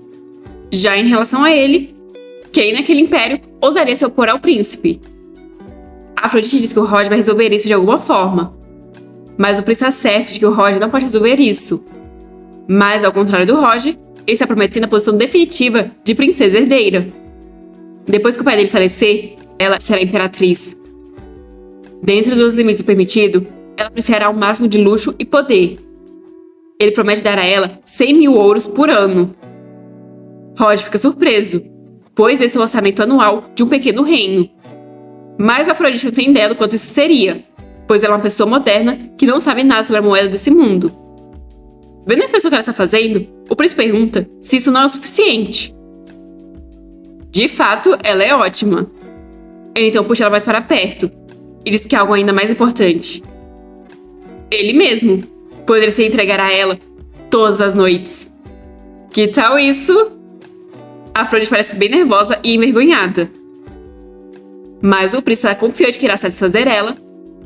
Já em relação a ele, quem naquele império ousaria se opor ao príncipe? Afrodite diz que o Roger vai resolver isso de alguma forma. Mas o príncipe está certo de que o Roger não pode resolver isso. Mas, ao contrário do Roger, ele está prometendo a posição definitiva de princesa herdeira. Depois que o pai dele falecer, ela será imperatriz. Dentro dos limites do permitido, ela apreciará o máximo de luxo e poder. Ele promete dar a ela 100 mil ouros por ano. Roger fica surpreso, pois esse é o orçamento anual de um pequeno reino. Mas Afrodite não tem ideia do quanto isso seria, pois ela é uma pessoa moderna que não sabe nada sobre a moeda desse mundo. Vendo a expressão que ela está fazendo, o príncipe pergunta se isso não é o suficiente. De fato, ela é ótima. Ele então puxa ela mais para perto e diz que há algo ainda mais importante. Ele mesmo poderia se entregar a ela todas as noites. Que tal isso? A Afrodite parece bem nervosa e envergonhada. Mas o príncipe está confiante que irá satisfazer ela,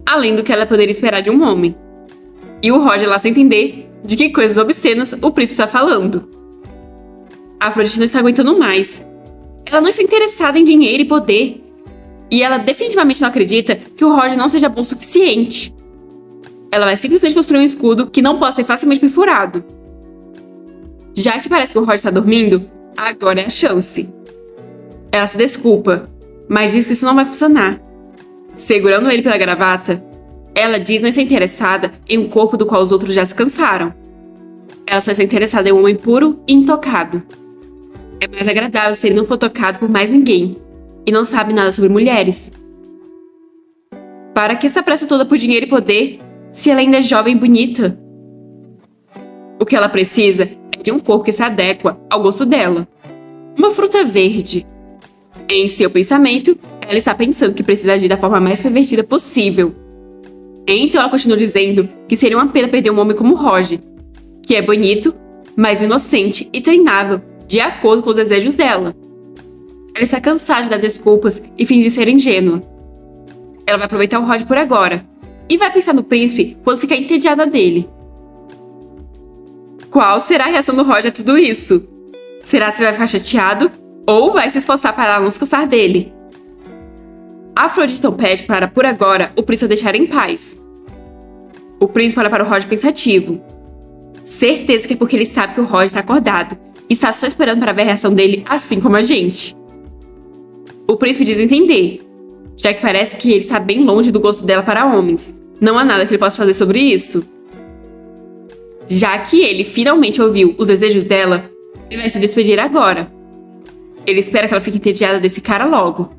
além do que ela poderia esperar de um homem. E o Roger lá sem entender de que coisas obscenas o príncipe está falando. A Afrodite não está aguentando mais. Ela não está interessada em dinheiro e poder. E ela definitivamente não acredita que o Roger não seja bom o suficiente. Ela vai simplesmente construir um escudo que não possa ser facilmente perfurado. Já que parece que o Roger está dormindo, agora é a chance. Ela se desculpa, mas diz que isso não vai funcionar. Segurando ele pela gravata, ela diz não estar interessada em um corpo do qual os outros já se cansaram. Ela só está interessada em um homem puro e intocado. É mais agradável se ele não for tocado por mais ninguém e não sabe nada sobre mulheres. Para que essa pressa toda por dinheiro e poder, se ela ainda é jovem e bonita? O que ela precisa é de um corpo que se adequa ao gosto dela. Uma fruta verde. Em seu pensamento, ela está pensando que precisa agir da forma mais pervertida possível. Então ela continua dizendo que seria uma pena perder um homem como Roger, que é bonito, mas inocente e treinável, de acordo com os desejos dela. Ela está cansada de dar desculpas e fingir ser ingênua. Ela vai aproveitar o Roger por agora, e vai pensar no príncipe quando ficar entediada dele. Qual será a reação do Roger a tudo isso? Será que ele vai ficar chateado ou vai se esforçar para ela não se cansar dele? Afrodite então pede para, por agora, o príncipe deixar em paz. O príncipe olha para o Roger pensativo. Certeza que é porque ele sabe que o Roger está acordado e está só esperando para ver a reação dele, assim como a gente. O príncipe diz entender, já que parece que ele está bem longe do gosto dela para homens. Não há nada que ele possa fazer sobre isso. Já que ele finalmente ouviu os desejos dela, ele vai se despedir agora. Ele espera que ela fique entediada desse cara logo.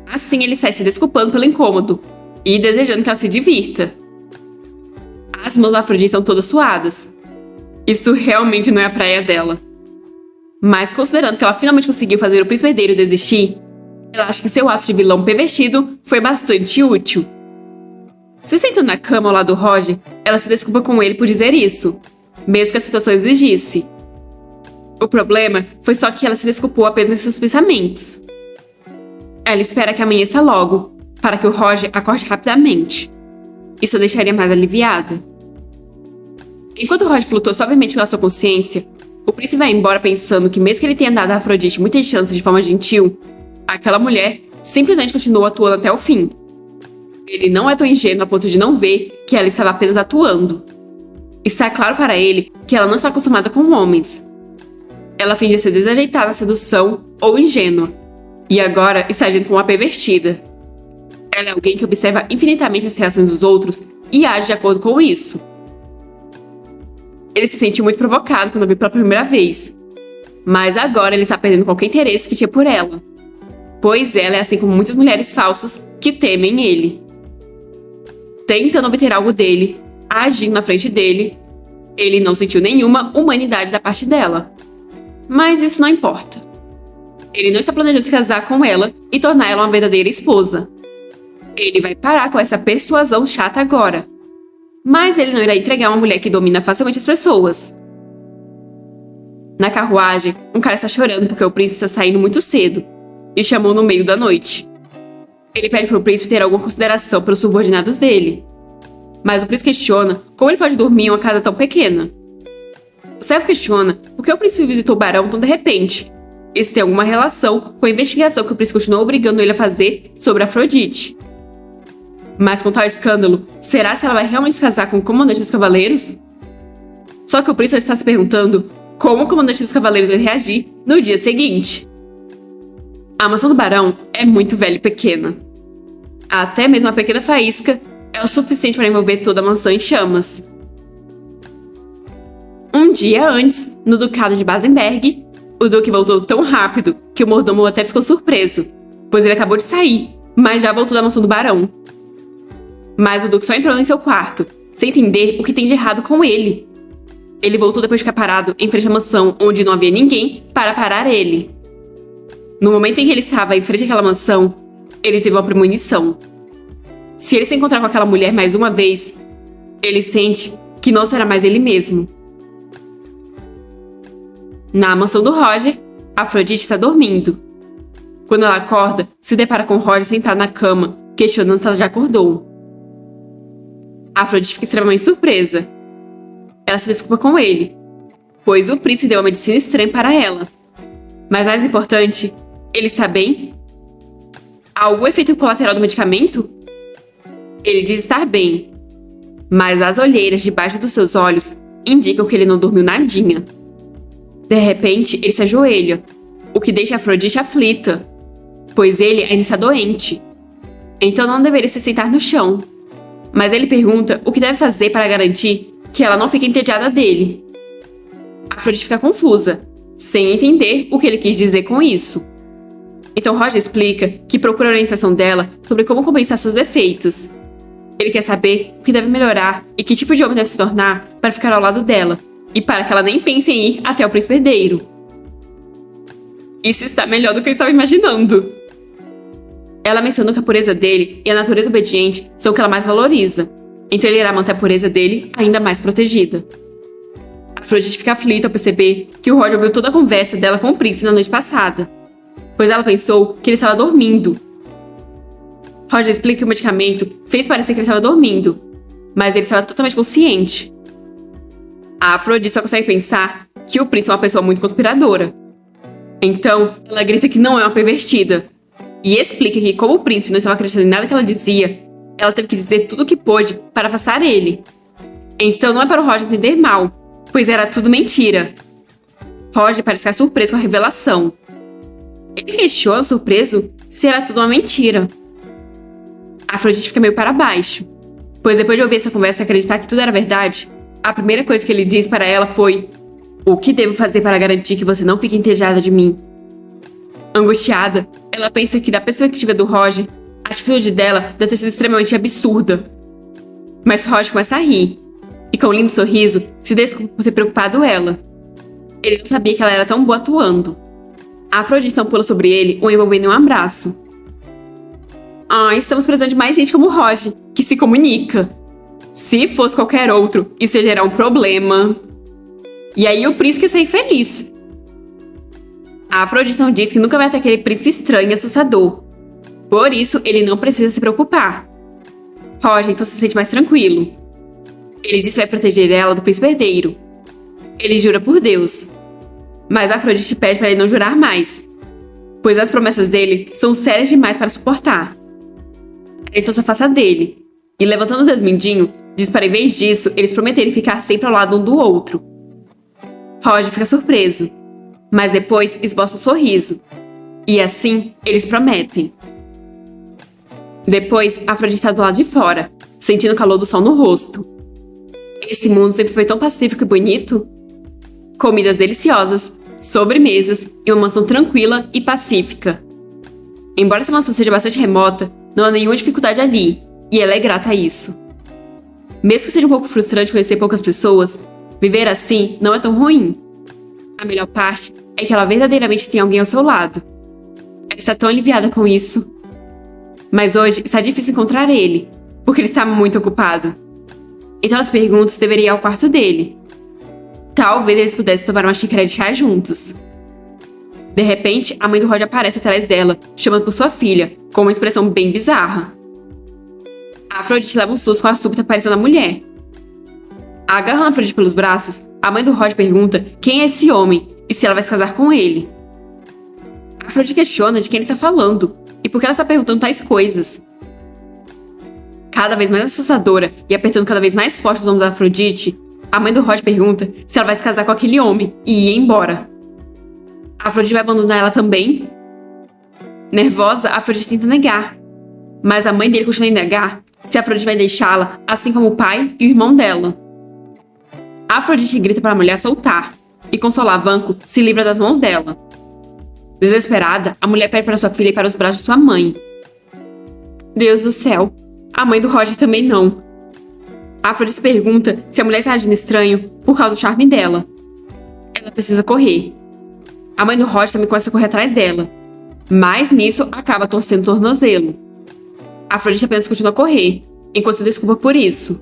Assim ele sai se desculpando pelo incômodo e desejando que ela se divirta. As mãos da Afrodite estão todas suadas. Isso realmente não é a praia dela. Mas considerando que ela finalmente conseguiu fazer o príncipe herdeiro desistir, ela acha que seu ato de vilão pervertido foi bastante útil. Se sentando na cama ao lado do Roger, ela se desculpa com ele por dizer isso, mesmo que a situação exigisse. O problema foi só que ela se desculpou apenas em seus pensamentos. Ela espera que amanheça logo, para que o Roger acorde rapidamente. Isso a deixaria mais aliviada. Enquanto o Roger flutua suavemente pela sua consciência, o príncipe vai embora pensando que mesmo que ele tenha dado a Afrodite muitas chances de forma gentil, aquela mulher simplesmente continuou atuando até o fim. Ele não é tão ingênuo a ponto de não ver que ela estava apenas atuando. Está claro para ele que ela não está acostumada com homens. Ela finge ser desajeitada na sedução ou ingênua, e agora está agindo como uma pervertida. Ela é alguém que observa infinitamente as reações dos outros e age de acordo com isso. Ele se sentiu muito provocado quando a viu pela primeira vez, mas agora ele está perdendo qualquer interesse que tinha por ela, pois ela é assim como muitas mulheres falsas que temem ele. Tentando obter algo dele, agindo na frente dele, ele não sentiu nenhuma humanidade da parte dela. Mas isso não importa. Ele não está planejando se casar com ela e tornar ela uma verdadeira esposa. Ele vai parar com essa persuasão chata agora. Mas ele não irá entregar uma mulher que domina facilmente as pessoas. Na carruagem, um cara está chorando porque o príncipe está saindo muito cedo e chamou no meio da noite. Ele pede para o príncipe ter alguma consideração pelos subordinados dele. Mas o príncipe questiona como ele pode dormir em uma casa tão pequena. O servo questiona por que o príncipe visitou o barão tão de repente. Isso tem alguma relação com a investigação que o príncipe continuou obrigando ele a fazer sobre Afrodite. Mas com tal escândalo, será se ela vai realmente se casar com o comandante dos cavaleiros? Só que o príncipe está se perguntando como o comandante dos cavaleiros vai reagir no dia seguinte. A mansão do barão é muito velha e pequena. Até mesmo uma pequena faísca é o suficiente para envolver toda a mansão em chamas. Um dia antes, no ducado de Basenberg, o duque voltou tão rápido que o mordomo até ficou surpreso, pois ele acabou de sair, mas já voltou da mansão do barão. Mas o duque só entrou em seu quarto, sem entender o que tem de errado com ele. Ele voltou depois de ficar parado em frente à mansão, onde não havia ninguém para parar ele. No momento em que ele estava em frente àquela mansão, ele teve uma premonição. Se ele se encontrar com aquela mulher mais uma vez, ele sente que não será mais ele mesmo. Na mansão do Roger, Afrodite está dormindo. Quando ela acorda, se depara com Roger sentado na cama, questionando se ela já acordou. Afrodite fica extremamente surpresa. Ela se desculpa com ele, pois o príncipe deu uma medicina estranha para ela. Mas mais importante, ele está bem? Há algum efeito colateral do medicamento? Ele diz estar bem, mas as olheiras debaixo dos seus olhos indicam que ele não dormiu nadinha. De repente, ele se ajoelha, o que deixa Afrodite aflita, pois ele ainda está doente. Então não deveria se sentar no chão. Mas ele pergunta o que deve fazer para garantir que ela não fique entediada dele. Afrodite fica confusa, sem entender o que ele quis dizer com isso. Então Roger explica que procura a orientação dela sobre como compensar seus defeitos. Ele quer saber o que deve melhorar e que tipo de homem deve se tornar para ficar ao lado dela, e para que ela nem pense em ir até o príncipe herdeiro. Isso está melhor do que eu estava imaginando. Ela mencionou que a pureza dele e a natureza obediente são o que ela mais valoriza, então ele irá manter a pureza dele ainda mais protegida. Afrodite fica aflita ao perceber que o Roger ouviu toda a conversa dela com o príncipe na noite passada, pois ela pensou que ele estava dormindo. Roger explica que o medicamento fez parecer que ele estava dormindo, mas ele estava totalmente consciente. A Afrodite só consegue pensar que o príncipe é uma pessoa muito conspiradora. Então, ela grita que não é uma pervertida, e explica que, como o príncipe não estava acreditando em nada que ela dizia, ela teve que dizer tudo o que pôde para afastar ele. Então não é para o Roger entender mal, pois era tudo mentira. Roger parece ficar surpreso com a revelação. Ele questiona, surpreso, se era tudo uma mentira. Afrodite fica meio para baixo, pois depois de ouvir essa conversa e acreditar que tudo era verdade, a primeira coisa que ele diz para ela foi: "O que devo fazer para garantir que você não fique entediada de mim?" Angustiada, ela pensa que, da perspectiva do Roger, a atitude dela deve ter sido extremamente absurda. Mas Roger começa a rir, e com um lindo sorriso, se desculpa por ter preocupado ela. Ele não sabia que ela era tão boa atuando. A Afrodite então pula sobre ele, o envolvendo em um abraço. Estamos precisando de mais gente como o Roger, que se comunica. Se fosse qualquer outro, isso ia gerar um problema. E aí o príncipe ia sair feliz. A Afrodite não diz que nunca vai ter aquele príncipe estranho e assustador. Por isso, ele não precisa se preocupar. Roger então se sente mais tranquilo. Ele diz que vai proteger ela do príncipe herdeiro. Ele jura por Deus. Mas a Afrodite pede para ele não jurar mais, pois as promessas dele são sérias demais para suportar. Ela então se afasta dele, e levantando o dedo mindinho, diz para em vez disso, eles prometerem ficar sempre ao lado um do outro. Roger fica surpreso, mas depois esboça um sorriso. E assim, eles prometem. Depois, Afrodite está do lado de fora, sentindo o calor do sol no rosto. Esse mundo sempre foi tão pacífico e bonito. Comidas deliciosas, sobremesas e uma mansão tranquila e pacífica. Embora essa mansão seja bastante remota, não há nenhuma dificuldade ali, e ela é grata a isso. Mesmo que seja um pouco frustrante conhecer poucas pessoas, viver assim não é tão ruim. A melhor parte é que ela verdadeiramente tem alguém ao seu lado. Ela está tão aliviada com isso. Mas hoje está difícil encontrar ele, porque ele está muito ocupado. Então ela se pergunta se deveria ir ao quarto dele. Talvez eles pudessem tomar uma xícara de chá juntos. De repente, a mãe do Roger aparece atrás dela, chamando por sua filha, com uma expressão bem bizarra. A Afrodite leva um susto com a súbita aparição da mulher. Agarrando a Afrodite pelos braços, a mãe do Roger pergunta quem é esse homem e se ela vai se casar com ele. A Afrodite questiona de quem ele está falando e por que ela está perguntando tais coisas. Cada vez mais assustadora e apertando cada vez mais forte os ombros da Afrodite, a mãe do Roger pergunta se ela vai se casar com aquele homem e ir embora. A Afrodite vai abandonar ela também? Nervosa, a Afrodite tenta negar, mas a mãe dele continua a negar se a Afrodite vai deixá-la, assim como o pai e o irmão dela. A Afrodite grita para a mulher soltar, e com seu alavanco se livra das mãos dela. Desesperada, a mulher pede para sua filha ir para os braços de sua mãe. Deus do céu, a mãe do Roger também não. A Afrodite pergunta se a mulher está agindo estranho por causa do charme dela. Ela precisa correr. A mãe do Roger também começa a correr atrás dela, mas nisso acaba torcendo o tornozelo. A Afrodite apenas continua a correr, enquanto se desculpa por isso.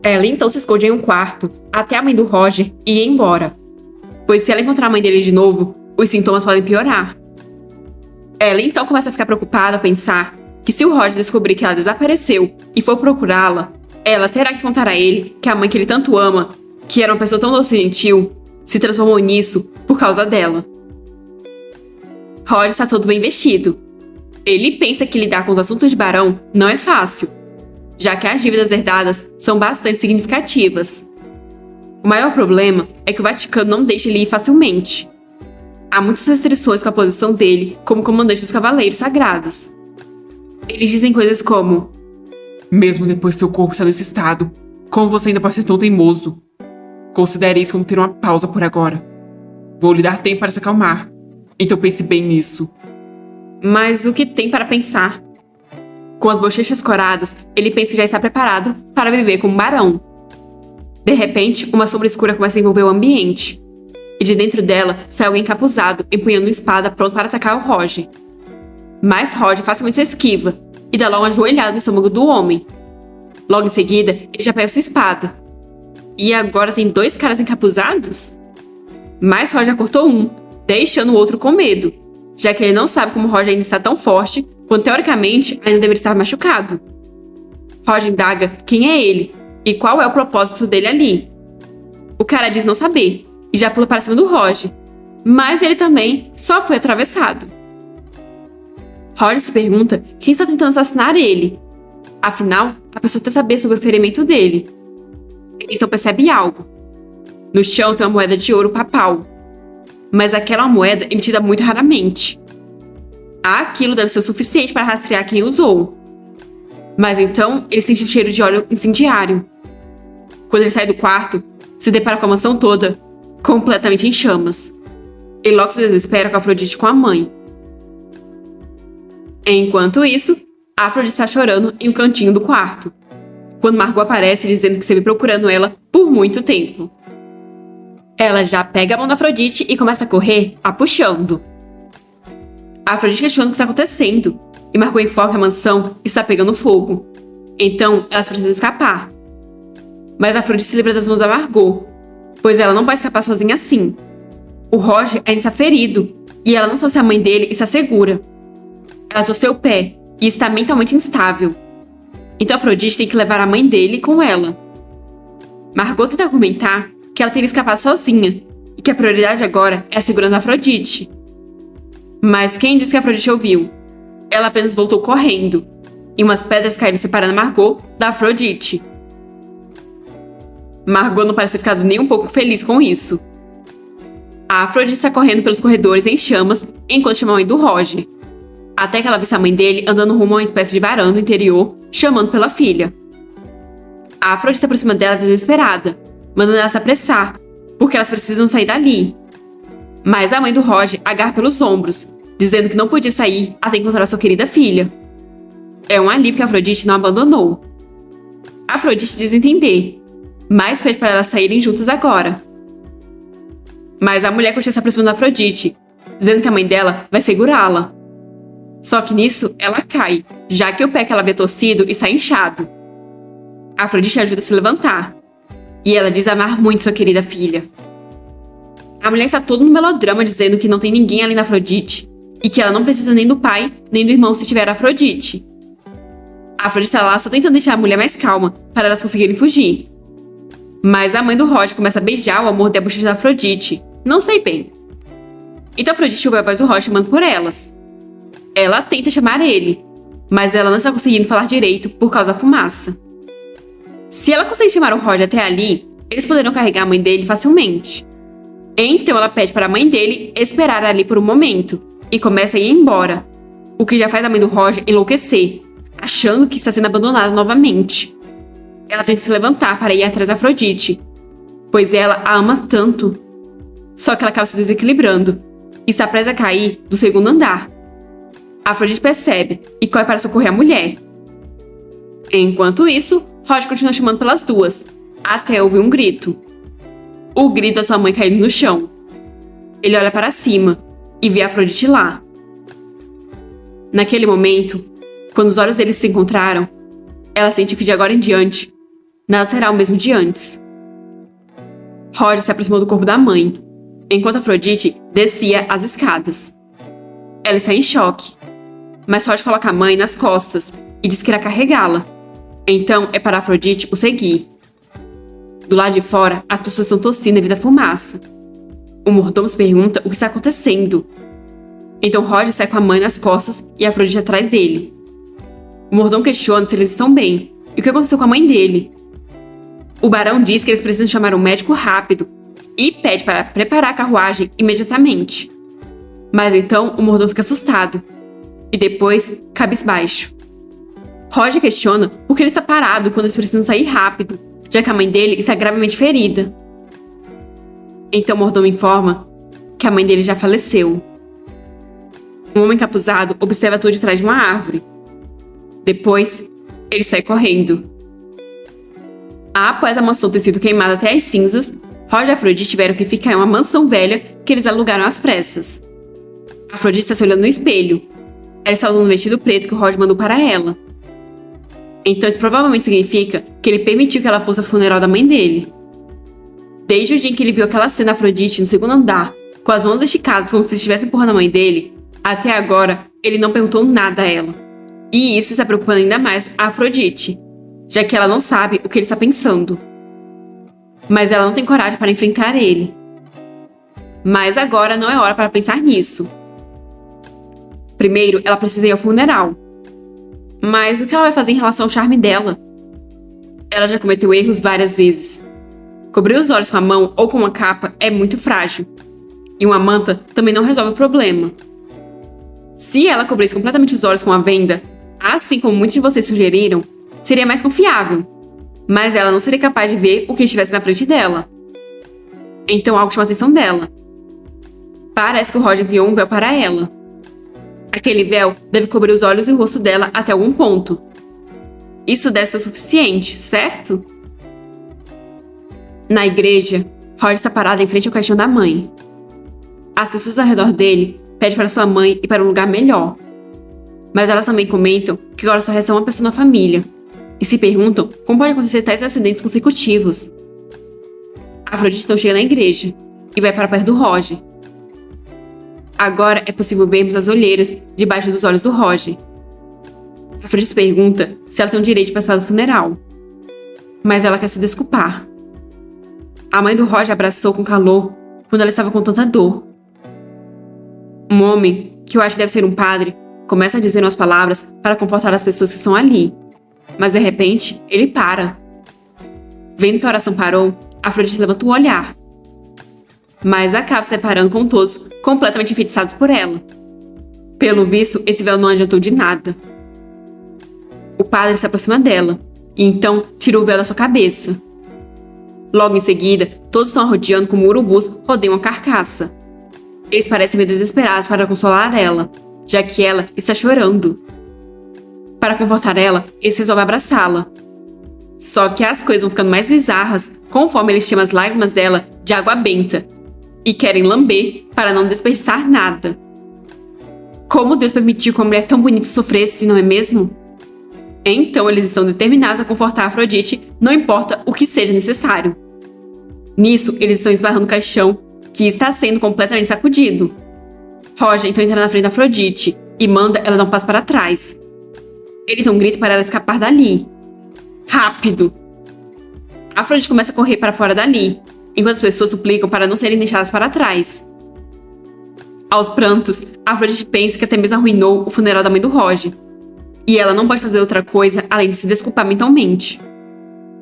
Ela então se esconde em um quarto, até a mãe do Roger ir embora, pois se ela encontrar a mãe dele de novo, os sintomas podem piorar. Ela então começa a ficar preocupada a pensar que se o Roger descobrir que ela desapareceu e for procurá-la, ela terá que contar a ele que a mãe que ele tanto ama, que era uma pessoa tão doce e gentil, se transformou nisso por causa dela. Roger está todo bem vestido. Ele pensa que lidar com os assuntos de Barão não é fácil, já que as dívidas herdadas são bastante significativas. O maior problema é que o Vaticano não deixa ele ir facilmente. Há muitas restrições com a posição dele como comandante dos Cavaleiros Sagrados. Eles dizem coisas como: mesmo depois que seu corpo está nesse estado, como você ainda pode ser tão teimoso? Considere isso como ter uma pausa por agora. Vou lhe dar tempo para se acalmar, então pense bem nisso. Mas o que tem para pensar? Com as bochechas coradas, ele pensa que já está preparado para viver como um barão. De repente, uma sombra escura começa a envolver o ambiente. E de dentro dela sai alguém encapuzado, empunhando uma espada pronto para atacar o Roger. Mas Roger facilmente se esquiva e dá logo uma joelhada no estômago do homem. Logo em seguida, ele já pega sua espada. E agora tem 2 caras encapuzados? Mas Roger cortou um, deixando o outro com medo, já que ele não sabe como Roger ainda está tão forte, quando teoricamente ainda deveria estar machucado. Roger indaga quem é ele e qual é o propósito dele ali. O cara diz não saber e já pula para cima do Roger, mas ele também só foi atravessado. Roger se pergunta quem está tentando assassinar ele. Afinal, a pessoa quer saber sobre o ferimento dele. Ele então percebe algo. No chão tem uma moeda de ouro papal, mas aquela é uma moeda emitida muito raramente. Aquilo deve ser o suficiente para rastrear quem usou. Mas então ele sente um cheiro de óleo incendiário. Quando ele sai do quarto, se depara com a mansão toda completamente em chamas. Ele logo se desespera com a Afrodite com a mãe. Enquanto isso, a Afrodite está chorando em um cantinho do quarto, quando Margot aparece dizendo que esteve procurando ela por muito tempo. Ela já pega a mão da Afrodite e começa a correr, a puxando. A Afrodite questiona o que está acontecendo, e Margot informa que a mansão está pegando fogo. Então, elas precisam escapar. Mas a Afrodite se livra das mãos da Margot, pois ela não pode escapar sozinha assim. O Roger ainda está ferido, E ela não sabe se a mãe dele está segura. Ela torceu o pé e está mentalmente instável. Então Afrodite tem que levar a mãe dele com ela. Margot tenta argumentar que ela teria escapado sozinha e que a prioridade agora é a segurança da Afrodite. Mas quem disse que a Afrodite ouviu? Ela apenas voltou correndo e umas pedras caíram separando Margot da Afrodite. Margot não parece ter ficado nem um pouco feliz com isso. A Afrodite está correndo pelos corredores em chamas enquanto chama a mãe do Roger. Até que ela vê a mãe dele andando rumo a uma espécie de varanda interior, chamando pela filha. A Afrodite se aproxima dela desesperada, mandando ela se apressar, porque elas precisam sair dali. Mas a mãe do Roger agarra pelos ombros, dizendo que não podia sair até encontrar sua querida filha. É um alívio que a Afrodite não abandonou. A Afrodite diz entender, mas pede para elas saírem juntas agora. Mas a mulher continua se aproximando da Afrodite, dizendo que a mãe dela vai segurá-la. Só que nisso, ela cai, já que o pé que ela havia torcido está inchado. A Afrodite ajuda a se levantar, e ela diz amar muito sua querida filha. A mulher está todo no melodrama dizendo que não tem ninguém além da Afrodite, e que ela não precisa nem do pai, nem do irmão se tiver a Afrodite. A Afrodite está lá só tentando deixar a mulher mais calma, para elas conseguirem fugir. Mas a mãe do Roger começa a beijar o amor da bochecha da Afrodite. Não sei bem. Então a Afrodite ouve a voz do Roger chamando por elas. Ela tenta chamar ele, mas ela não está conseguindo falar direito por causa da fumaça. Se ela conseguir chamar o Roger até ali, eles poderão carregar a mãe dele facilmente. Então ela pede para a mãe dele esperar ali por um momento e começa a ir embora, o que já faz a mãe do Roger enlouquecer, achando que está sendo abandonada novamente. Ela tenta se levantar para ir atrás da Afrodite, pois ela a ama tanto. Só que ela acaba se desequilibrando e está presa a cair do segundo andar. A Afrodite percebe e corre para socorrer a mulher. Enquanto isso, Roger continua chamando pelas duas, até ouvir um grito. O grito da sua mãe caindo no chão. Ele olha para cima e vê a Afrodite lá. Naquele momento, quando os olhos deles se encontraram, ela sente que de agora em diante, nada será o mesmo de antes. Roger se aproximou do corpo da mãe, enquanto Afrodite descia as escadas. Ela está em choque, mas Roger coloca a mãe nas costas e diz que irá carregá-la. Então é para Afrodite o seguir. Do lado de fora, as pessoas estão tossindo devido à fumaça. O mordomo se pergunta o que está acontecendo. Então Roger sai com a mãe nas costas e Afrodite atrás dele. O mordomo questiona se eles estão bem e o que aconteceu com a mãe dele. O barão diz que eles precisam chamar um médico rápido e pede para preparar a carruagem imediatamente. Mas então o mordomo fica assustado e depois cabisbaixo. Roger questiona por que ele está parado quando eles precisam sair rápido, já que a mãe dele está gravemente ferida. Então o mordomo informa que a mãe dele já faleceu. Um homem encapuzado observa tudo de trás de uma árvore. Depois, ele sai correndo. Após a mansão ter sido queimada até as cinzas, Roger e Afrodite tiveram que ficar em uma mansão velha que eles alugaram às pressas. Afrodite está se olhando no espelho. Ela está usando um vestido preto que o Roger mandou para ela. Então isso provavelmente significa que ele permitiu que ela fosse ao funeral da mãe dele. Desde o dia em que ele viu aquela cena Afrodite no segundo andar, com as mãos esticadas como se estivesse empurrando a mãe dele, até agora ele não perguntou nada a ela. E isso está preocupando ainda mais a Afrodite, já que ela não sabe o que ele está pensando. Mas ela não tem coragem para enfrentar ele. Mas agora não é hora para pensar nisso. Primeiro, ela precisa ir ao funeral. Mas o que ela vai fazer em relação ao charme dela? Ela já cometeu erros várias vezes. Cobrir os olhos com a mão ou com uma capa é muito frágil. E uma manta também não resolve o problema. Se ela cobrisse completamente os olhos com uma venda, assim como muitos de vocês sugeriram, seria mais confiável. Mas ela não seria capaz de ver o que estivesse na frente dela. Então algo chama a atenção dela. Parece que o Roger enviou um véu para ela. Aquele véu deve cobrir os olhos e o rosto dela até algum ponto. Isso deve ser o suficiente, certo? Na igreja, Roger está parado em frente ao caixão da mãe. As pessoas ao redor dele pedem para sua mãe ir para um lugar melhor. Mas elas também comentam que agora só resta uma pessoa na família e se perguntam como pode acontecer tais acidentes consecutivos. A Afrodite então chega na igreja e vai para perto do Roger. Agora é possível vermos as olheiras debaixo dos olhos do Roger. Afrodite pergunta se ela tem o direito de participar do funeral, mas ela quer se desculpar. A mãe do Roger abraçou com calor quando ela estava com tanta dor. Um homem, que eu acho que deve ser um padre, começa a dizer umas palavras para confortar as pessoas que estão ali, mas de repente ele para. Vendo que a oração parou, Afrodite levanta um olhar, mas acaba se deparando com todos completamente enfeitiçados por ela. Pelo visto, esse véu não adiantou de nada. O padre se aproxima dela e então tira o véu da sua cabeça. Logo em seguida, todos estão a rodeando como urubus rodeiam a carcaça. Eles parecem meio desesperados para consolar ela, já que ela está chorando. Para confortar ela, eles resolvem abraçá-la. Só que as coisas vão ficando mais bizarras conforme eles chamam as lágrimas dela de água benta e querem lamber para não desperdiçar nada. Como Deus permitiu que uma mulher tão bonita sofresse, não é mesmo? Então eles estão determinados a confortar Afrodite, não importa o que seja necessário. Nisso, eles estão esbarrando o caixão, que está sendo completamente sacudido. Roger então entra na frente da Afrodite e manda ela dar um passo para trás. Ele então grita para ela escapar dali. Rápido! Afrodite começa a correr para fora dali, enquanto as pessoas suplicam para não serem deixadas para trás. Aos prantos, Afrodite pensa que até mesmo arruinou o funeral da mãe do Roger. E ela não pode fazer outra coisa além de se desculpar mentalmente.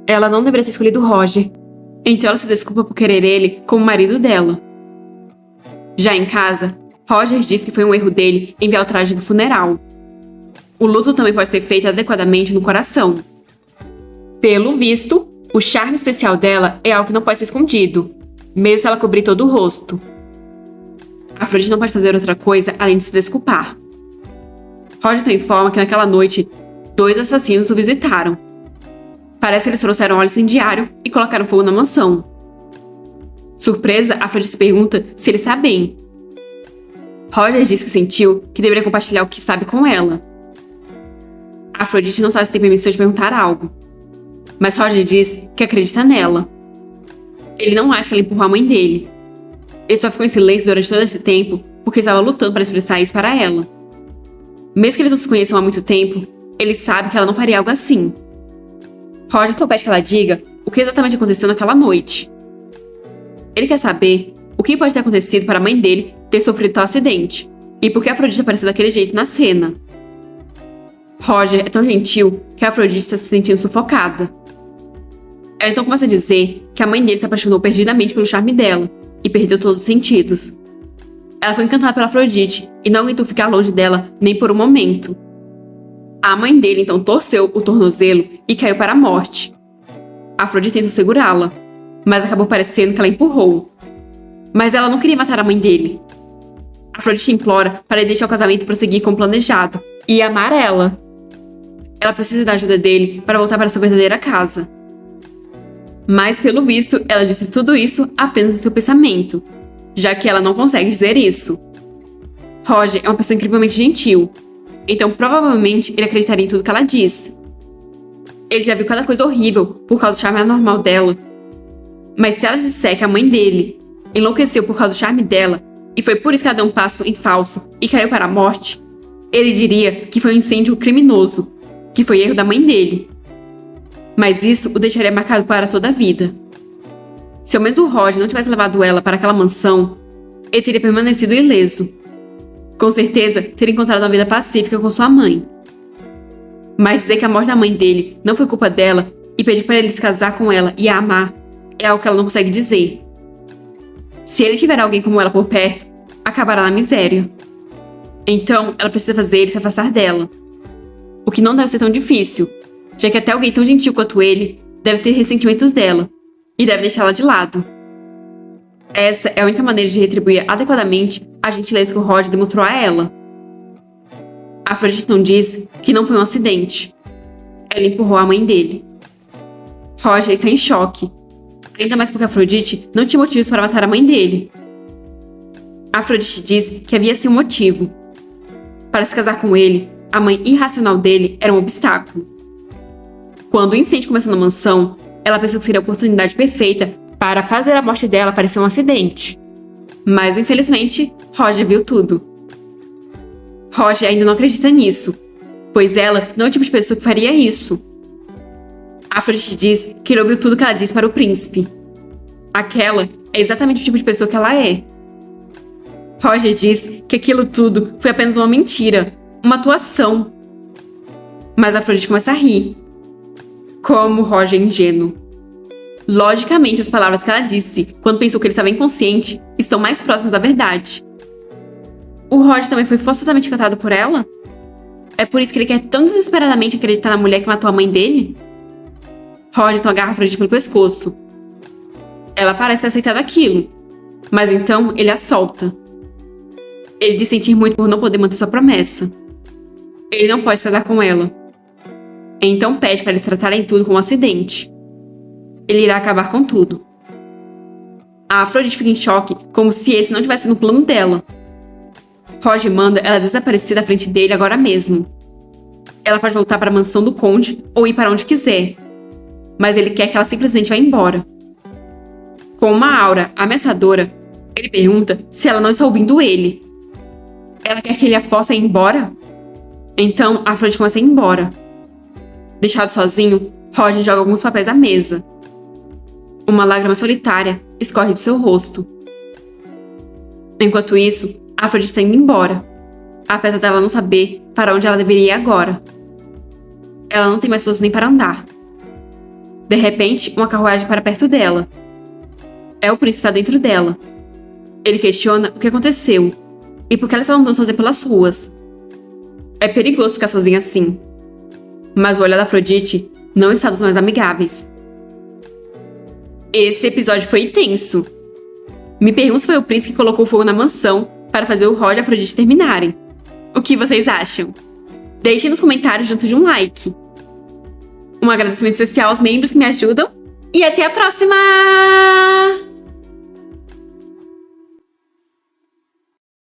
Ela não deveria ter escolhido Roger, então ela se desculpa por querer ele como marido dela. Já em casa, Roger diz que foi um erro dele enviar o traje do funeral. O luto também pode ser feito adequadamente no coração. Pelo visto, o charme especial dela é algo que não pode ser escondido, mesmo se ela cobrir todo o rosto. Afrodite não pode fazer outra coisa além de se desculpar. Roger então informa que naquela noite, 2 assassinos o visitaram. Parece que eles trouxeram óleo incendiário e colocaram fogo na mansão. Surpresa, Afrodite pergunta se ele está bem. Roger diz que sentiu que deveria compartilhar o que sabe com ela. Afrodite não sabe se tem permissão de perguntar algo, mas Roger diz que acredita nela. Ele não acha que ela empurrou a mãe dele. Ele só ficou em silêncio durante todo esse tempo porque estava lutando para expressar isso para ela. Mesmo que eles não se conheçam há muito tempo, ele sabe que ela não faria algo assim. Roger então pede que ela diga o que exatamente aconteceu naquela noite. Ele quer saber o que pode ter acontecido para a mãe dele ter sofrido tal acidente e por que Afrodite apareceu daquele jeito na cena. Roger é tão gentil que a Afrodite está se sentindo sufocada. Ela então começa a dizer que a mãe dele se apaixonou perdidamente pelo charme dela e perdeu todos os sentidos. Ela foi encantada pela Afrodite e não aguentou ficar longe dela nem por um momento. A mãe dele então torceu o tornozelo e caiu para a morte. Afrodite tentou segurá-la, mas acabou parecendo que ela empurrou. Mas ela não queria matar a mãe dele. Afrodite implora para ele deixar o casamento prosseguir como planejado e amar ela. Ela precisa da ajuda dele para voltar para sua verdadeira casa. Mas, pelo visto, ela disse tudo isso apenas em seu pensamento, já que ela não consegue dizer isso. Roger é uma pessoa incrivelmente gentil, então provavelmente ele acreditaria em tudo que ela diz. Ele já viu cada coisa horrível por causa do charme anormal dela. Mas se ela disser que a mãe dele enlouqueceu por causa do charme dela e foi por isso que ela deu um passo em falso e caiu para a morte, ele diria que foi um incêndio criminoso, que foi erro da mãe dele. Mas isso o deixaria marcado para toda a vida. Se ao menos o Roger não tivesse levado ela para aquela mansão, ele teria permanecido ileso. Com certeza, teria encontrado uma vida pacífica com sua mãe. Mas dizer que a morte da mãe dele não foi culpa dela e pedir para ele se casar com ela e a amar é algo que ela não consegue dizer. Se ele tiver alguém como ela por perto, acabará na miséria. Então, ela precisa fazer ele se afastar dela. O que não deve ser tão difícil, já que até alguém tão gentil quanto ele deve ter ressentimentos dela e deve deixá-la de lado. Essa é a única maneira de retribuir adequadamente a gentileza que o Roger demonstrou a ela. Afrodite não diz que não foi um acidente. Ela empurrou a mãe dele. Roger está em choque, ainda mais porque Afrodite não tinha motivos para matar a mãe dele. Afrodite diz que havia sim um motivo. Para se casar com ele, a mãe irracional dele era um obstáculo. Quando o incêndio começou na mansão, ela pensou que seria a oportunidade perfeita para fazer a morte dela parecer um acidente. Mas, infelizmente, Roger viu tudo. Roger ainda não acredita nisso, pois ela não é o tipo de pessoa que faria isso. Afrodite diz que ele ouviu tudo que ela disse para o príncipe. Aquela é exatamente o tipo de pessoa que ela é. Roger diz que aquilo tudo foi apenas uma mentira, uma atuação. Mas Afrodite começa a rir. Como Roger é ingênuo. Logicamente, as palavras que ela disse quando pensou que ele estava inconsciente estão mais próximas da verdade. O Roger também foi forçosamente encantado por ela? É por isso que ele quer tão desesperadamente acreditar na mulher que matou a mãe dele? Roger então agarra Afrodite pelo pescoço. Ela parece ter aceitado aquilo, mas então ele a solta. Ele diz sentir muito por não poder manter sua promessa. Ele não pode se casar com ela. Então pede para eles tratarem tudo como um acidente. Ele irá acabar com tudo. A Afrodite fica em choque, como se esse não tivesse no plano dela. Roger manda ela desaparecer da frente dele agora mesmo. Ela pode voltar para a mansão do conde ou ir para onde quiser. Mas ele quer que ela simplesmente vá embora. Com uma aura ameaçadora, ele pergunta se ela não está ouvindo ele. Ela quer que ele a force a ir embora? Então, a Afrodite começa a ir embora. Deixado sozinho, Roger joga alguns papéis à mesa. Uma lágrima solitária escorre do seu rosto. Enquanto isso, a Afrodite está indo embora, apesar dela não saber para onde ela deveria ir agora. Ela não tem mais força nem para andar. De repente, uma carruagem para perto dela. É o príncipe que está dentro dela. Ele questiona o que aconteceu e por que ela está andando sozinha pelas ruas. É perigoso ficar sozinha assim. Mas o olhar da Afrodite não está dos mais amigáveis. Esse episódio foi tenso. Me pergunto se foi o príncipe que colocou fogo na mansão para fazer o Roger e a Afrodite terminarem. O que vocês acham? Deixem nos comentários junto de um like. Um agradecimento especial aos membros que me ajudam. E até a próxima!